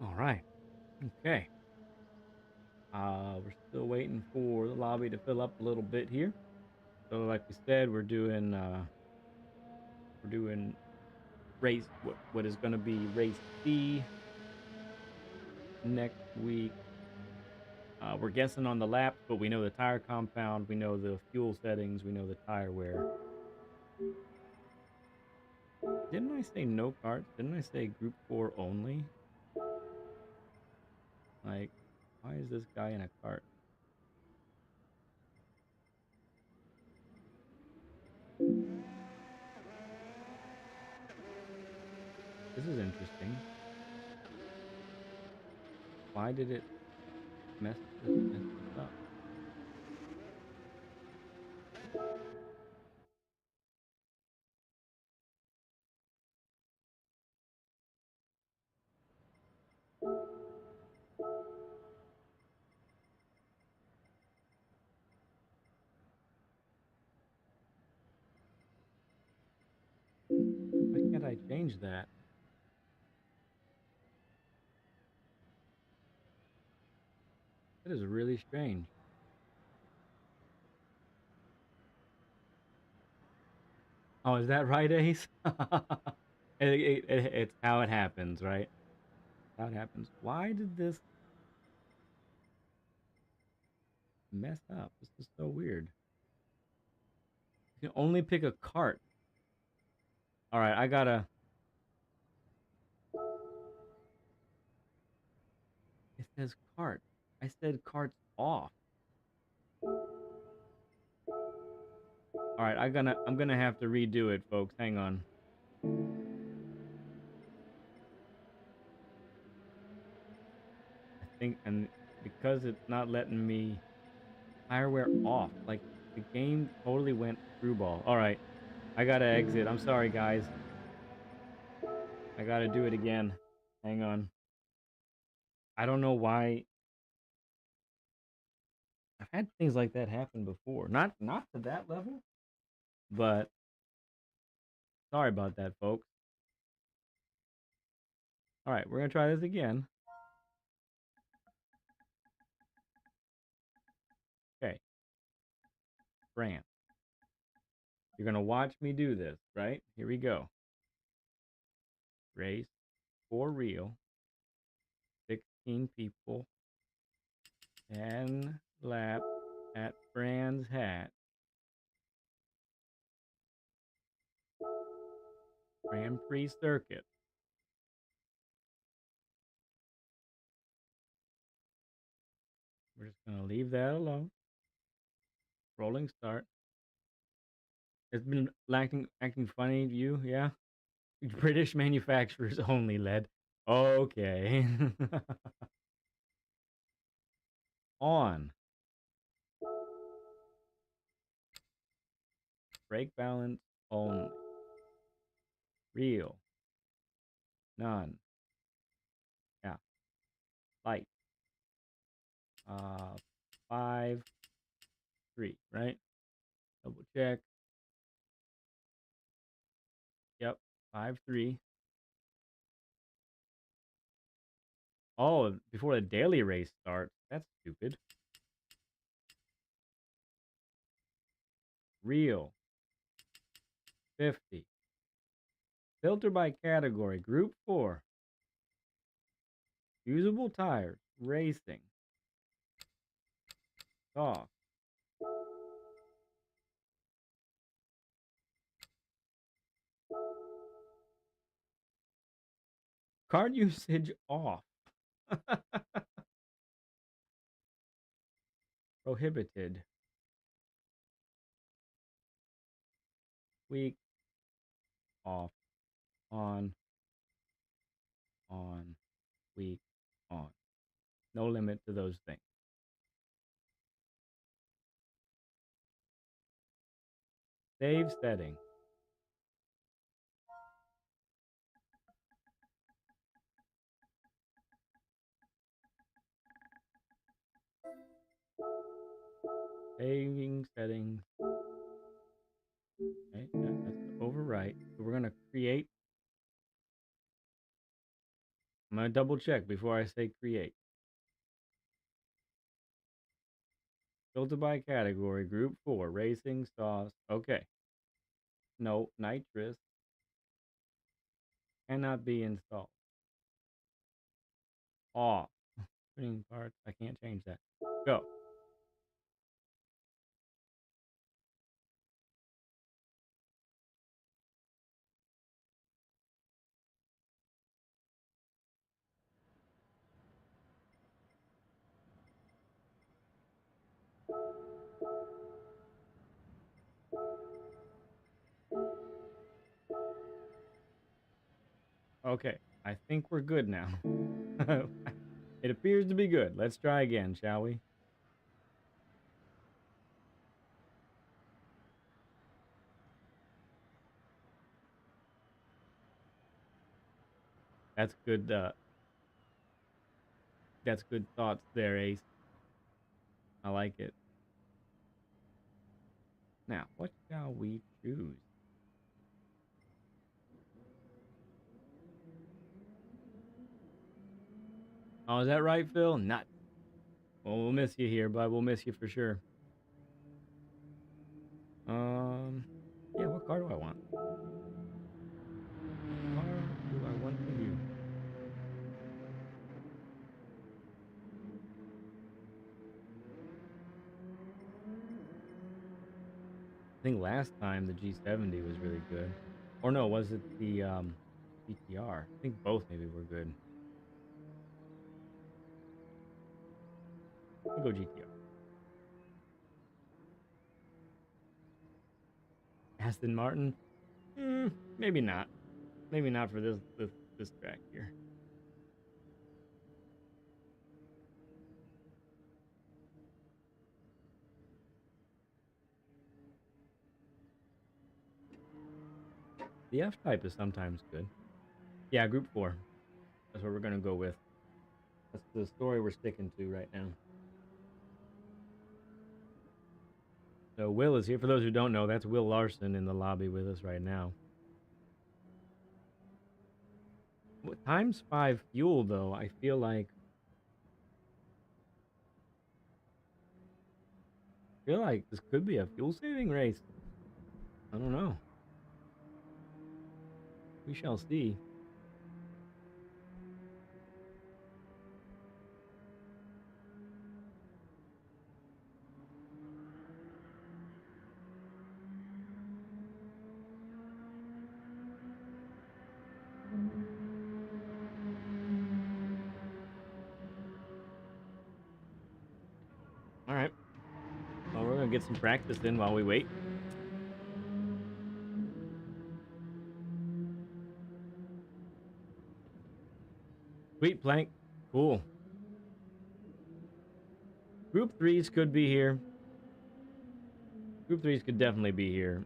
All right. Okay. We're still waiting for the lobby to fill up a little bit here. So, like we said, we're doing race what is going to be race C next week. We're guessing on the laps, but we know the tire compound, we know the fuel settings, we know the tire wear. Didn't I say no carts? Didn't I say Group 4 only? Like, why is this guy in a cart? This is interesting. Why did it mess this up? I change that? That is really strange. Oh, is that right, Ace? It's how it happens, right? How it happens. Why did this mess up? This is so weird. You can only pick a cart. All right, I gotta. It says cart. I said carts off. All right, I'm gonna have to redo it, folks. Hang on. I think, and because it's not letting me fireware off, like the game totally went screwball. All right, I gotta exit. I'm sorry, guys. I gotta do it again. Hang on. I don't know why. I've had things like that happen before. Not to that level, but sorry about that, folks. All right, we're gonna try this again. Okay, France. You're gonna watch me do this, right? Here we go. Race for real. 16 people. 10 lap at Brands Hatch. Grand Prix circuit. We're just gonna leave that alone. Rolling start. It's been acting funny to you, yeah? British manufacturers only, Led. Okay. On. Brake balance only. Real. None. Yeah. Light. 5, 3, right? Double check. Yep. 5, 3. Oh, before the daily race starts. That's stupid. Real. 50. Filter by category. Group 4. Usable tires. Racing. Off. Card usage off. Prohibited. Weak. Off. On. On. Weak. On. No limit to those things. Save setting. Saving settings. Okay, that's the overwrite. So we're going to create. I'm going to double check before I say create. Filter by category. Group 4. Racing. Sauce. Okay. No. Nitrous. Cannot be installed. Off. Putting parts. I can't change that. Go. Okay. I think we're good now. It appears to be good. Let's try again, shall we? That's good. That's good thoughts there, Ace. I like it. Now, what shall we choose? Oh, is that right, Phil? Not. Well, we'll miss you here, bud. We'll miss you for sure. Yeah. What car do I want? What car do I want to use? I think last time the G70 was really good. Or no, was it the GTR? I think both maybe were good. I'll go GTR. Aston Martin? Maybe not. Maybe not for this track here. The F type is sometimes good. Yeah, Group 4. That's what we're gonna go with. That's the story we're sticking to right now. So Will is here. For those who don't know, that's Will Larson in the lobby with us right now. Times 5 fuel though, I feel like this could be a fuel saving race. I don't know. We shall see. All right. Well, we're gonna get some practice in while we wait. Sweet plank. Cool. Group 3s could be here. Group 3s could definitely be here.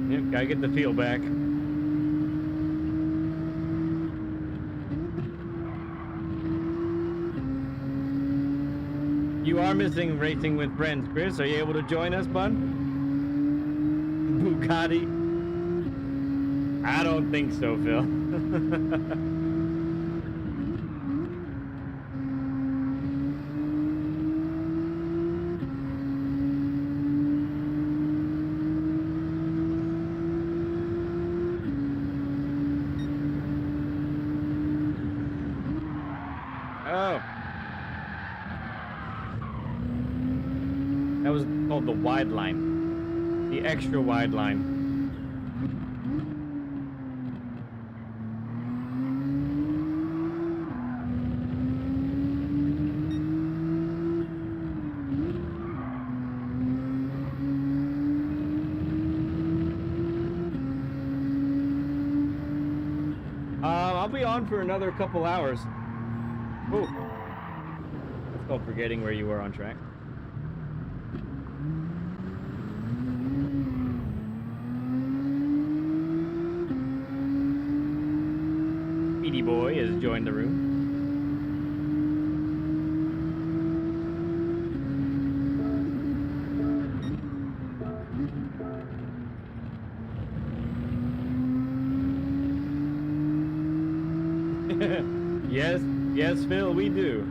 Yep, gotta get the feel back. You are missing racing with friends, Chris. Are you able to join us, bud? Bugatti? I don't think so, Phil. Oh. That was called the wide line. The extra wide line. I'll be on for another couple hours. Ooh. That's called forgetting where you were on track. Speedy Boy has joined the room. Yes, yes, Phil, we do.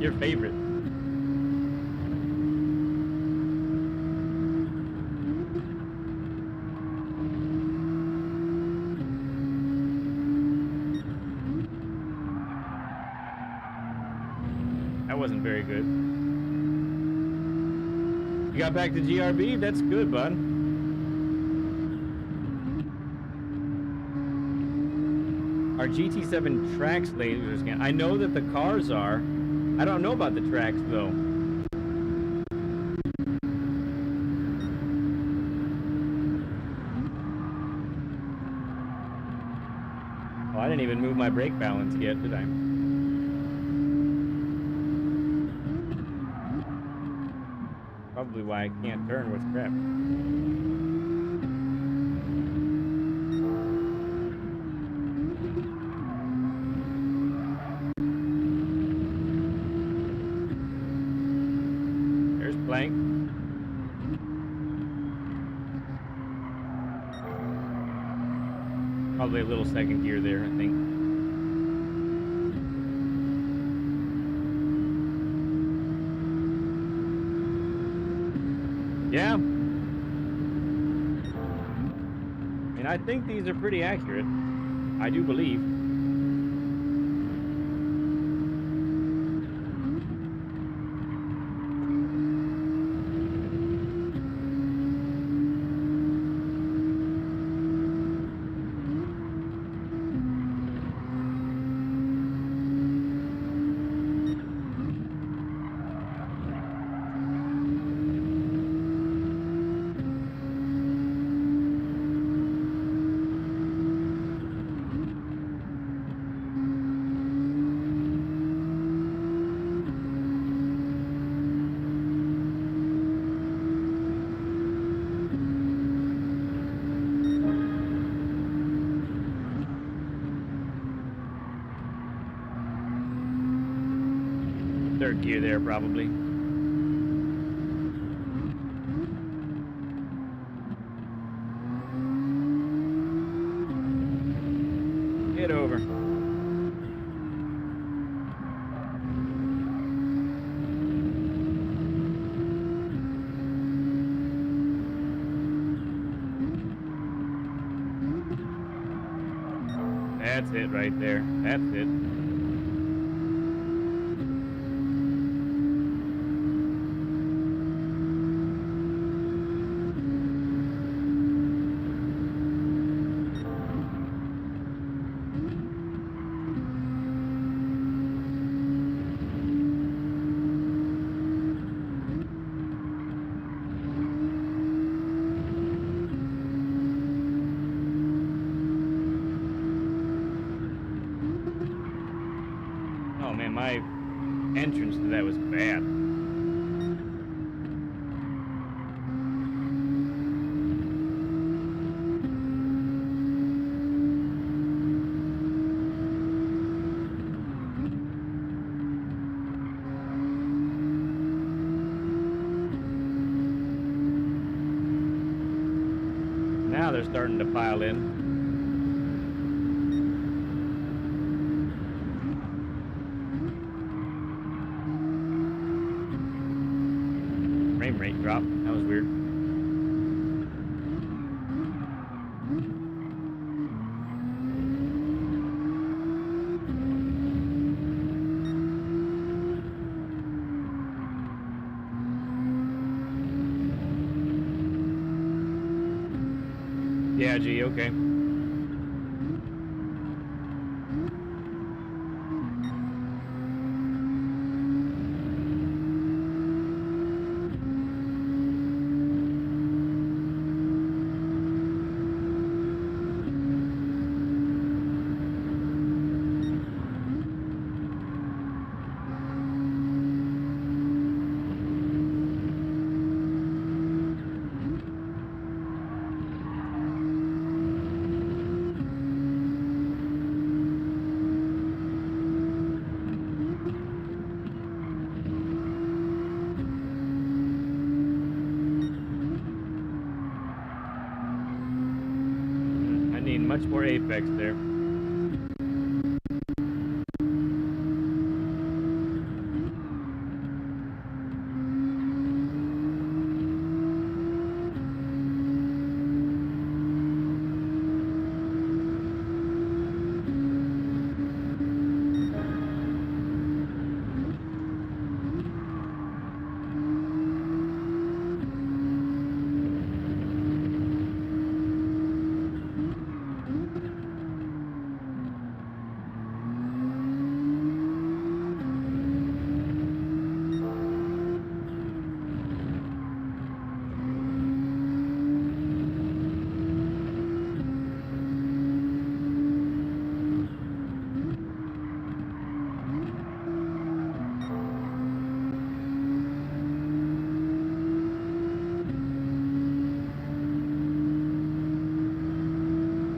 Your favorite. That wasn't very good. You got back to GRB? That's good, bud. Our GT7 tracks lasers scan. I know that the cars are. I don't know about the tracks though. Oh, I didn't even move my brake balance yet, did I? Probably why I can't turn with crap. There's blank. Probably a little second gear there, I think. Yeah. I mean, I think these are pretty accurate. I do believe. Third gear there, probably. Get over. That's it right there. That's it. Oh man, my entrance to that was bad. Now they're starting to pile in. Frame rate drop. That was weird. Yeah, G, okay. mean, much more Apex there.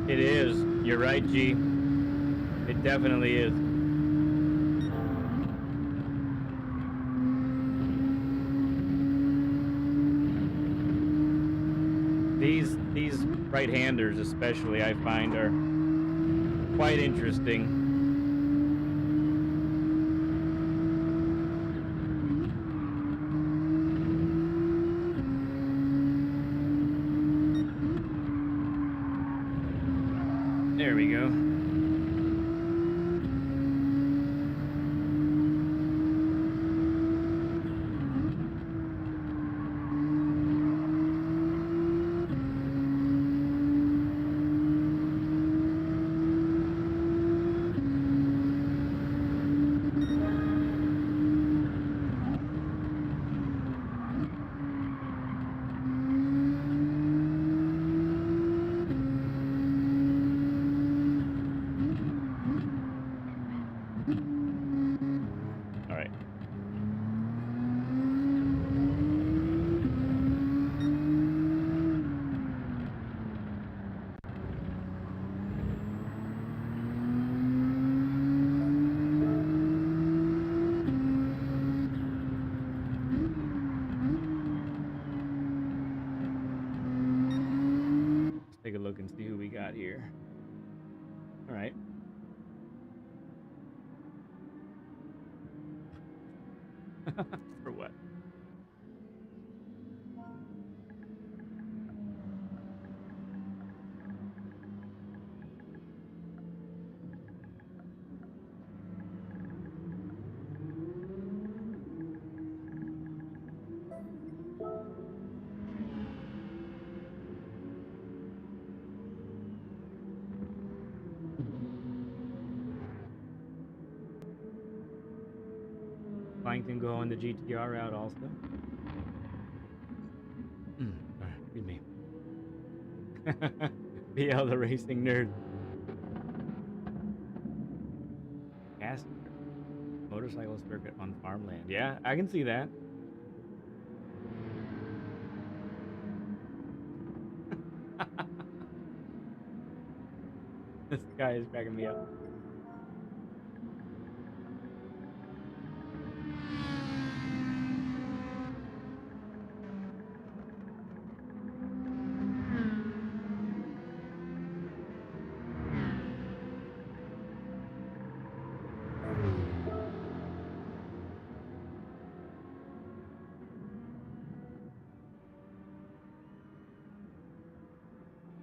It is. You're right, G. It definitely is. These right-handers especially I find are quite interesting. There we go. All right. Let's take a look and see who we got here. All right. For what? Plankton go on the GTR route also. Sorry, excuse me. BL the racing nerd. Gas motorcycle circuit on farmland. Yeah, I can see that. This guy is cracking me up.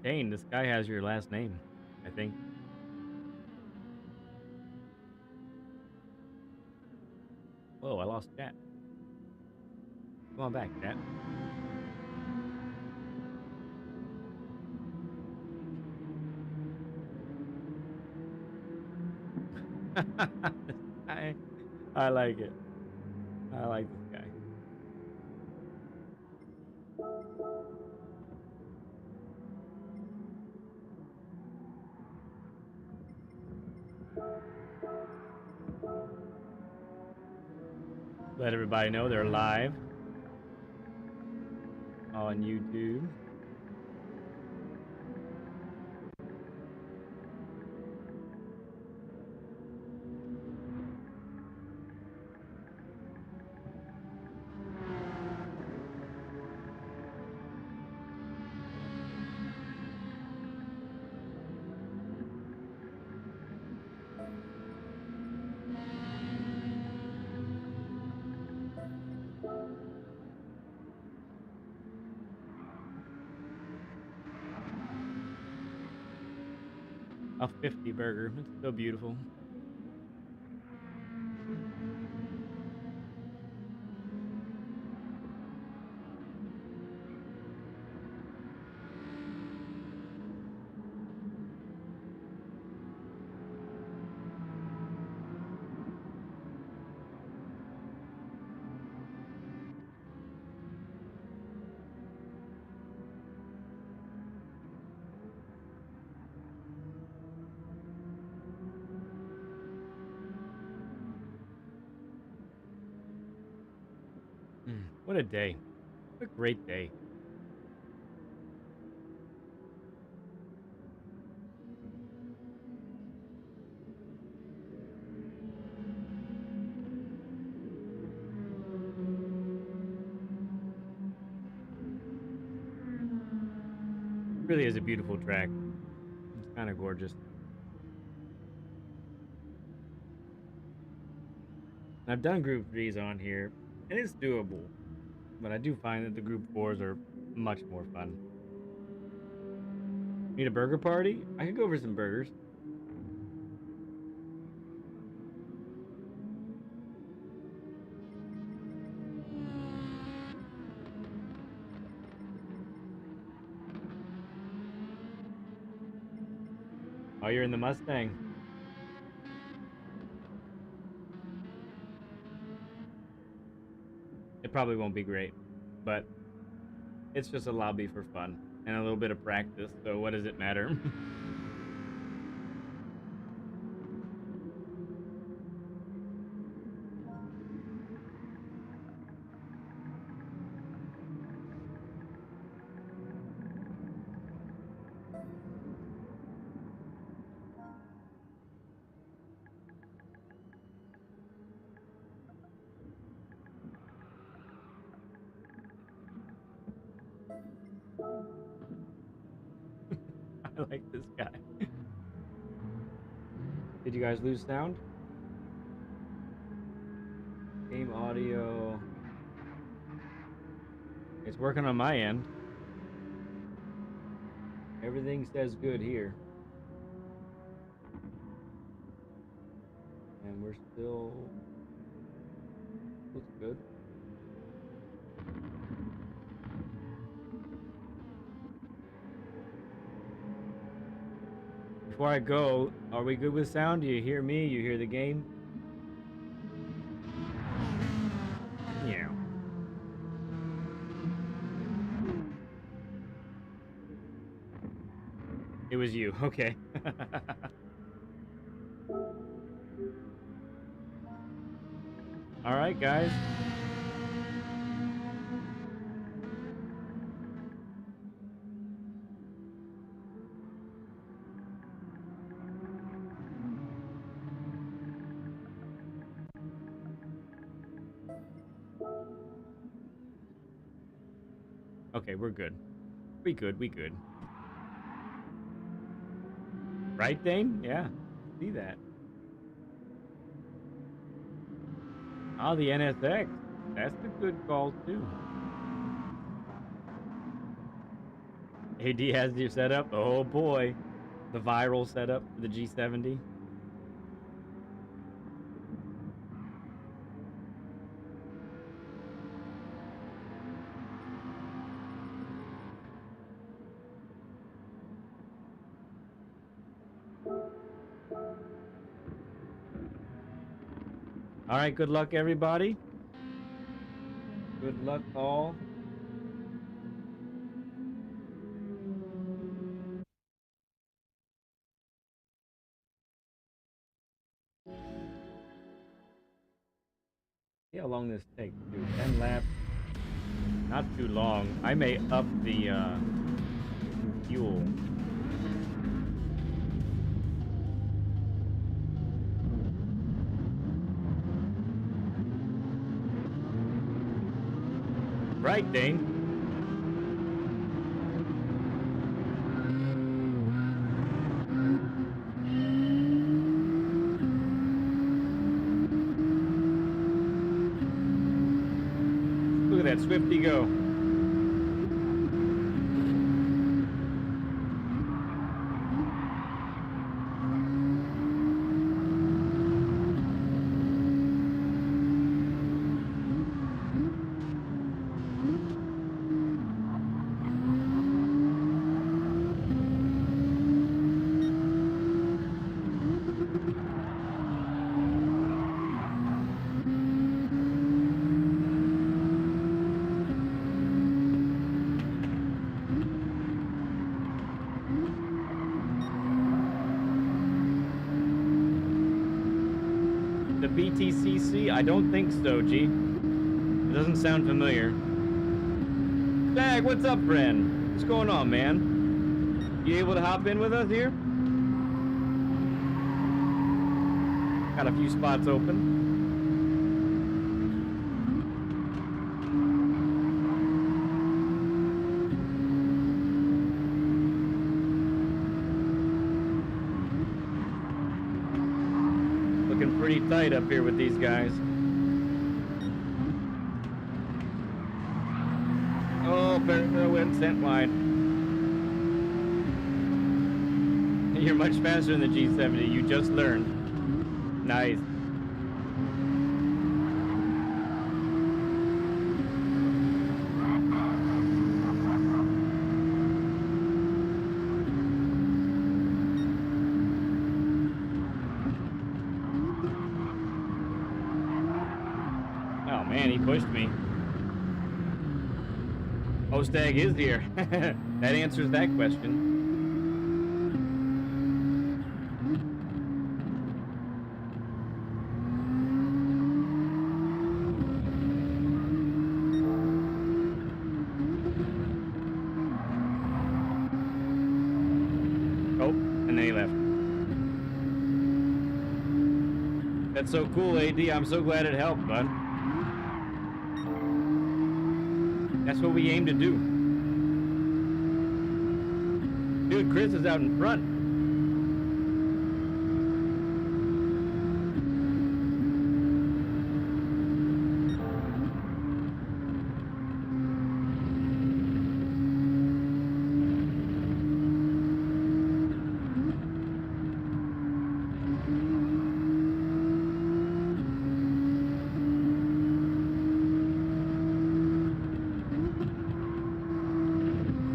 Dane, this guy has your last name, I think. Whoa, I lost chat. Come on back, chat. I like it. I like this guy. Let everybody know they're live on YouTube. A 50 burger. It's so beautiful. What a day. What a great day. Really is a beautiful track. It's kind of gorgeous. I've done group threes on here, and it's doable, but I do find that the group fours are much more fun. Need a burger party? I could go for some burgers. Oh, you're in the Mustang. It probably won't be great, but it's just a lobby for fun and a little bit of practice. So what does it matter? I like this guy. Did you guys lose sound? Game audio. It's working on my end. Everything says good here. And we're still looks good. Before I go, are we good with sound? Do you hear me? You hear the game? Yeah. It was you. Okay. All right, guys. Okay, we're good. We good. We good. Right, Dane? Yeah. See that. Oh, the NSX. That's a good call, too. AD has your setup. Oh, boy. The viral setup for the G70. All right, good luck, everybody. Good luck, all. See how long this takes, too. 10 laps. Not too long. I may up the fuel. Right, Dane? Look at that Swifty go. The BTCC? I don't think so, G. It doesn't sound familiar. Dag, what's up, friend? What's going on, man? You able to hop in with us here? Got a few spots open. Looking pretty tight up here with these guys. Oh, Barrow went sent wide. You're much faster than the G70. You just learned. Nice. Oh man, he pushed me. Ostag is here. That answers that question. Oh, and then he left. That's so cool, AD. I'm so glad it helped, bud. That's what we aim to do. Dude, Chris is out in front.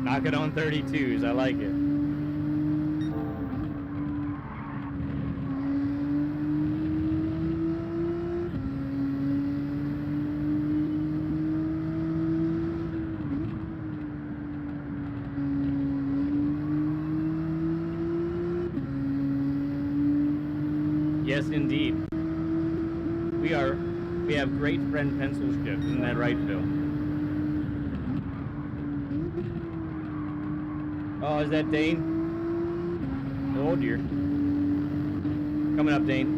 Knock it on 32s. I like it. Yes, indeed. We have great friend pencilship. Isn't that right, Phil? Oh, is that Dane? Oh dear. Coming up, Dane.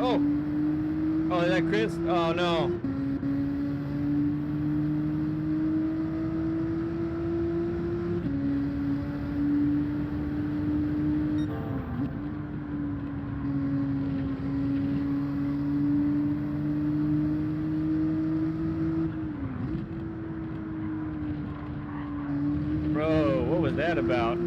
Oh! Oh, is that Chris? Oh, no. Bro, what was that about?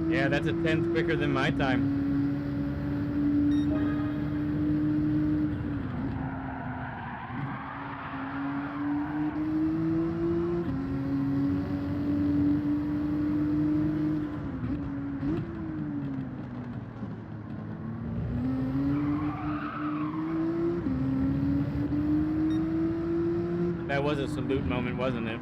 Yeah, that's a tenth quicker than my time. That was a salute moment, wasn't it?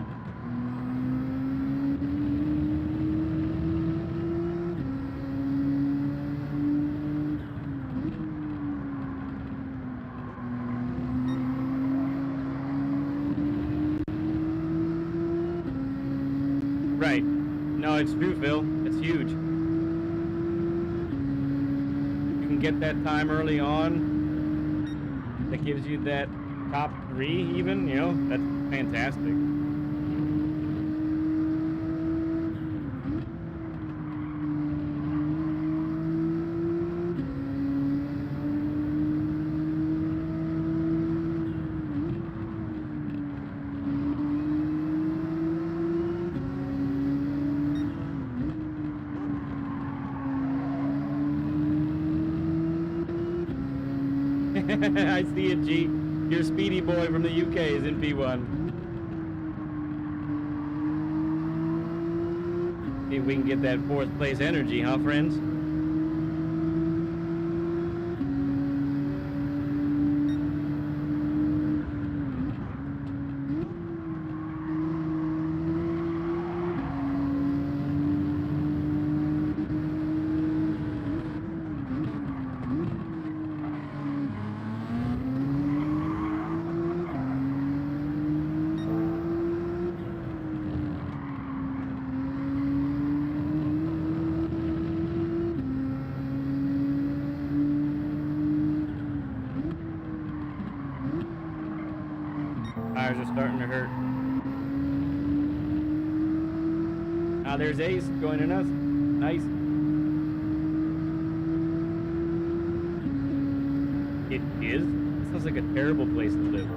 Right. No, it's true, Phil. It's huge. You can get that time early on. That gives you that top 3 even, you know, that's fantastic. I see it, G. Your speedy boy from the UK is in P1. See if we can get that fourth place energy, huh, friends? Tires are starting to hurt. Ah, there's Ace joining us. Nice. It is? This sounds like a terrible place to live.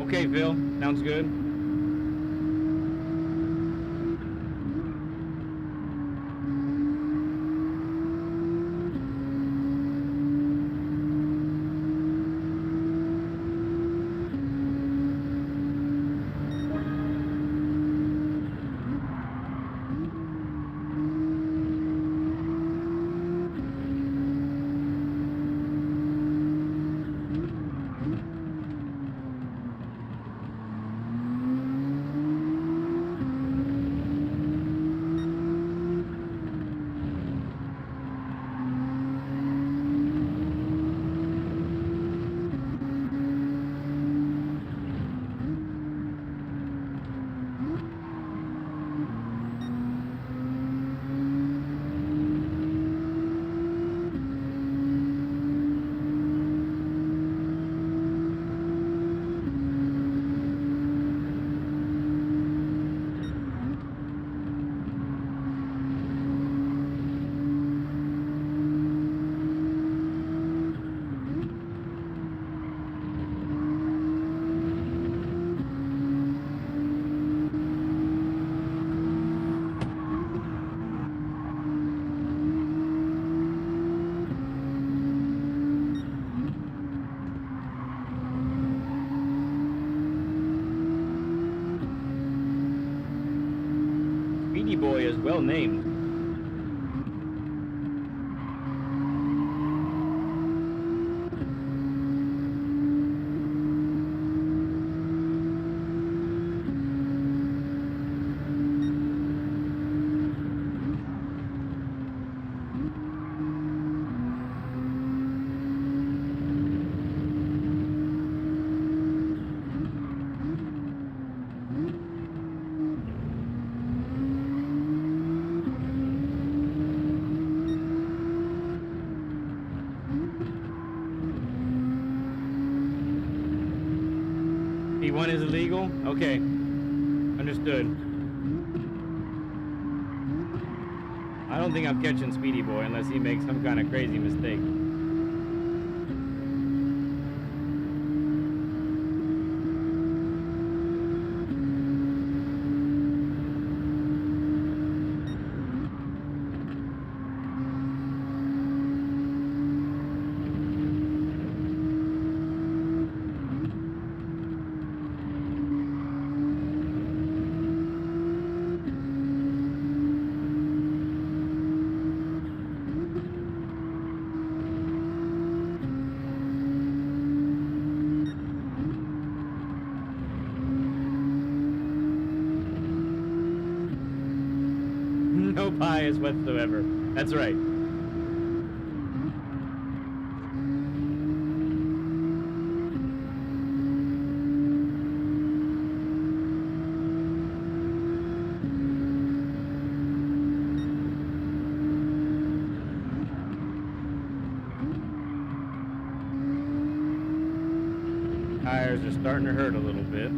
Okay, Phil. Sounds good. Speedy Boy is well named. P1 is illegal? Okay. Understood. I don't think I'm catching Speedy Boy unless he makes some kind of crazy mistake. No bias whatsoever. That's right. Tires are starting to hurt a little bit.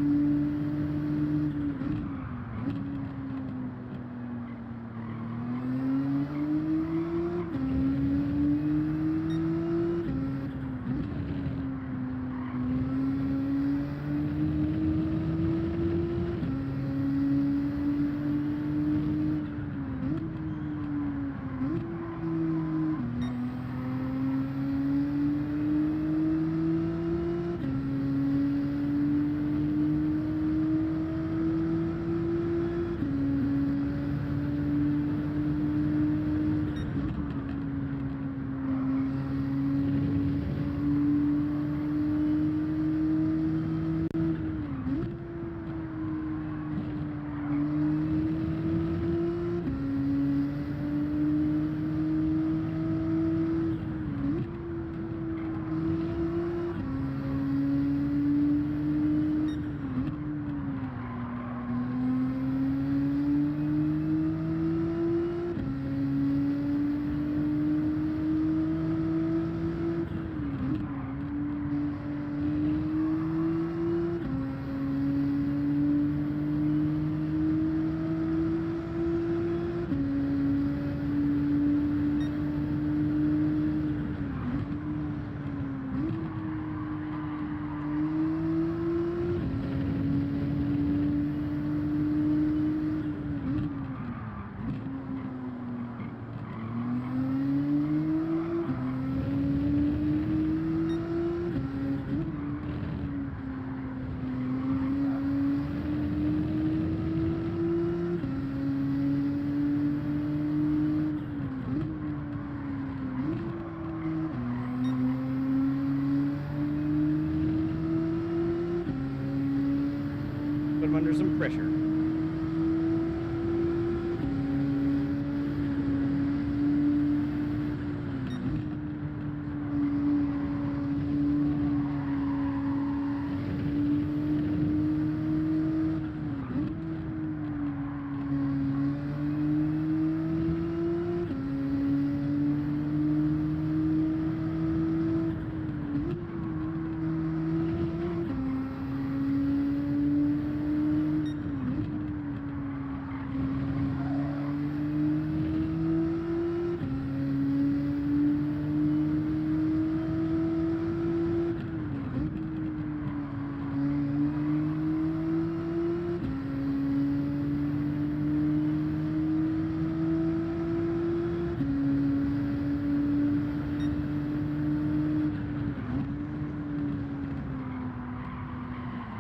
Put him under some pressure.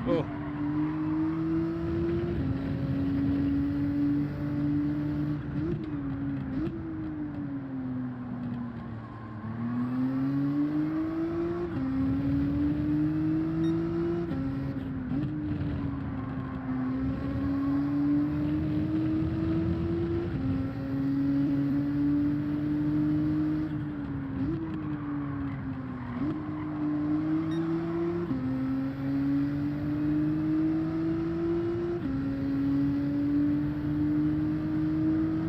Oh.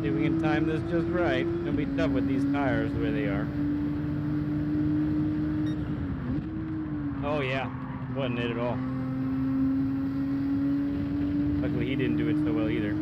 See if we can time this just right. It's gonna be tough with these tires the way they are. Oh yeah, wasn't it at all. Luckily he didn't do it so well either.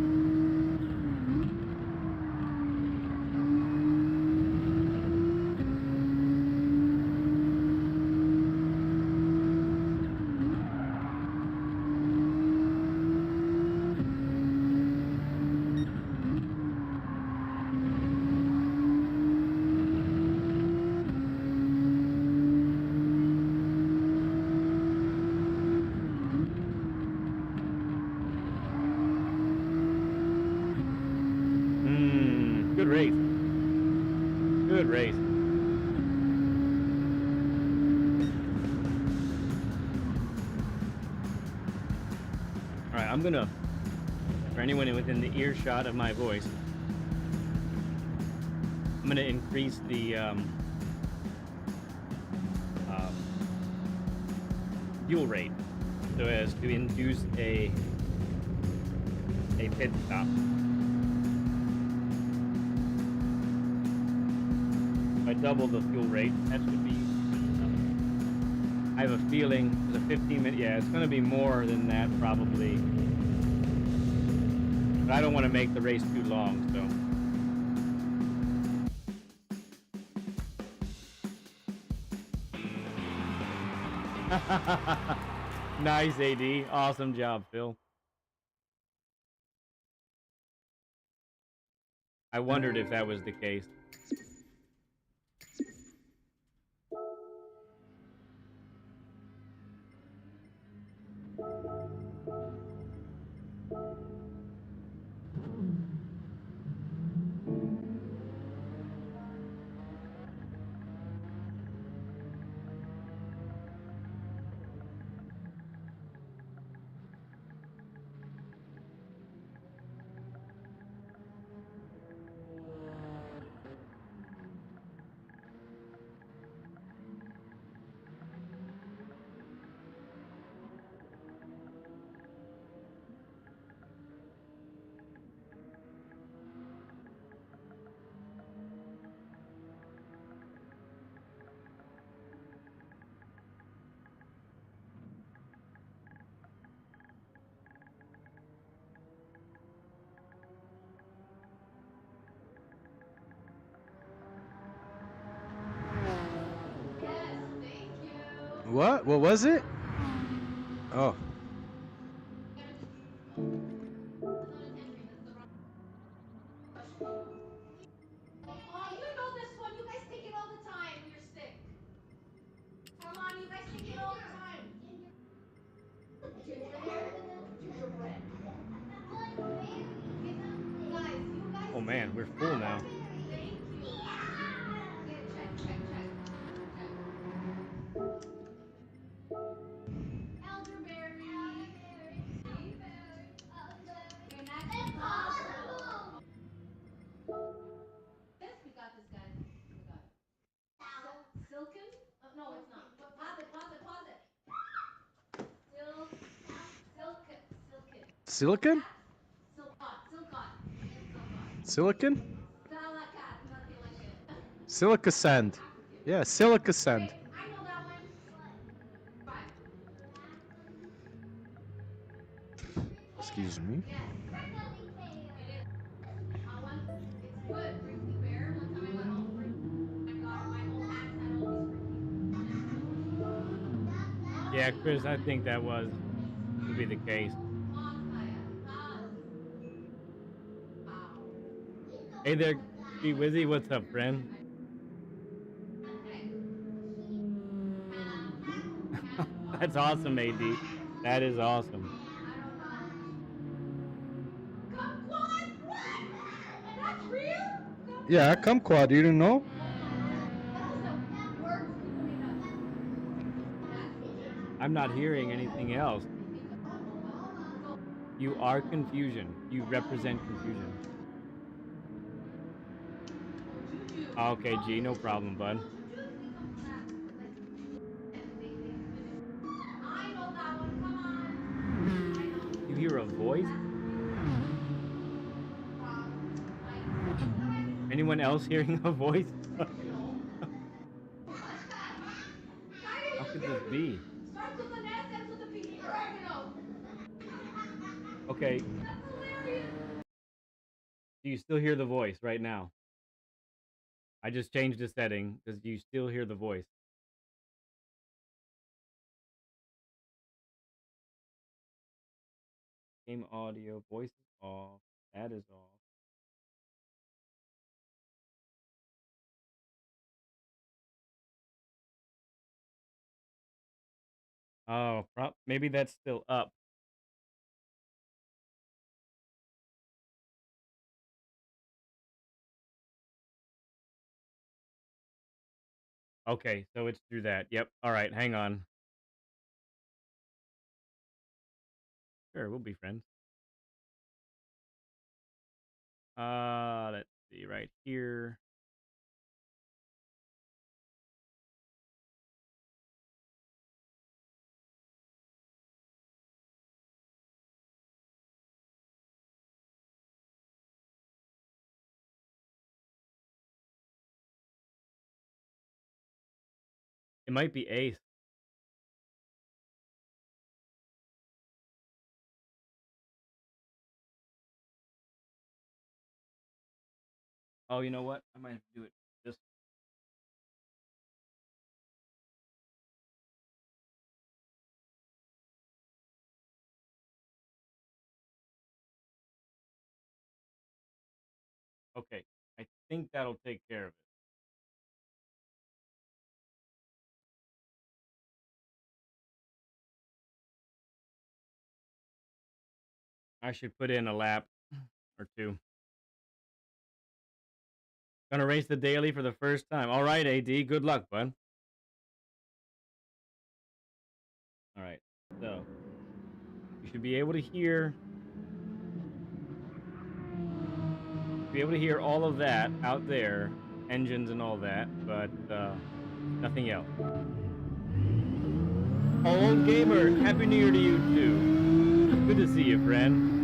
Good race. Good race. All right, I'm gonna, for anyone within the earshot of my voice, I'm gonna increase the fuel rate so as to induce a pit stop. If I double the fuel rate, that should be good enough. I have a feeling the 15-minute. Yeah, it's going to be more than that probably, but I don't want to make the race too long. So nice, AD. Awesome job, Phil. I wondered if that was the case. What? What was it? Oh. Oh man, we're full now. Silicon? Silicon? Silica sand. Yeah, silica sand. Excuse me. Yeah, Chris, I think that would be the case. Hey there, G Wizzy. What's up, friend? That's awesome, AD. That is awesome. Yeah, kumquat. You didn't know? I'm not hearing anything else. You are confusion. You represent confusion. Okay, G, no problem, bud. You hear a voice? Anyone else hearing a voice? How could this be? Okay, do you still hear the voice right now? I just changed the setting. Does you still hear the voice? Game audio, voice is off. That is off. Oh, maybe that's still up. Okay, so it's through that. Yep. All right, hang on. Sure, we'll be friends. Let's see right here. It might be Ace. Oh, you know what? I might have to do it this. Okay, I think that'll take care of it. I should put in a lap or two. Gonna race the daily for the first time. All right, AD. Good luck, bud. All right. So you should be able to hear all of that out there, engines and all that, but nothing else. Old gamer, happy New Year to you too. Good to see you, friend.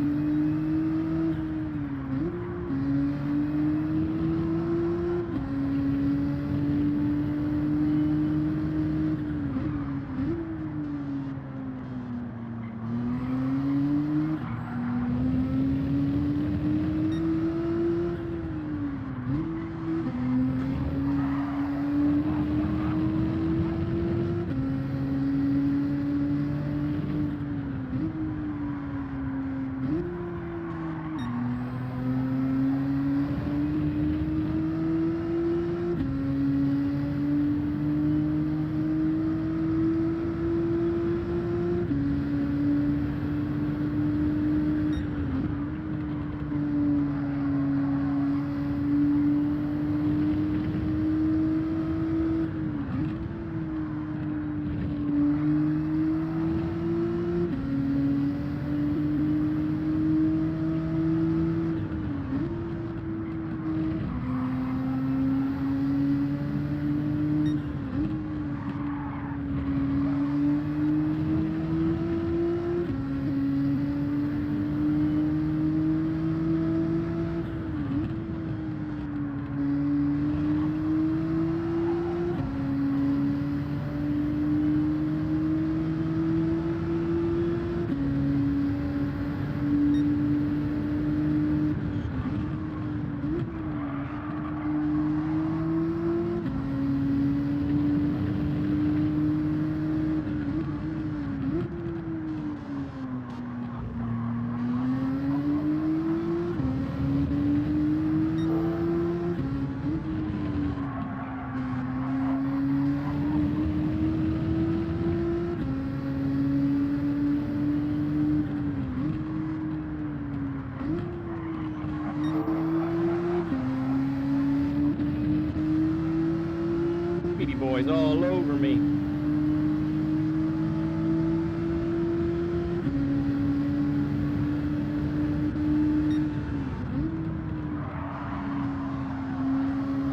Speedy boys all over me.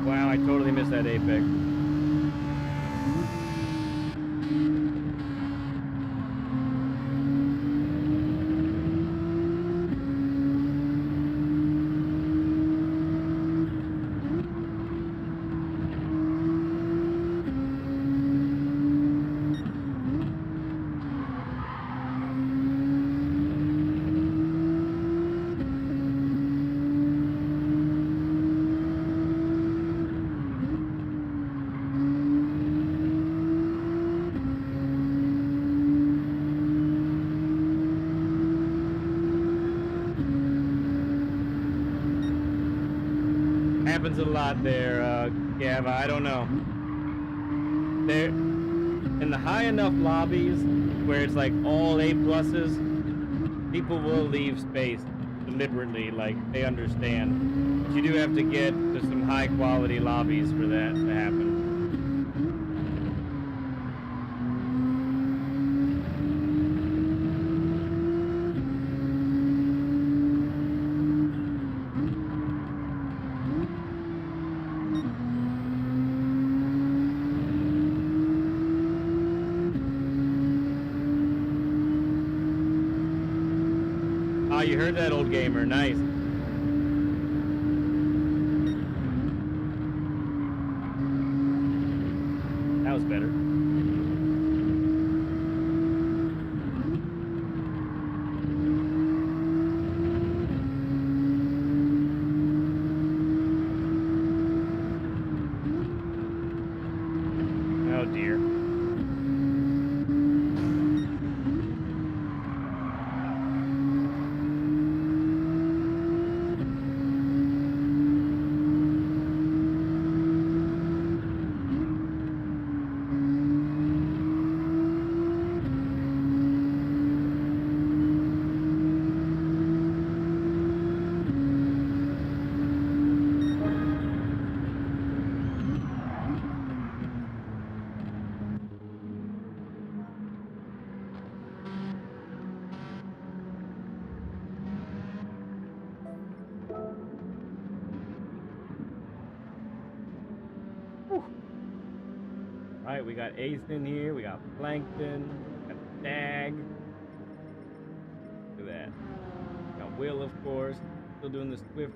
Wow, I totally missed that apex. Happens a lot there, Gav. I don't know. There, in the high enough lobbies where it's like all A pluses, people will leave space deliberately, like they understand. But you do have to get to some high quality lobbies for that to happen. Ah, you heard that, old gamer. Nice. That was better. right, we got Ace in here. We got Plankton. Got Stag. Look at that. Got Will, of course. Still doing the Swifty.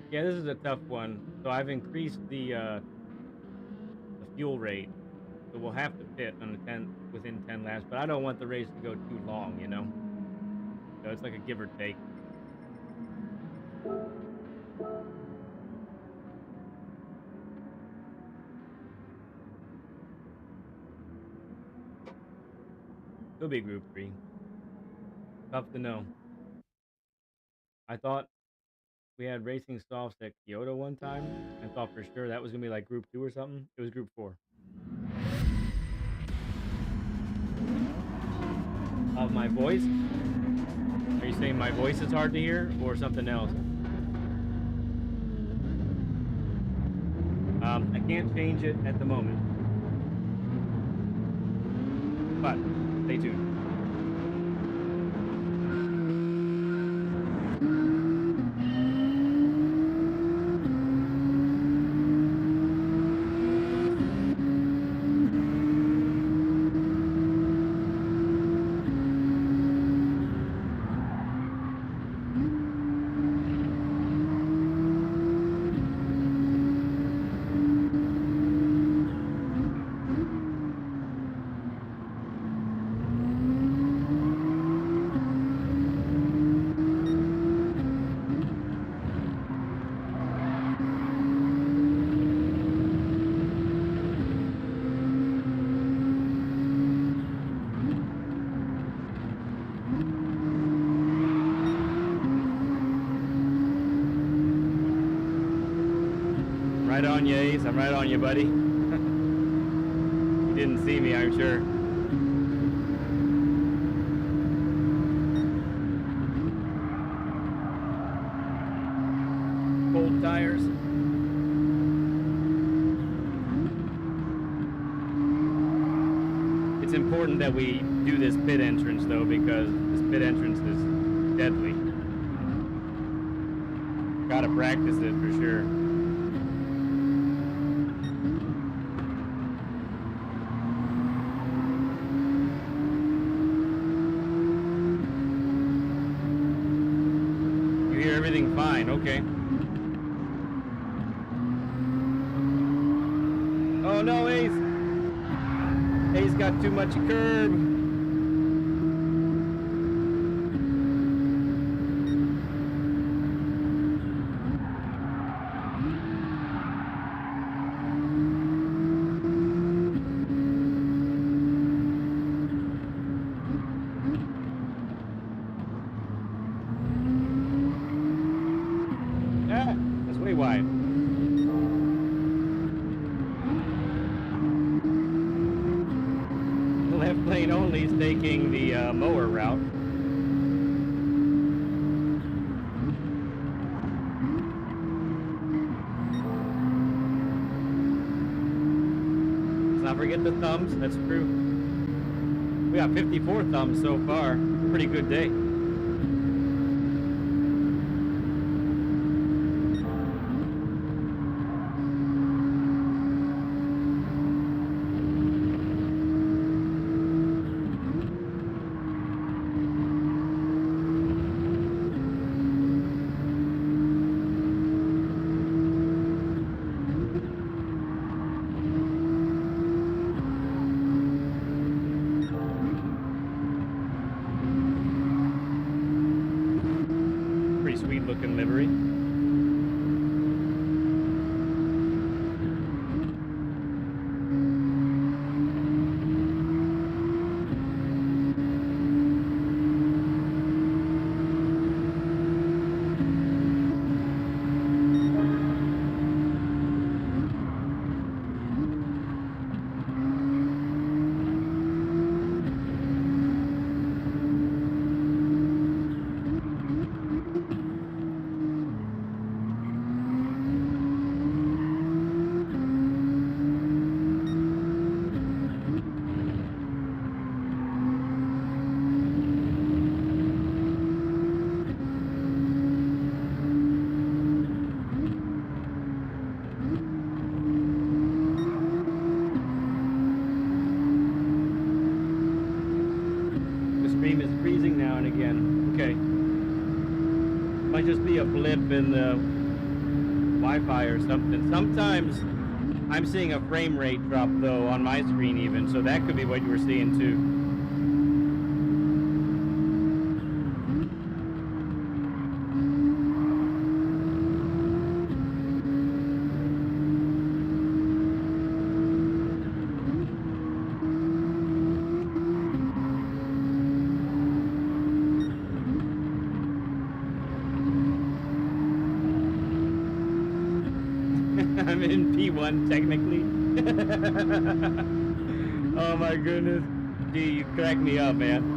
Yeah, this is a tough one. So I've increased the fuel rate. So we'll have to pit on the 10 within 10 laps, but I don't want the race to go too long, you know? So it's like a give or take. It'll be group 3. Tough to know. I thought we had racing softs at Kyoto one time. I thought for sure that was gonna be like group 2 or something. It was group 4. Of my voice? Are you saying my voice is hard to hear or something else? I can't change it at the moment. But stay tuned. Right on you, Ace. I'm right on you, buddy. You didn't see me, I'm sure. Cold tires. It's important that we do this pit entrance, though, because this pit entrance is deadly. Gotta practice it for sure. You hear everything fine, okay. Oh no, Ace! Ace got too much curb. Ah, that's way wide. The left lane only is taking the mower route. Let's not forget the thumbs, that's true. We got 54 thumbs so far. Pretty good day. again. Okay. Might just be a blip in the Wi-Fi or something. Sometimes I'm seeing a frame rate drop though on my screen even, so that could be what you were seeing too. I'm in P1 technically. Oh my goodness. Gee, you crack me up, man.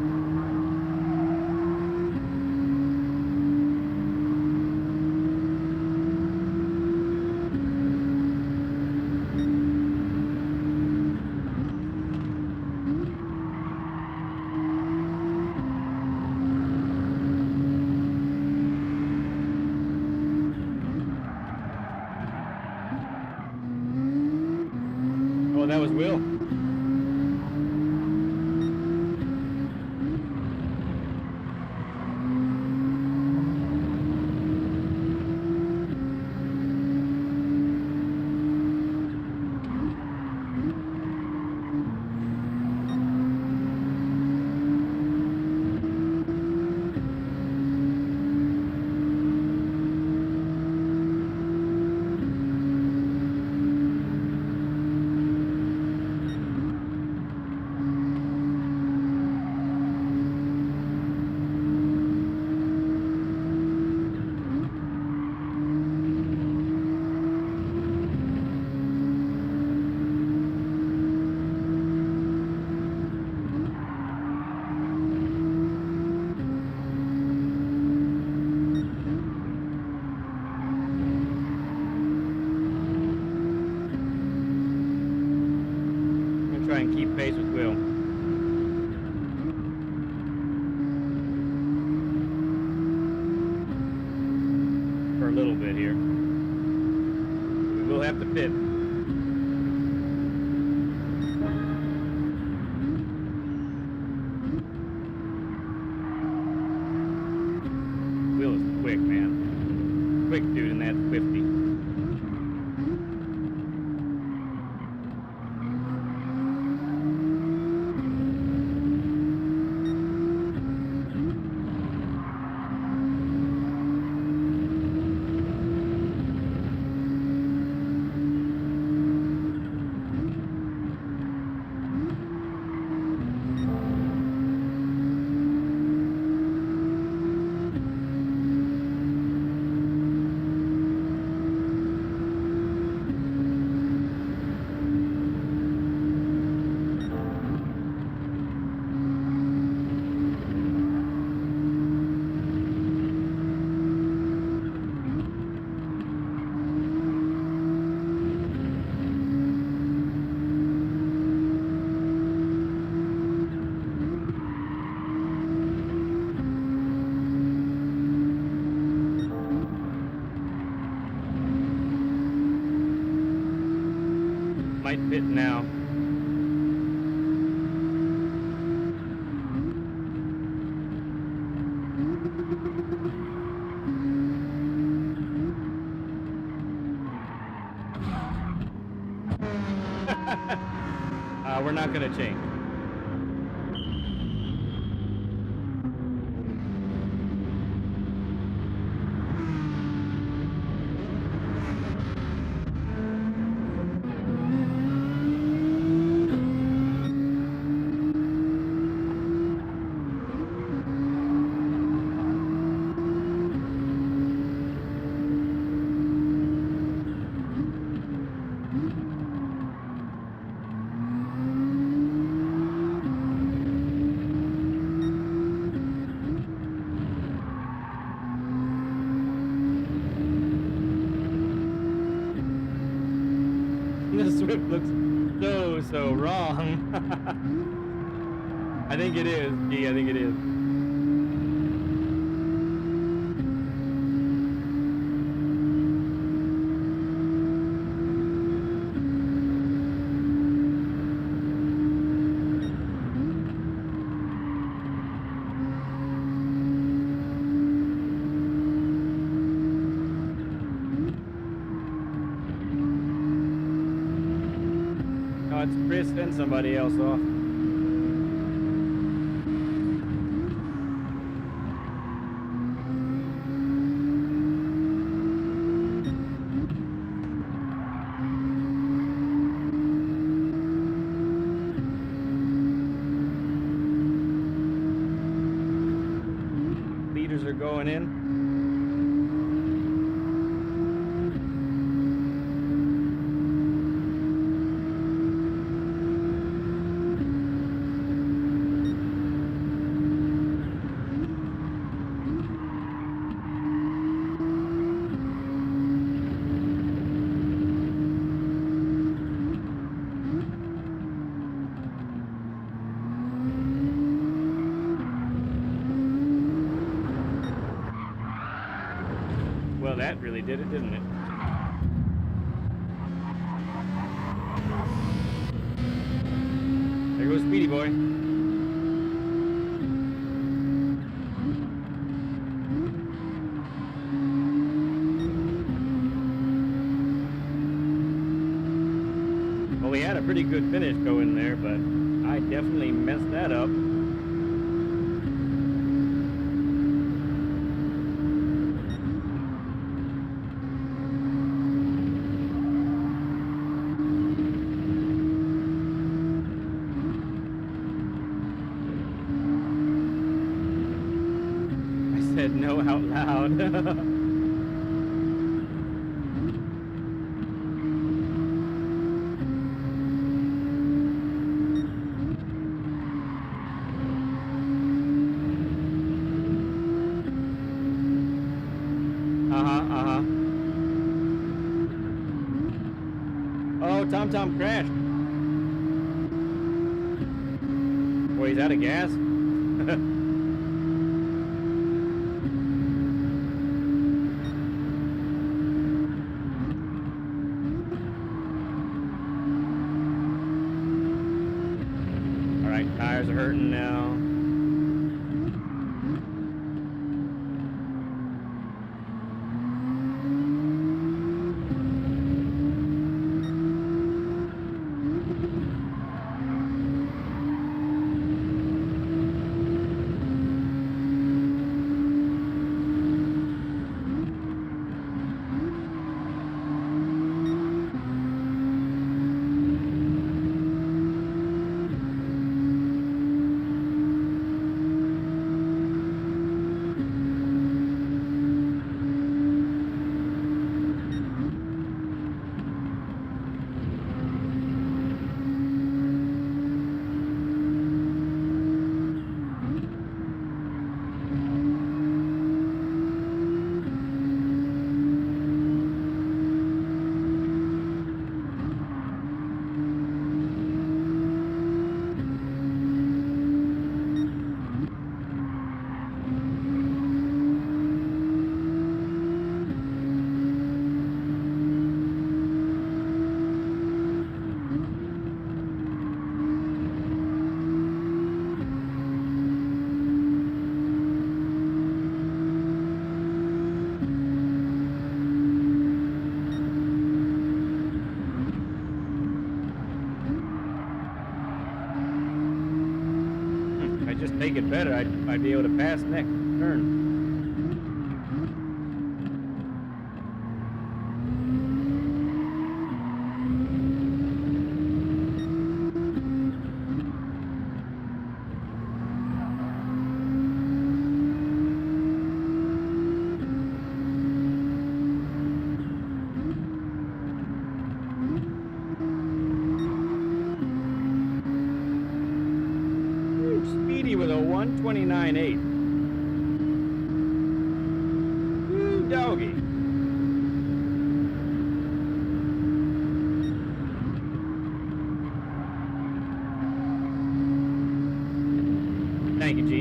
Oh, that was Will. I'm gonna try and keep pace with Will. For a little bit here. We will have to pit. Will is quick, man. Quick dude in that 50. Might pit now. We're not gonna change. The Swift looks so wrong. I think it is. Gee, I think it is. it's Chris and somebody else off. Leaders are going in. Well, that really did it, didn't it? There goes Speedy Boy. Well, we had a pretty good finish going there, but I definitely messed that up. I said no out loud. Uh-huh. Oh, Tom crashed. Boy, he's out of gas. All right, tires are hurting now. Just make it better, I'd be able to pass next turn. Speedy with a 129.8. Woo, doggy. Thank you, G.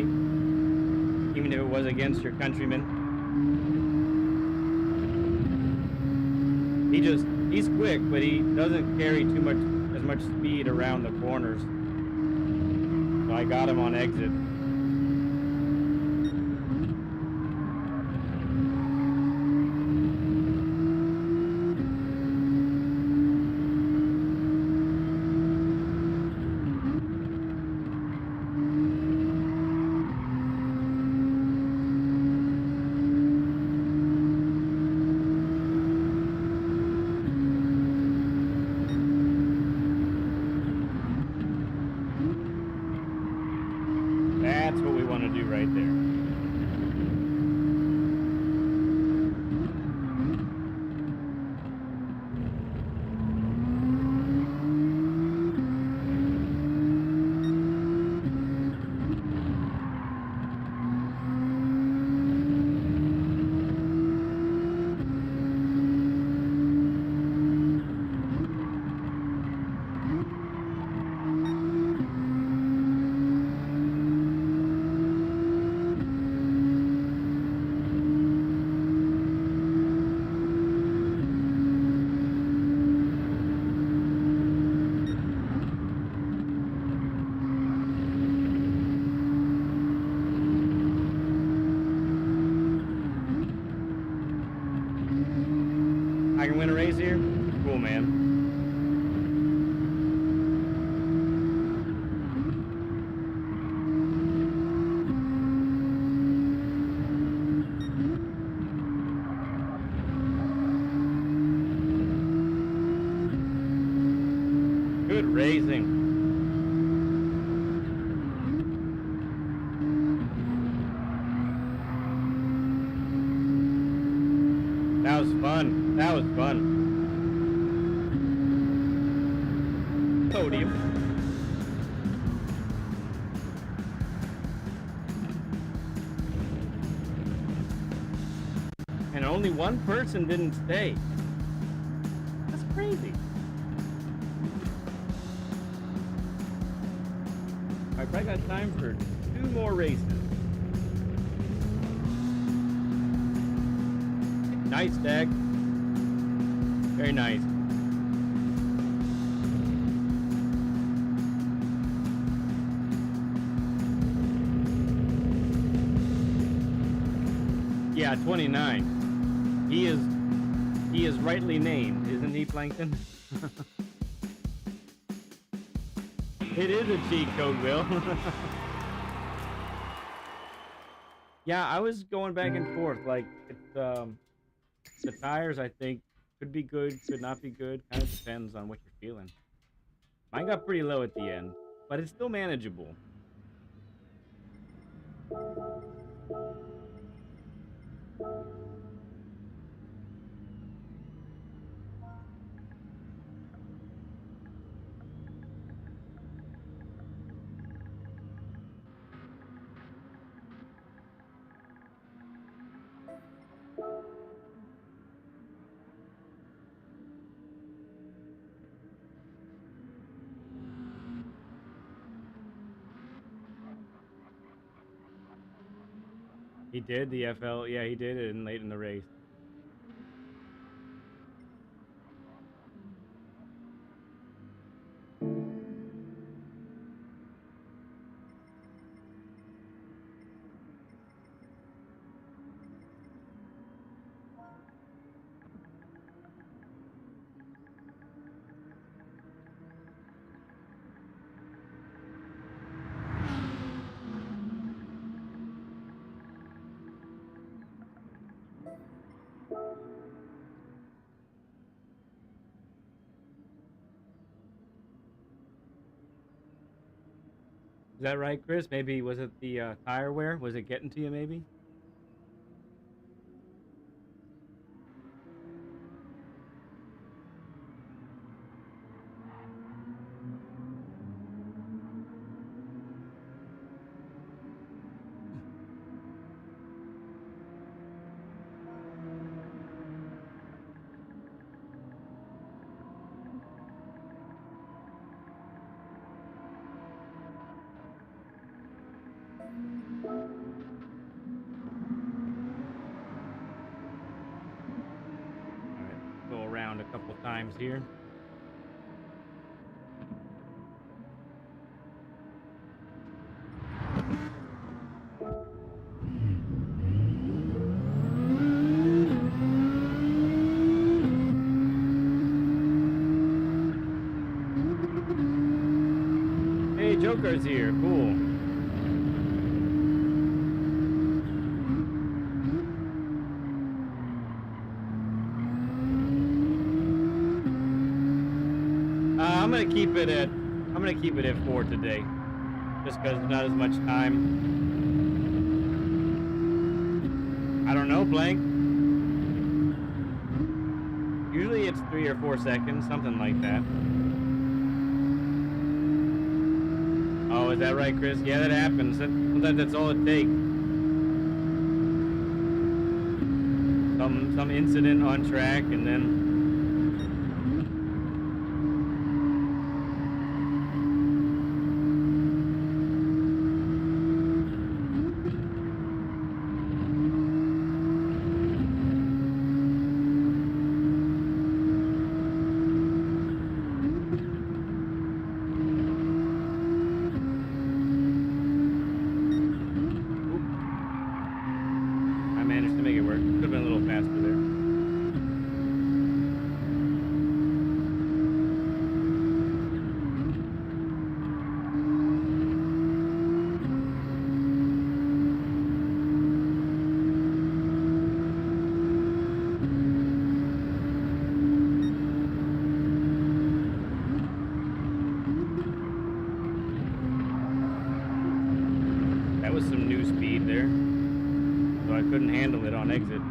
Even if it was against your countrymen. He's quick, but he doesn't carry as much speed around the corners. So I got him on exit. want to do right there. I can win a race here? Cool, man. Good racing. That was fun. That was fun. Podium. And only one person didn't stay. That's crazy. I probably got time for 2 more races. Nice deck. Very nice. Yeah, 29. He is rightly named, isn't he, Plankton? It is a cheat code, Will. Yeah, I was going back and forth. Like, it's the tires, I think, could be good, could not be good. Kind of depends on what you're feeling. Mine got pretty low at the end, but it's still manageable. He did the FL. Yeah, he did it late in the race. Is that right, Chris? Maybe was it the tire wear? Was it getting to you? Maybe. All right, go around a couple times here. Hey, Joker's here. Cool. I'm gonna keep it at 4 today. just because there's not as much time. I don't know, blank. Usually it's 3 or 4 seconds, something like that. Oh, is that right, Chris? Yeah, that happens. Sometimes that's all it takes. Some incident on track, and then oop, I managed to make it work. Could have been a little faster there. That was some new speed there, so I couldn't handle it on exit.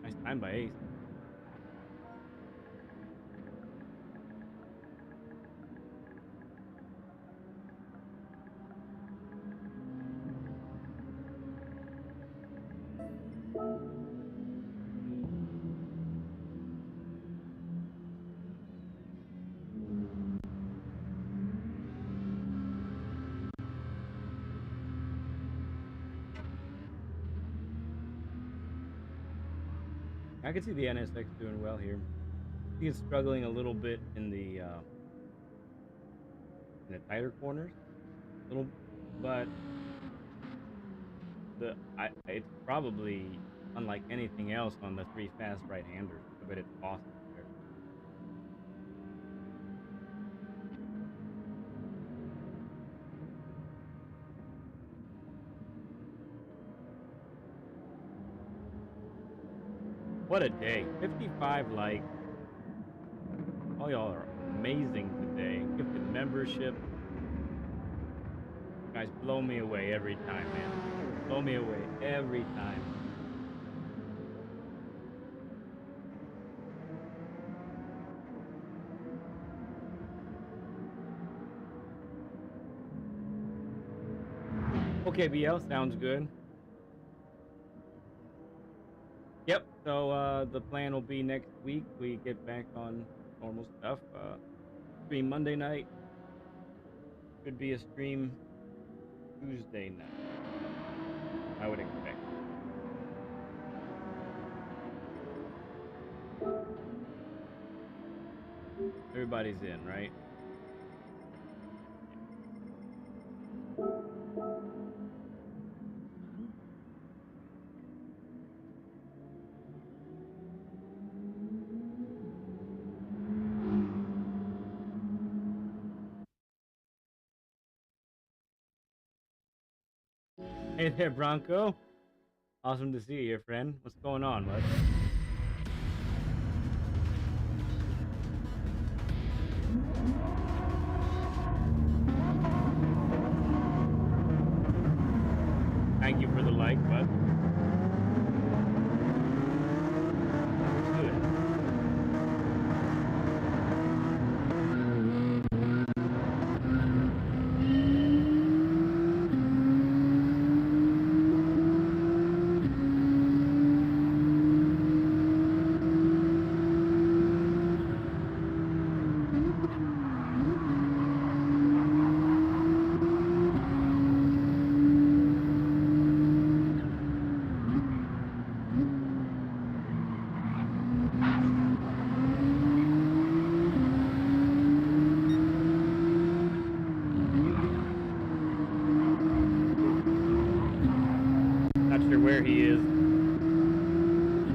Nice time by Ace. I can see the NSX doing well here. I think it's struggling a little bit in the tighter corners, little, but it's probably unlike anything else on the three fast right-handers. I bet it's awesome there. What a day! 55 likes. All y'all are amazing today. Gifted membership. You guys blow me away every time, man. Blow me away every time. Okay, BL, sounds good. Yep. So the plan will be next week we get back on normal stuff. Stream Monday night. Should be a stream Tuesday night. I would expect. Everybody's in, right? Hey there, Bronco. Awesome to see you, friend. What's going on, bud?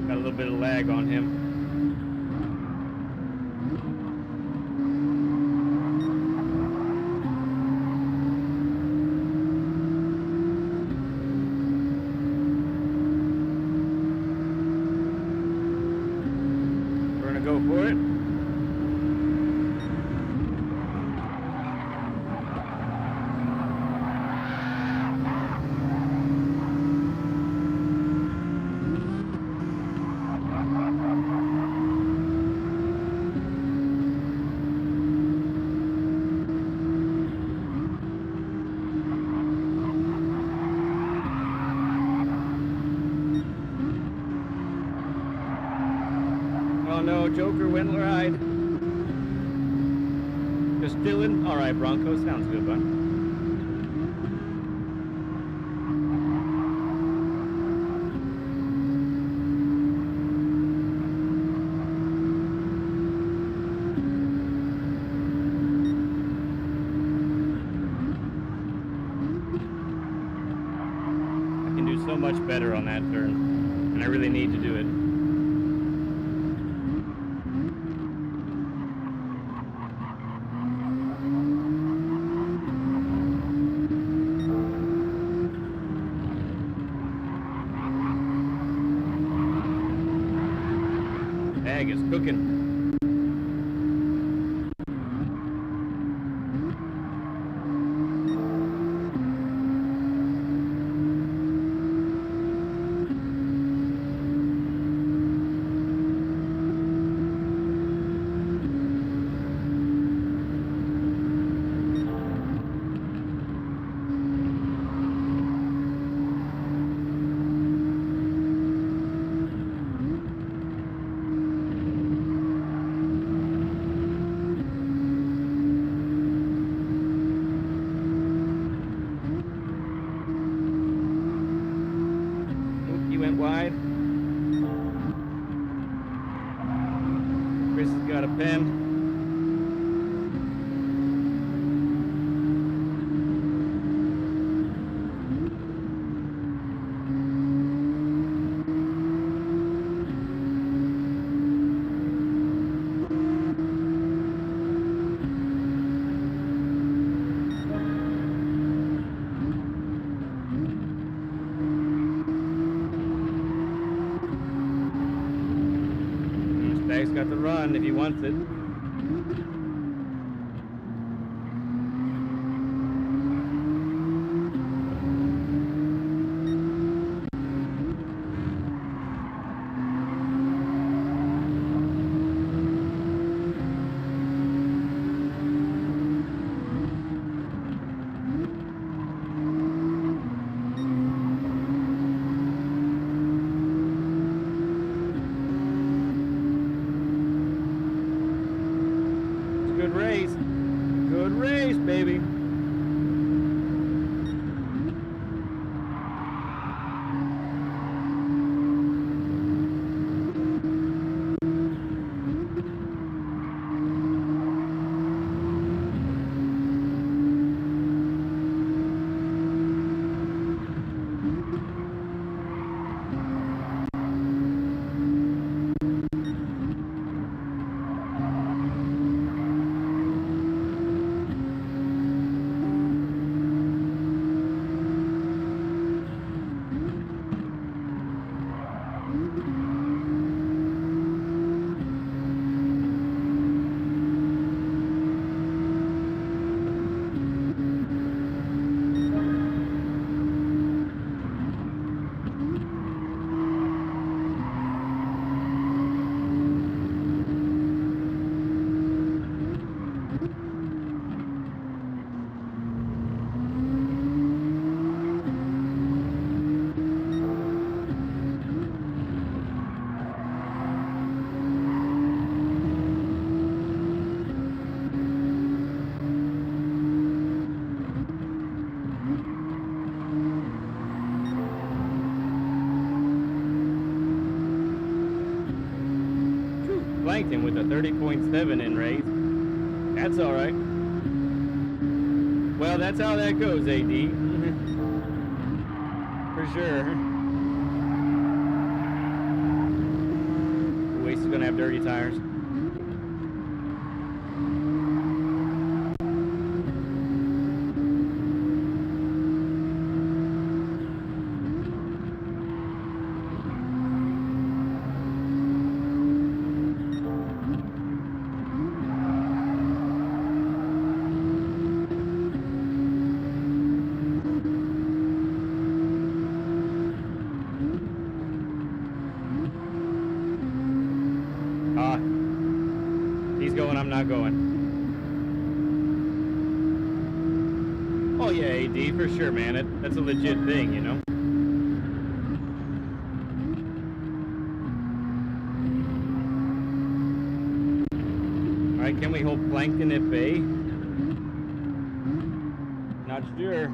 Got a little bit of lag on him. We're gonna go for it. Oh no, Joker went right. Just Dylan. All right, Bronco. Sounds good, bud. I can do so much better on that turn, and I really need to do it. Bag is cooking. He went wide. Chris has got a pen. Bag's got the run if he wants it. Good race. Good race, baby. Blanked him with a 30.7 in race. That's all right. Well, that's how that goes, AD. For sure. gonna have dirty tires. He's going, I'm not going. Oh yeah, AD, for sure, man. That's a legit thing, you know? Alright, can we hold Plankton at bay? Not sure.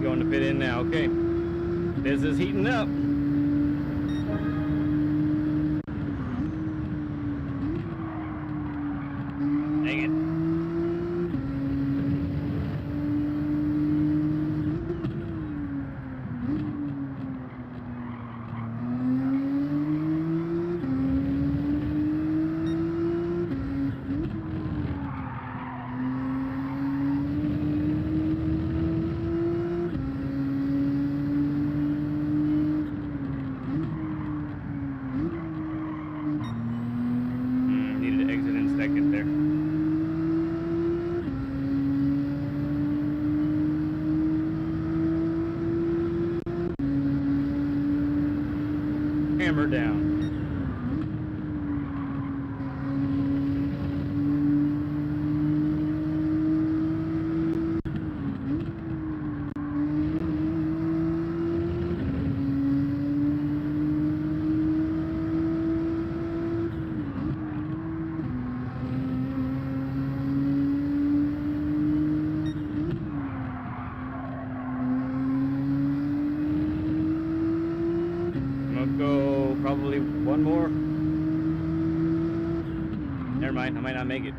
Going to fit in now. Okay, this is heating up. Dang it. Needed to exit in second there. Hammer down. Go probably one more. Never mind, I might not make it.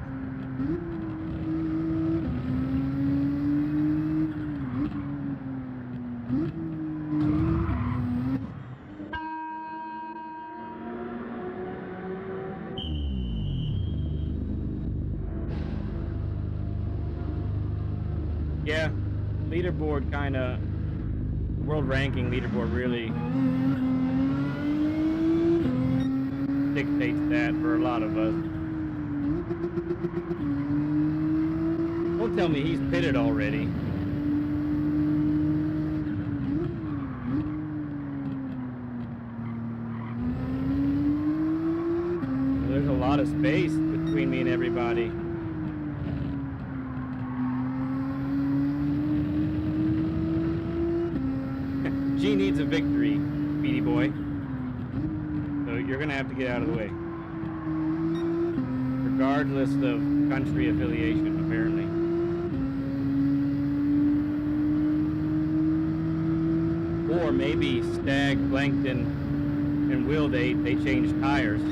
Yeah, leaderboard kind of, world ranking leaderboard really dictates that for a lot of us. Don't tell me he's pitted already. There's a lot of space between me and everybody. G needs a victory, Speedy boy. So you're gonna have to get out of the way. Regardless of country affiliation, apparently. Or maybe Stag, Plankton, and Will, they changed tires.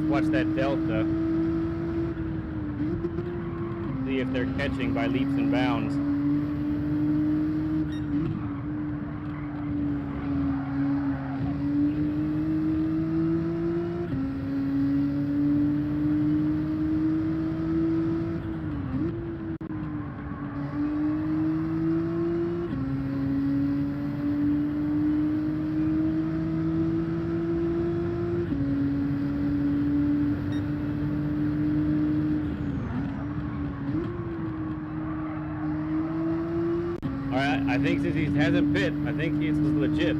Watch that delta. The if they're catching by leaps and bounds. Alright, I think since he hasn't pit, I think it's legit. If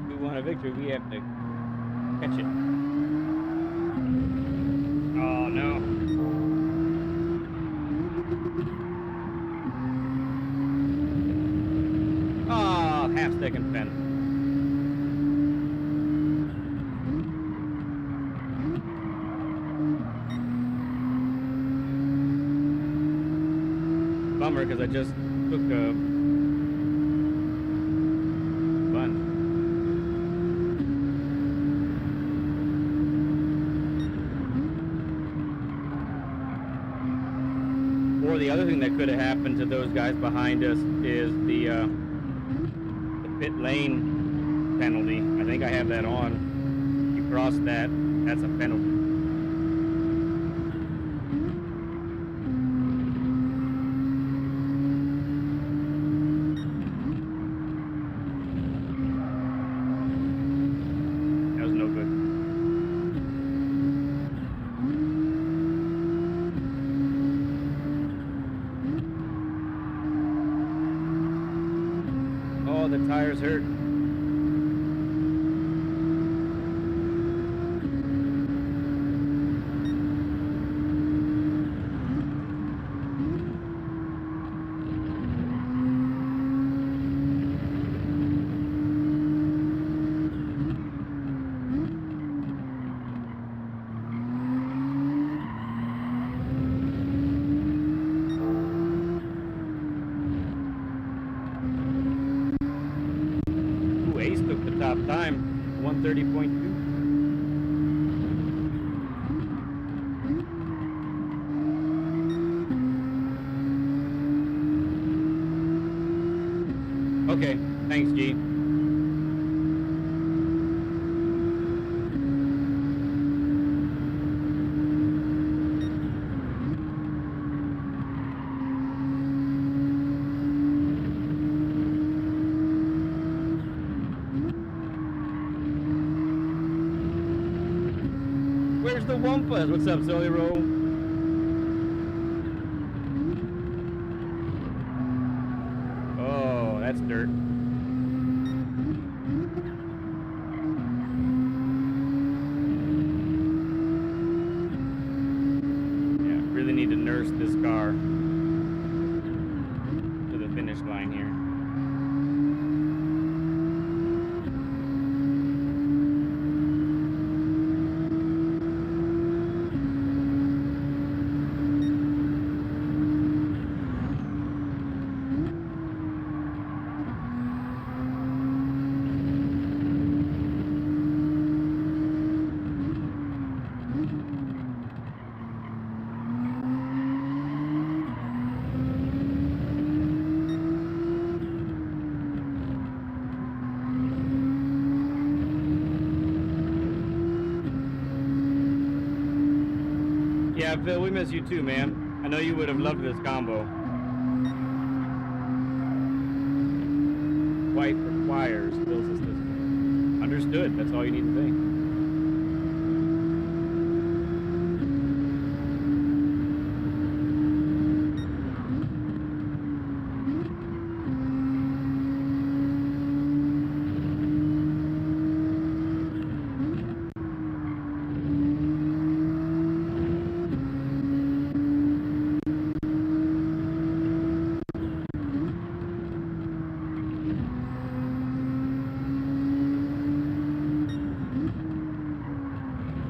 we want a victory, we have to catch it. Oh no. Oh, half-second pen. Bummer, because I just took a bunch. Or the other thing that could have happened to those guys behind us is the pit lane penalty. I think I have that on. You cross that, that's a penalty. That was no good. Oh, the tires hurt. Ooh, Ace took the top time, 130.2. Okay, thanks, G. Where's the Wumpas? What's up, Zoe Roll? Oh, that's dirt. Yeah, really need to nurse this car to the finish line here. Yeah, Phil, we miss you too, man. I know you would have loved this combo. Wife requires Phil's assistance. Understood. That's all you need to say.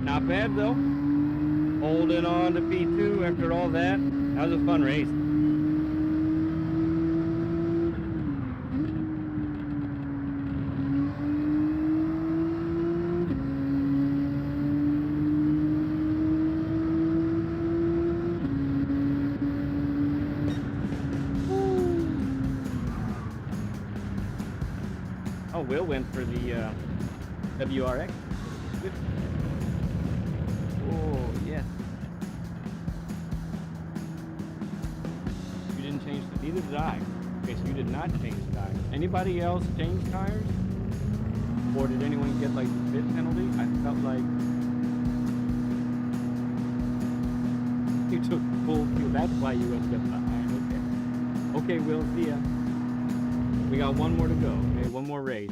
Not bad though. Holding on to P2 after all that. That was a fun race. Will went for the WRX. Good. Oh, yes. You didn't change, neither did I. Okay, so you did not change tires. Anybody else change tires? Or did anyone get like the pit penalty? I felt like you took full fuel. That's why you ended up behind. Okay. Okay, Will, see ya. We got one more to go. Okay, one more race.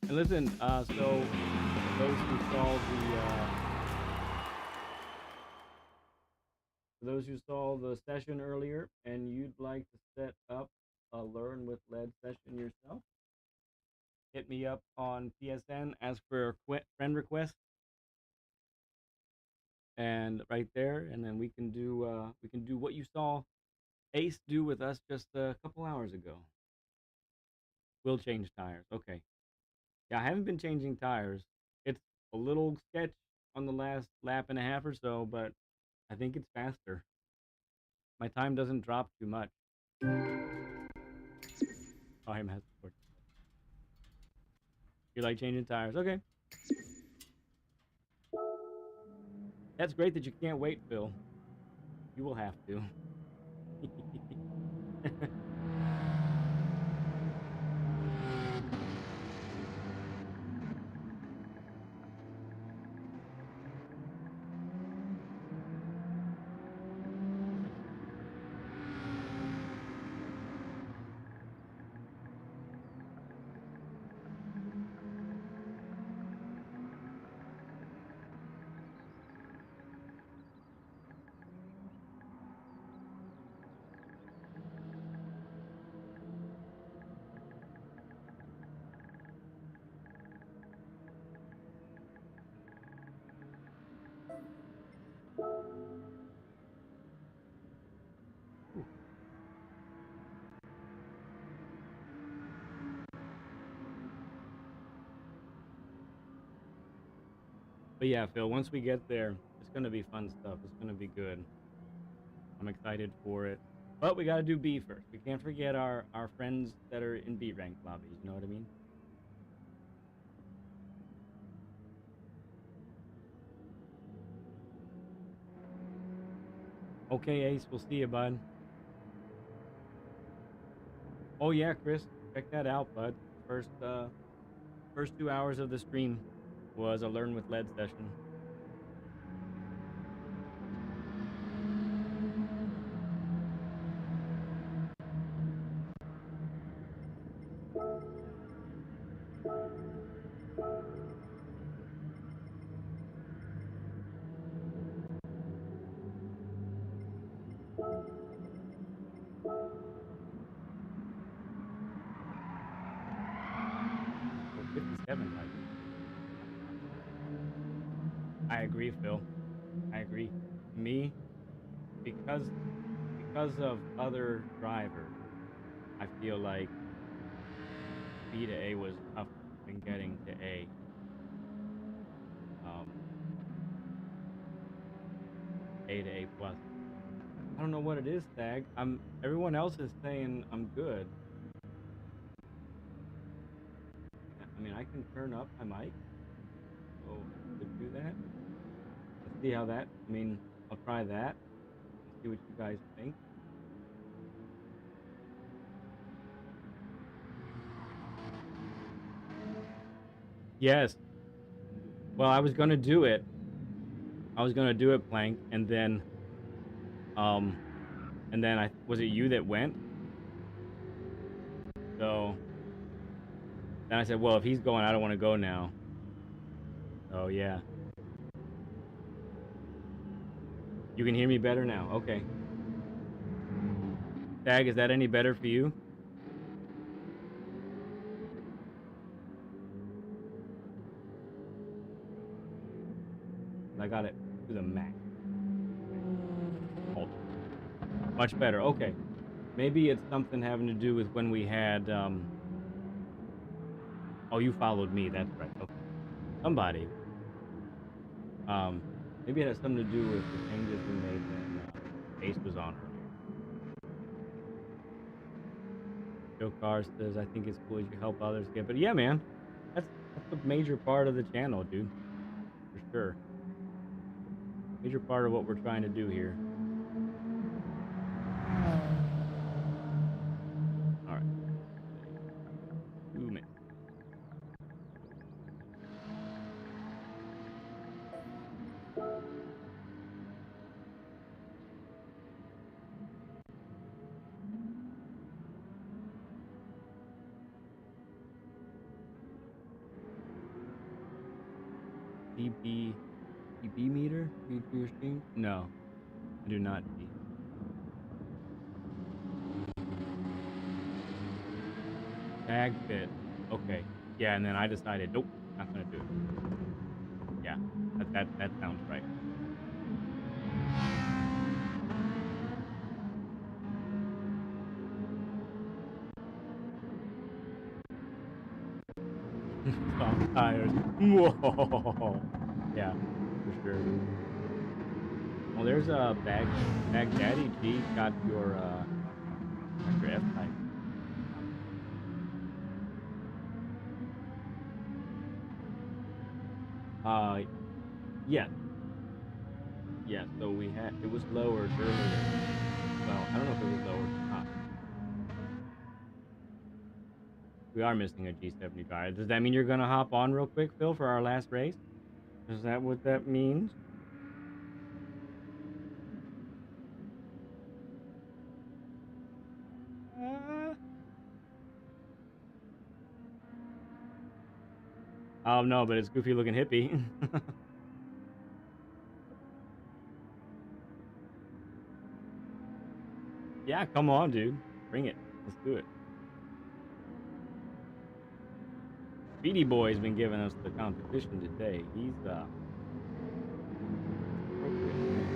And listen, so those who saw the session earlier, and you'd like to set up a Learn with Lead session yourself, hit me up on PSN, ask for a friend request, and right there, and then we can do what you saw Ace do with us just a couple hours ago. We'll change tires. Okay. Yeah, I haven't been changing tires. It's a little sketch on the last lap and a half or so, but I think it's faster. My time doesn't drop too much. Oh, I'm at sport. You like changing tires? Okay. That's great that you can't wait, Phil. You will have to. But yeah, Phil, once we get there, it's going to be fun stuff. It's going to be good. I'm excited for it. But we got to do B first. We can't forget our friends that are in B rank lobbies. You know what I mean? Okay, Ace, we'll see you, bud. Oh yeah, Chris, check that out, bud. First 2 hours of the stream was a Learn with Lead session. Oh, 57, like. I agree, Phil. I agree. Me, because of other drivers, I feel like B to A was tougher than getting to A. Um, A to A plus. I don't know what it is, Stag. Everyone else is saying I'm good. I mean, I can turn up my mic, so I could do that. Let's see how that. I mean, I'll try that and see what you guys think. Yes. Well, I was gonna do it. I was gonna do it, Plank, um, and then I was it you that went? So then I said, well, if he's going, I don't want to go now. Oh yeah. You can hear me better now. Okay. Stag, is that any better for you? I got it to the max. Okay. Much better. Okay. Maybe it's something having to do with when we had oh, you followed me. That's right. Okay. Somebody. Um Maybe it has something to do with the changes we made when Ace was on earlier. Joe Carr says, "I think it's cool as you help others get." But yeah, man, that's a major part of the channel, dude, for sure. Major part of what we're trying to do here. All right, say 2 minutes. DB DB meter? Read for your stream? No, I do not. D. Tag fit. Okay. Yeah, and then I decided, nope, not gonna do it. Yeah, that sounds right. Soft tires. Whoa. Yeah, for sure. Well, there's a Baghdaddy G got your F type. Uh, yes, yes. So we had it was lowered earlier. Well, I don't know if it was lowered or not. We are missing a G75. Does that mean you're gonna hop on real quick, Phil, for our last race? Is that what that means? Uh, oh no, but it's goofy looking hippie. Yeah, come on, dude. Bring it. Let's do it. Beady Boy's been giving us the competition today. He's appropriate to me.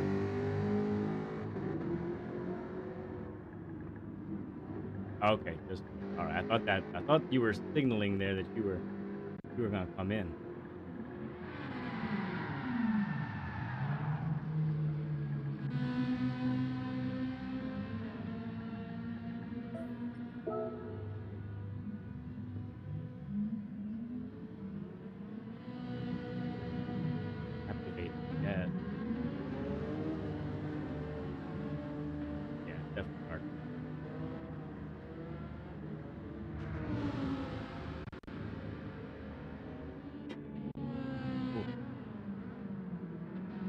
Okay, just all right. I thought you were signaling there that you were gonna come in. Captivating. Yes. Yeah, definitely dark. Cool.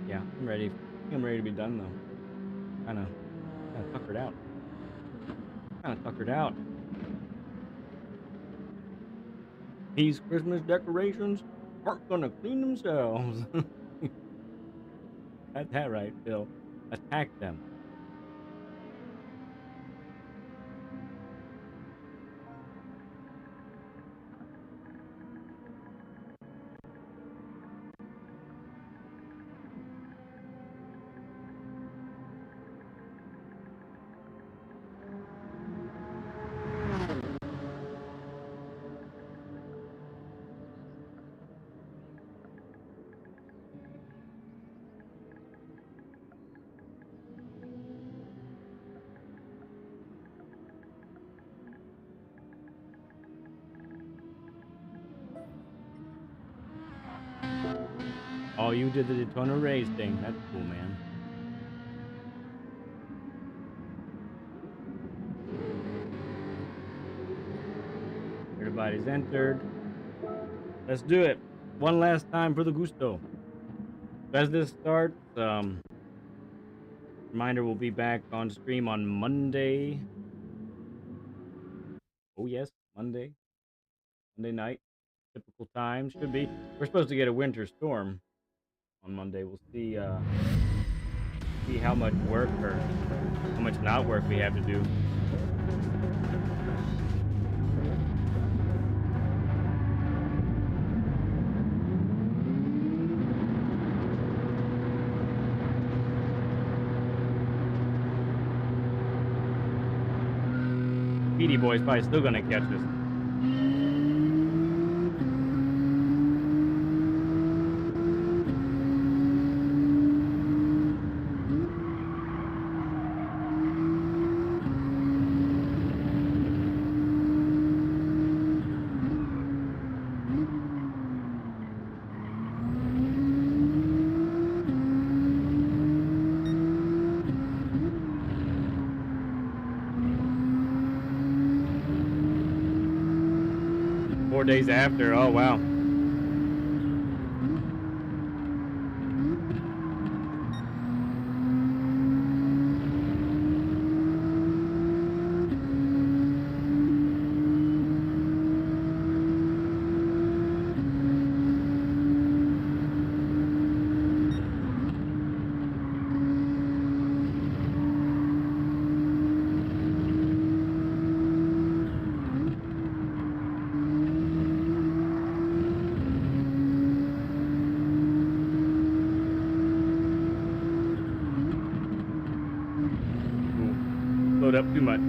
Yeah, I'm ready. I think I'm ready to be done though. Kind of tuckered out. Kind of tuckered out. These Christmas decorations aren't gonna clean themselves. Got that right, Phil. Attack them. Oh, you did the Daytona race thing. That's cool, man. Everybody's entered. Let's do it. One last time for the gusto. As this starts, reminder we'll be back on stream on Monday. Oh yes, Monday. Monday night. Typical time should be. We're supposed to get a winter storm on Monday. We'll see how much work or how much not work we have to do. Beady Boy's probably still gonna catch us. 4 days after. Oh, wow. Ooh, slowed up too much.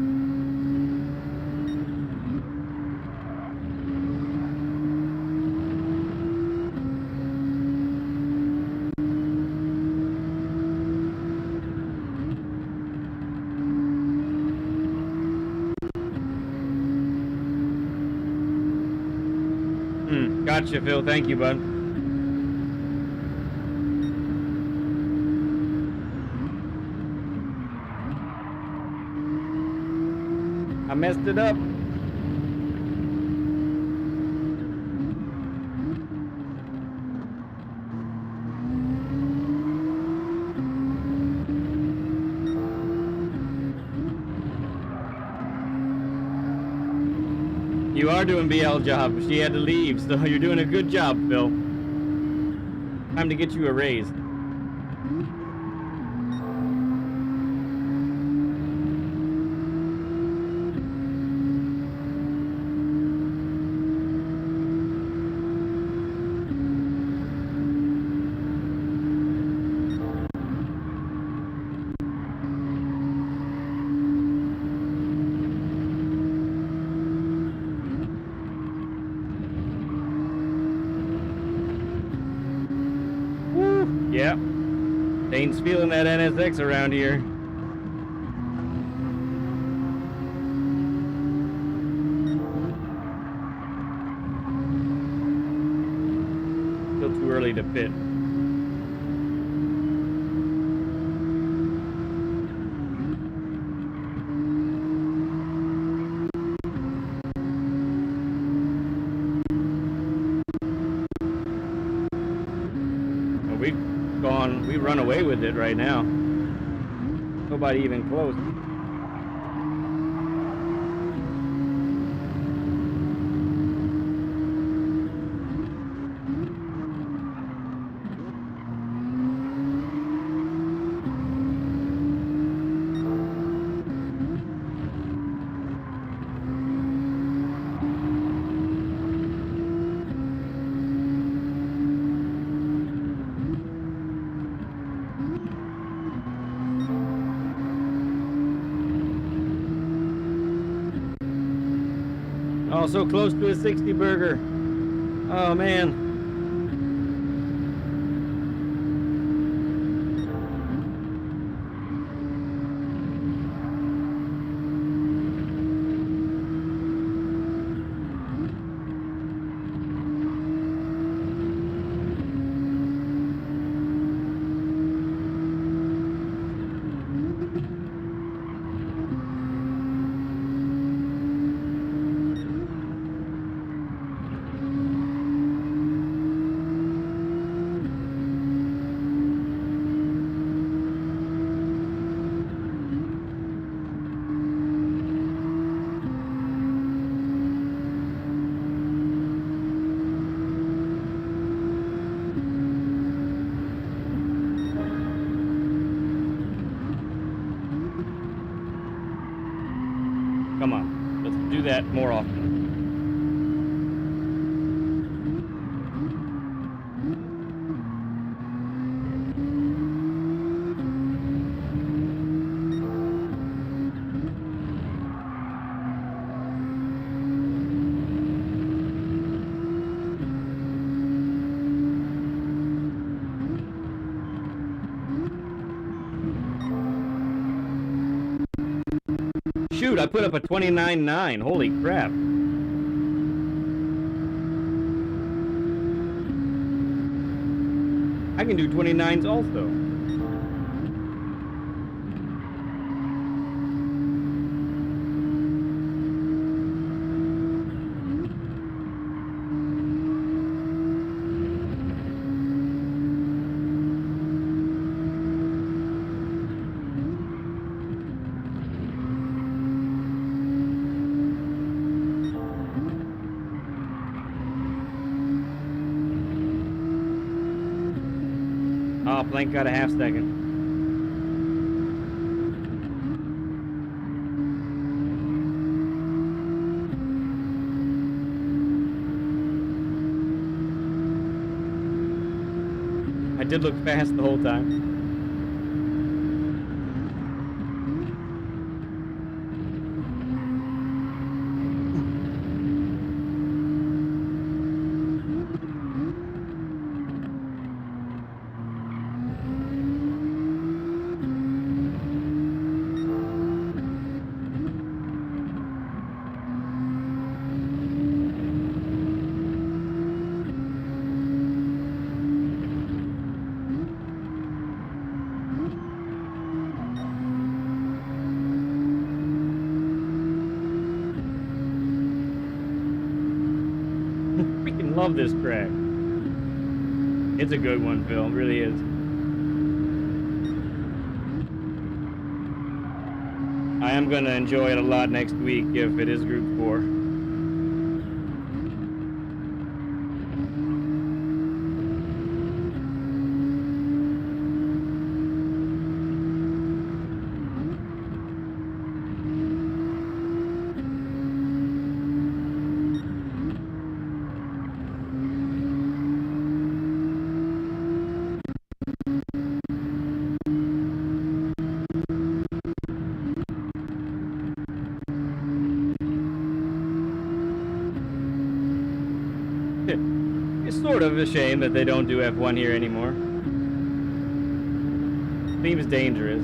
Gotcha, Phil. Thank you, bud. I messed it up. You are doing BL job. She had to leave, so you're doing a good job, Phil. Time to get you a raise. Woo! Yeah. Dane's feeling that NSX around here. Still too early to pit. We run away with it right now. Nobody even close. Oh, so close to a 60 burger. Oh, man. Come on, let's do that more often. Shoot, I put up a 29.9. Holy crap. I can do 29s also. Oh, Plank got a half second. I did look fast the whole time. Freaking love this track. It's a good one, Phil. It really is. I am going to enjoy it a lot next week if it is Group 4. It's sort of a shame that they don't do F1 here anymore. Seems dangerous.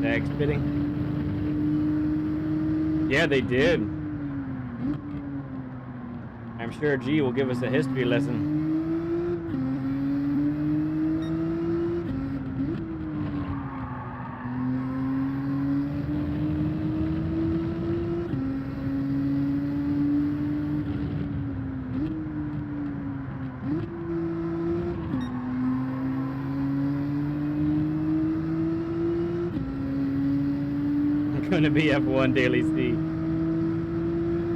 Tag spitting. Yeah, they did. I'm sure G will give us a history lesson. Gonna be F1 Daily C.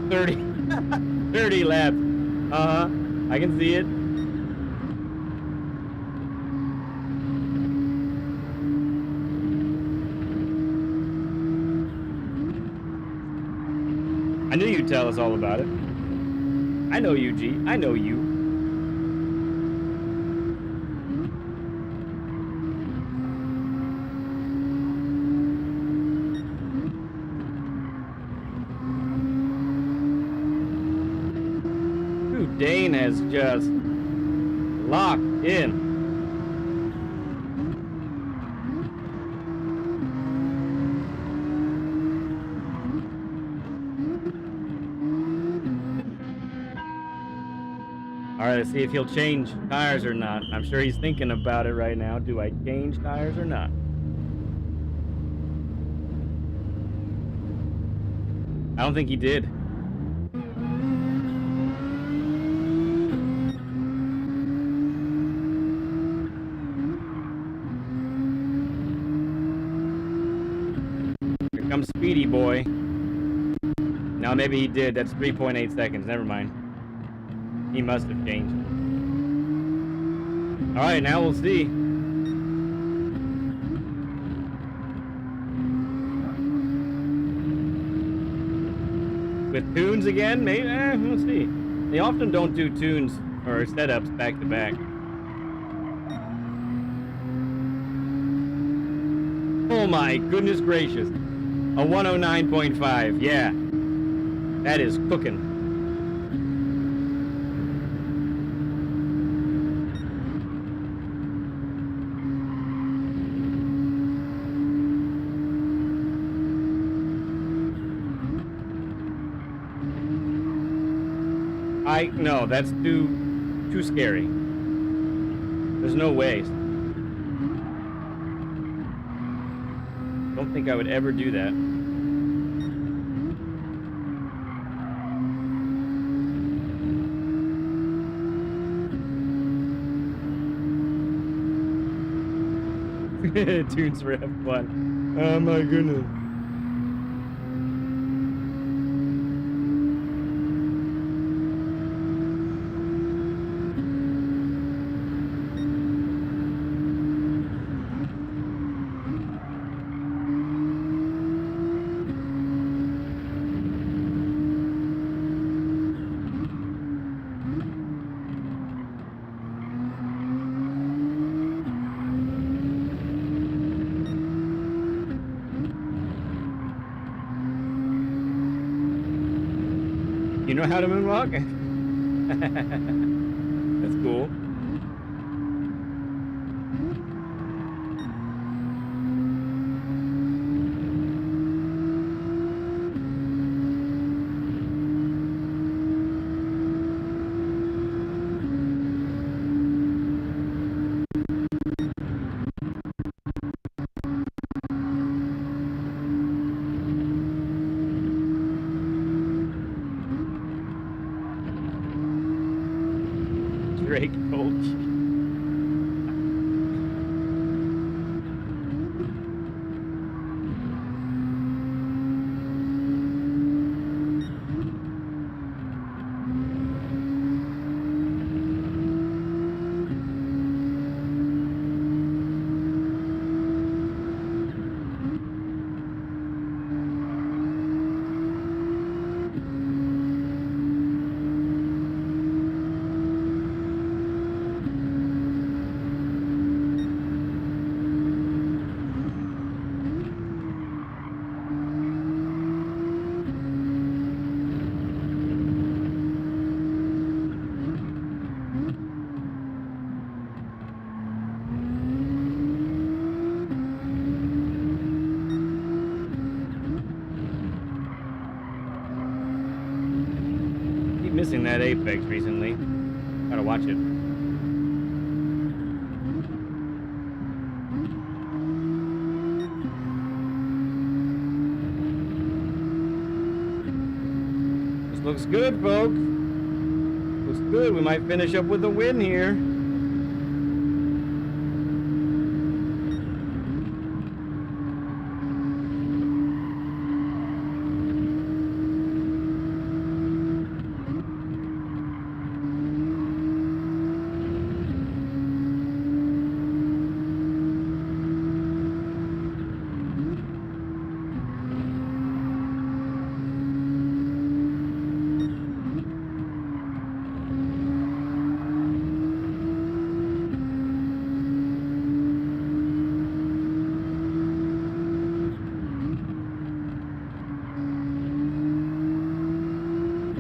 30, 30 laps. I can see it. I knew you'd tell us all about it. I know you, G. I know you. Dane has just locked in. All right, let's see if he'll change tires or not. I'm sure he's thinking about it right now. Do I change tires or not? I don't think he did. Come Speedy Boy. No, maybe he did. That's 3.8 seconds. Never mind. He must have changed. All right, now we'll see. With tunes again? Maybe. We'll see. They often don't do tunes or setups back to back. Oh my goodness gracious. A 109.5, yeah. That is cooking. No, that's too scary. There's no way. Don't think I would ever do that. Tunes for F1. Oh my goodness. You know how to moonwalk? That's cool. Drake Gulch. Keep missing that apex recently. Gotta watch it. This looks good, folks. Looks good. We might finish up with a win here.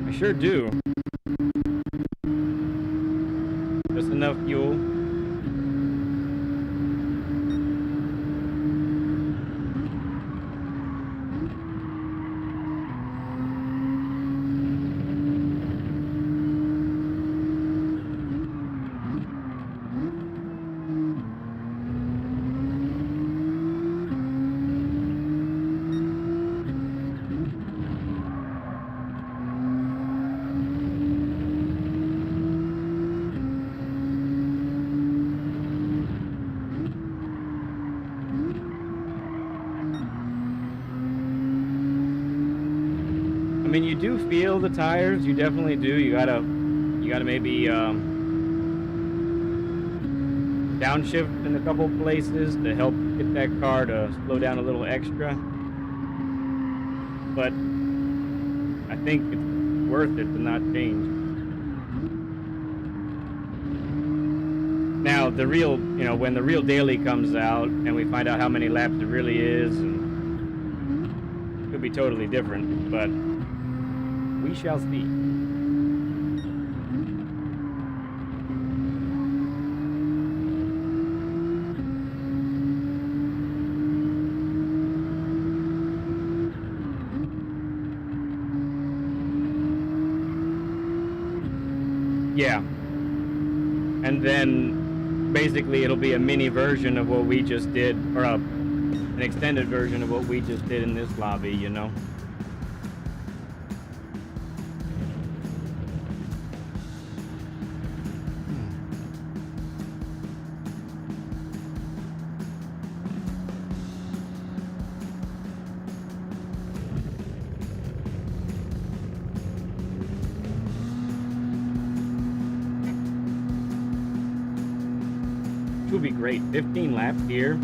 I sure do. Just enough fuel. I mean, you do feel the tires. You definitely do. You gotta maybe downshift in a couple places to help get that car to slow down a little extra. But I think it's worth it to not change. Now, the real, when the real daily comes out and we find out how many laps it really is, and it could be totally different, but we shall see. Yeah. And then basically it'll be a mini version of what we just did, or an extended version of what we just did in this lobby, Which would be great. 15 laps here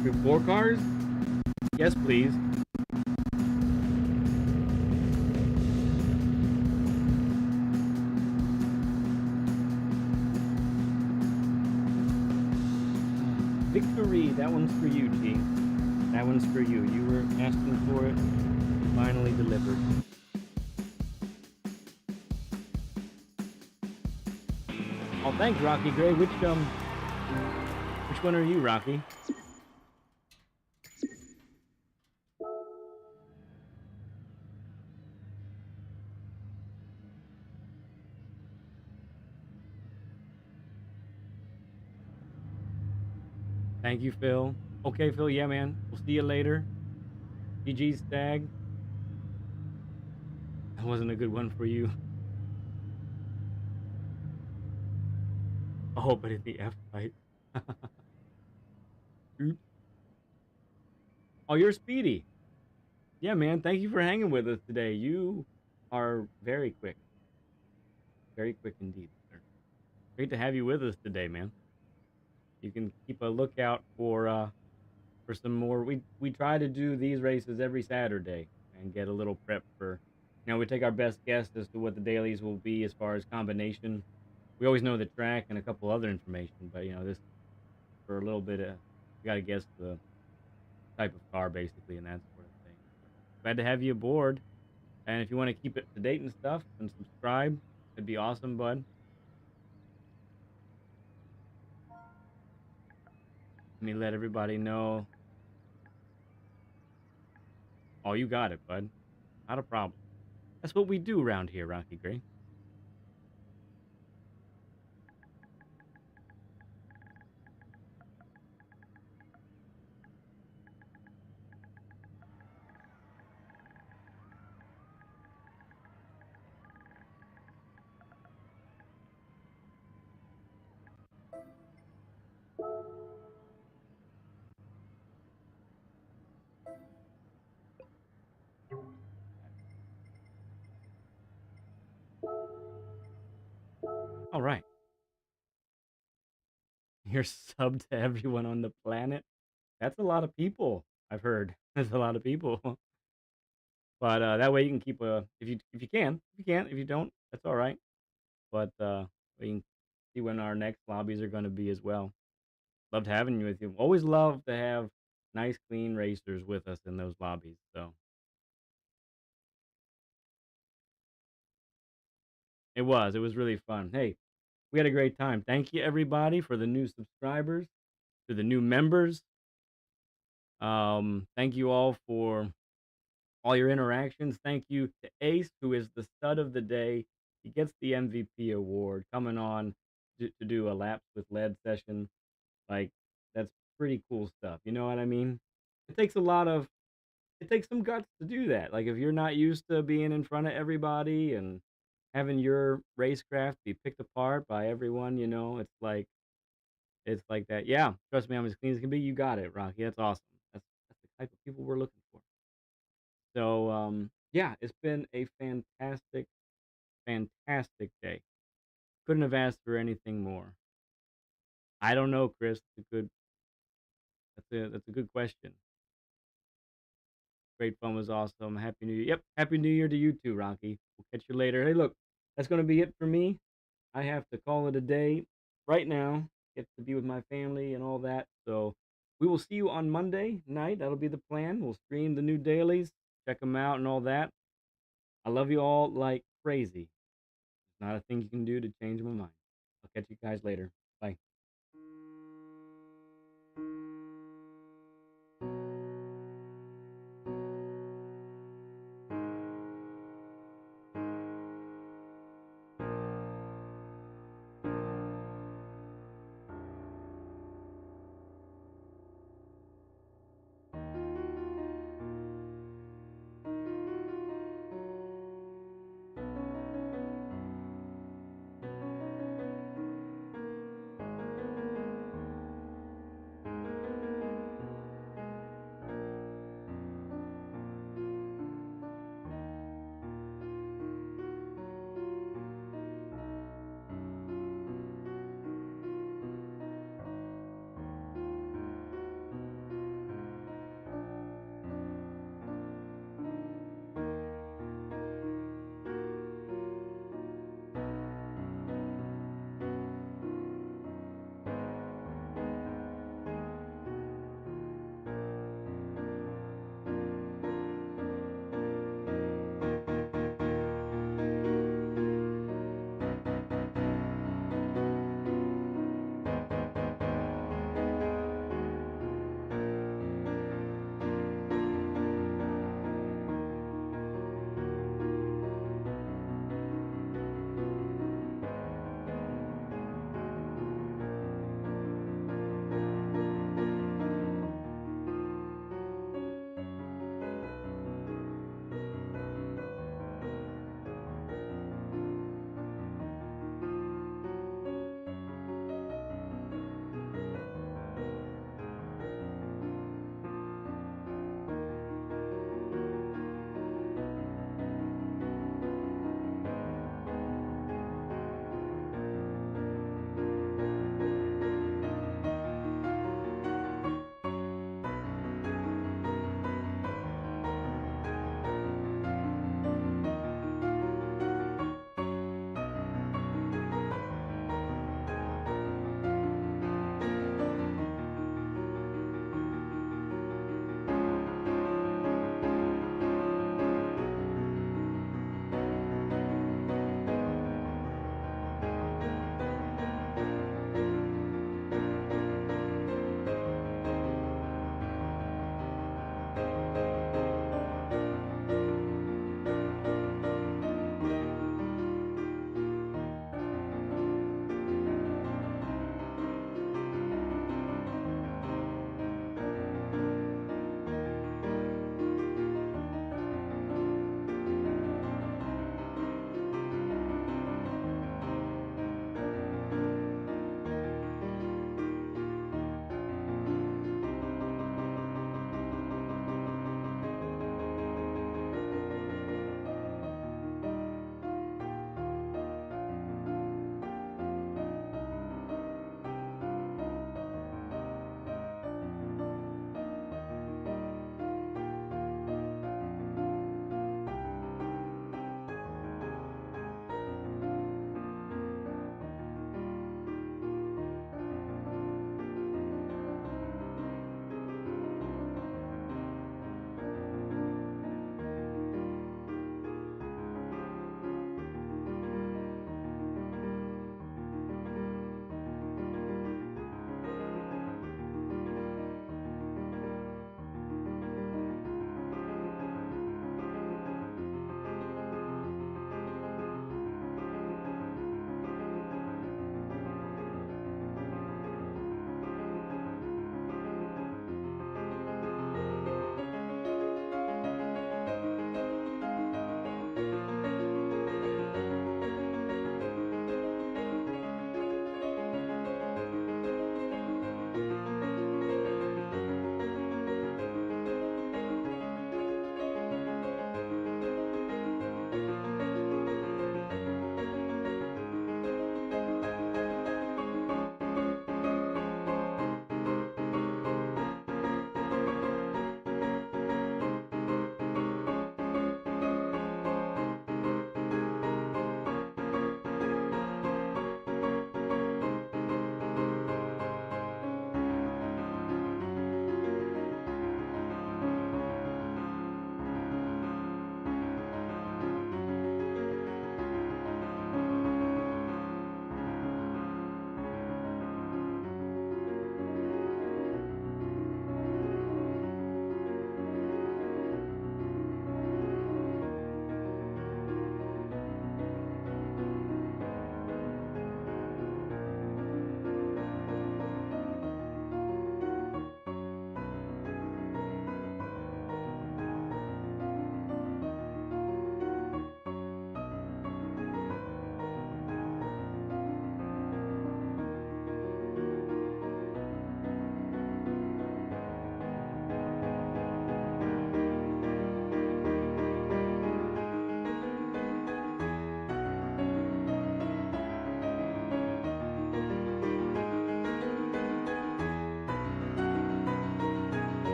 through 4 cars? Yes, please. Victory! That one's for you, G. That one's for you. You were asking for it. Finally delivered. Oh, thanks, Rocky Gray. Which one are you, Rocky? Thank you, Phil. Okay, Phil. Yeah, man. We'll see you later. GG, Stag. That wasn't a good one for you. Oh, but in the F fight. Oops. Oh, you're speedy. Yeah, man. Thank you for hanging with us today. You are very quick indeed, sir. Great to have you with us today, man. You can keep a lookout for some more. We try to do these races every Saturday and get a little prep for. We take our best guess as to what the dailies will be as far as combination. We always know the track and a couple other information, but this for a little bit of you got to guess the type of car basically and that sort of thing. So glad to have you aboard. And if you want to keep it to date and stuff and subscribe, it'd be awesome, bud. Let me let everybody know. Oh, you got it, bud. Not a problem. That's what we do around here, Rocky Gray. All right. You're sub to everyone on the planet. That's a lot of people. I've heard. That's a lot of people. But that way you can keep a if you can. If you can't, if you don't, that's all right. But we can see when our next lobbies are going to be as well. Loved having you with you. Always love to have nice, clean racers with us in those lobbies. So it was really fun. Hey, we had a great time. Thank you everybody for the new subscribers, to the new members. Thank you all for all your interactions. Thank you to Ace, who is the stud of the day. He gets the MVP award coming on to do a laps with lead session. Like that's pretty cool stuff. You know what I mean? It takes a lot of it takes some guts to do that. Like if you're not used to being in front of everybody and having your racecraft be picked apart by everyone, it's like that. Yeah, trust me, I'm as clean as can be. You got it, Rocky. That's awesome. That's the type of people we're looking for. So yeah, it's been a fantastic day. Couldn't have asked for anything more. I don't know, Chris. That's a good question. Great fun was awesome. Happy New Year. Yep, Happy New Year to you too, Rocky. We'll catch you later. Hey, look, that's gonna be it for me. I have to call it a day right now. Get to be with my family and all that. So we will see you on Monday night. That'll be the plan. We'll stream the new dailies, check them out, and all that. I love you all like crazy. It's not a thing you can do to change my mind. I'll catch you guys later.